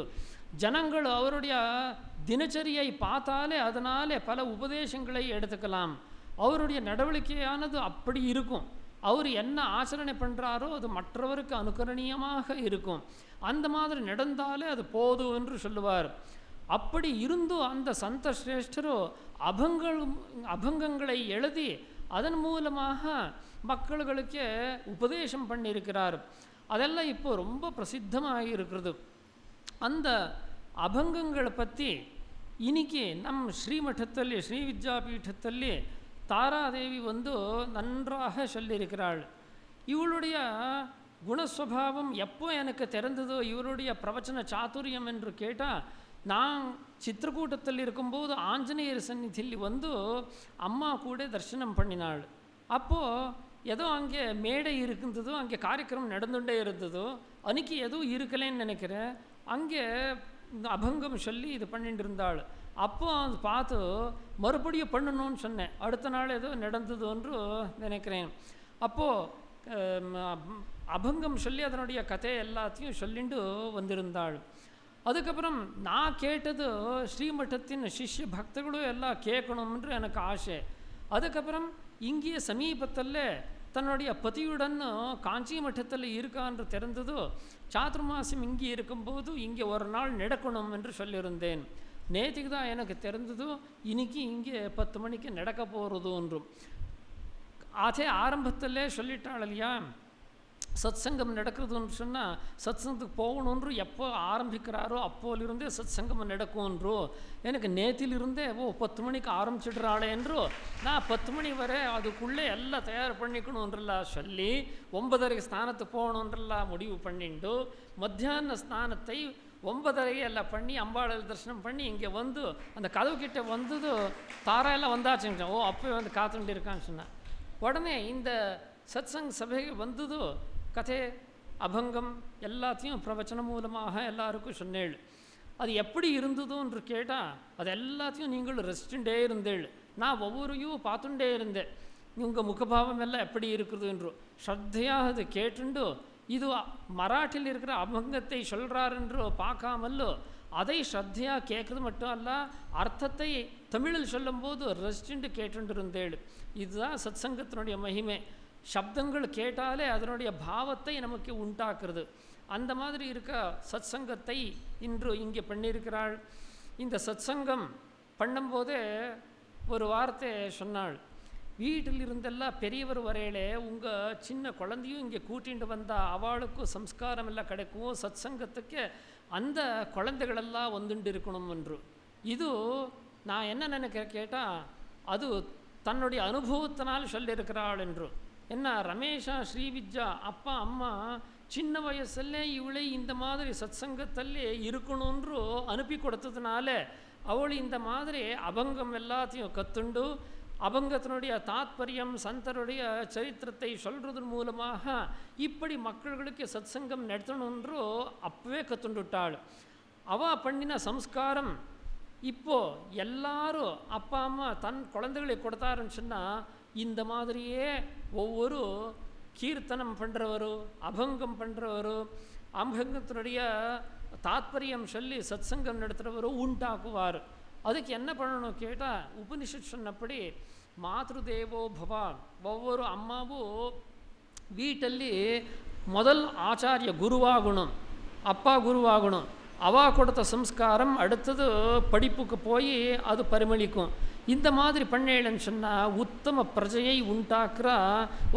ஜனங்கள் அவருடைய தினச்சரியை பார்த்தாலே அதனாலே பல உபதேசங்களை எடுத்துக்கலாம். அவருடைய நடவடிக்கையானது அப்படி இருக்கும். அவர் என்ன ஆச்சரணை பண்ணுறாரோ அது மற்றவருக்கு அனுகரணீயமாக இருக்கும். அந்த மாதிரி நடந்தாலே அது போதும் என்று சொல்லுவார். அப்படி இருந்தும் அந்த சந்த சிரேஷ்டரோ அபங்கங்களை எழுதி அதன் மூலமாக மக்களுக்கு உபதேசம் பண்ணியிருக்கிறார். அதெல்லாம் இப்போ ரொம்ப பிரசித்தமாக இருக்கிறது. அந்த அபங்கங்களை பற்றி இன்னைக்கு நம்ம ஸ்ரீமಠದಲ್ಲಿ, ஸ்ரீ வித்யாபீಠத்தில் தாராதேவி நன்றாக சொல்லியிருக்கிறாள். இவளுடைய குணஸ்வபாவம் எப்போ எனக்கு தெரிந்ததோ, இவருடைய பிரவச்சன சாதுரியம் என்று கேட்டால், நான் சித்திரக்கூட்டத்தில் இருக்கும்போது ஆஞ்சநேயர் சந்நிதியில் அம்மா கூட தரிசனம் பண்ணினாள். அப்போது ஏதோ அங்கே மேடை இருந்ததோ, அங்கே காரியக்கிரமம் நடந்துகிட்டே இருந்ததோ, அன்றைக்கி எதுவும் இருக்கலேன்னு நினைக்கிறேன். அங்கே இந்த அபங்கம் சொல்லி இது பண்ணிட்டு இருந்தாள். அப்போ அது பார்த்து மறுபடியும் பண்ணணும்னு சொன்னேன். அடுத்த நாள் ஏதோ நடந்ததுன்று நினைக்கிறேன். அப்போது அபங்கம் சொல்லி அதனுடைய கதை எல்லாத்தையும் சொல்லிட்டு வந்திருந்தாள். அதுக்கப்புறம் நான் கேட்டது ஸ்ரீமட்டத்தின் சிஷ்ய பக்தர்களும் எல்லாம் கேட்கணும்ன்று எனக்கு ஆசை. அதுக்கப்புறம் இங்கே சமீபத்தில் தன்னுடைய பதியுடன் காஞ்சி மட்டத்தில் இருக்கான்று தெரிந்ததோ, சாதுர்மாசம் இங்கே இருக்கும்போது இங்கே ஒரு நாள் நடக்கணும் என்று சொல்லியிருந்தேன். நேற்றுக்கு தான் எனக்கு தெரிந்ததோ இன்னைக்கு இங்கே 10 மணிக்கு நடக்க போகிறது என்றும். அதே ஆரம்பத்தில் சொல்லிட்டாள் இல்லையா, சத்சங்கம் நடக்கிறதுன்னு சொன்னால் சத்சங்கத்துக்கு போகணுன்று எப்போ ஆரம்பிக்கிறாரோ அப்போலிருந்தே சத்சங்கம் நடக்கும்ன்றோ. எனக்கு நேத்திலிருந்தே 10 மணிக்கு ஆரம்பிச்சிடுறாளே என்றோ, நான் 10 மணி வரை அதுக்குள்ளே எல்லாம் தயார் பண்ணிக்கணுன்றலாம் சொல்லி 9:30 ஸ்நானத்துக்கு போகணுன்றலாம் முடிவு பண்ணிட்டு, மத்தியான ஸ்நானத்தை 9:30 எல்லாம் பண்ணி அம்பாள் தரிசனம் பண்ணி இங்கே அந்த கதவு கிட்டே வந்தது தாராயெல்லாம் வந்தாச்சுங்க. அப்போ காத்துட்டு இருக்கான்னு சொன்னேன். உடனே இந்த சத்சங் சபைக்கு வந்ததோ கதை அபங்கம் எல்லாத்தையும் பிரவச்சனம் மூலமாக எல்லாருக்கும் சொன்னேள். அது எப்படி இருந்ததோ என்று கேட்டால் அது எல்லாத்தையும் நீங்கள் ரசிச்சுட்டே இருந்தேள். நான் ஒவ்வொருத்தையும் பார்த்துட்டே இருந்தேன். உங்கள் முகபாவம் எல்லாம் எப்படி இருக்குது என்றோ ஸ்ரத்தையாக அது கேட்டுண்டு, இது மராட்டில் இருக்கிற அபங்கத்தை சொல்கிறார் என்றோ பார்க்காமல்லோ அதை ஸ்ரத்தையாக கேட்குறது மட்டும் அல்ல, அர்த்தத்தை தமிழில் சொல்லும்போது ரசிச்சுட்டு கேட்டுட்டு இருந்தேள். இதுதான் சத்சங்கத்தினுடைய மகிமை. சப்தங்கள் கேட்டாலே அதனுடைய பாவத்தை நமக்கு உண்டாக்குறது. அந்த மாதிரி இருக்க சத்சங்கத்தை இன்று இங்கே பண்ணியிருக்கிறாள். இந்த சத்சங்கம் பண்ணும்போதே ஒரு வார்த்தை சொன்னாள். வீட்டில் இருந்தெல்லாம் பெரியவர் வரையிலே உங்கள் சின்ன குழந்தையும் இங்கே கூட்டிகிட்டு வந்தால் அவளுக்கும் சம்ஸ்காரம் எல்லாம் கிடைக்கும், சத்சங்கத்துக்கு அந்த குழந்தைகளெல்லாம் வந்துட்டு இருக்கணும் என்று. இது நான் என்ன நினைக்க கேட்டால் அது தன்னுடைய அனுபவத்தினால் சொல்லியிருக்கிறாள் என்று. என்ன ரமேஷா ஸ்ரீவித்யா அப்பா அம்மா சின்ன வயசுலே இவளை இந்த மாதிரி சத்சங்கத்தல்லே இருக்கணுன்று அனுப்பி கொடுத்ததுனால அவள் இந்த மாதிரி அபங்கம் எல்லாத்தையும் கற்றுண்டு அபங்கத்தினுடைய தாத்பரியம் சந்தருடைய சரித்திரத்தை சொல்கிறதன் மூலமாக இப்படி மக்களுக்கு சத்சங்கம் நடத்தணுன்றோ அப்பவே கற்றுண்டுட்டாள். அவள் பண்ணின சம்ஸ்காரம் இப்போது எல்லாரும் அப்பா அம்மா தன் குழந்தைகளை கொடுத்தாருன்னு சொன்னால் இந்த மாதிரியே ஒவ்வொரு கீர்த்தனம் பண்ணுறவரு, அபங்கம் பண்ணுறவரு, அபங்கத்தினுடைய தாத்பரியம் சொல்லி சத்சங்கம் நடத்துகிறவரும் உண்டாக்குவார். அதுக்கு என்ன பண்ணணும் கேட்டால் உபனிஷத் சொன்னபடி மாத்ருதேவோ பவா, ஒவ்வொரு அம்மாவும் வீட்டಲ್ಲಿ முதல் ஆச்சாரிய குருவாகணும், அப்பா குருவாகணும். அவா கொடுத்த சம்ஸ்காரம் அடுத்தது படிப்புக்கு போய் அது பரிமளிக்கும். இந்த மாதிரி பண்ணேன்னு சொன்னால் உத்தம பிரஜையை உண்டாக்குற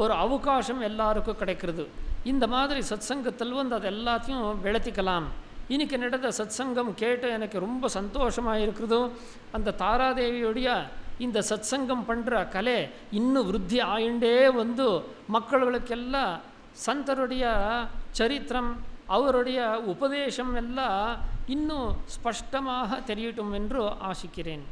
ஒரு அவகாசம் எல்லாருக்கும் கிடைக்கிறது. இந்த மாதிரி சத்சங்கத்தில் அது எல்லாத்தையும் விளத்திக்கலாம். இன்னைக்கு நடந்த சத்சங்கம் கேட்டு எனக்கு ரொம்ப சந்தோஷமாக இருக்கிறது. அந்த தாராதேவியுடைய இந்த சத்சங்கம் பண்ணுற கலை இன்னும் விருத்தி ஆயிண்டே வந்து மக்களுக்கெல்லாம் சந்தருடைய சரித்திரம் அவருடைய உபதேசம் எல்லாம் இன்னும் ஸ்பஷ்டமாக தெரியட்டும் என்று ஆசிக்கிறேன்.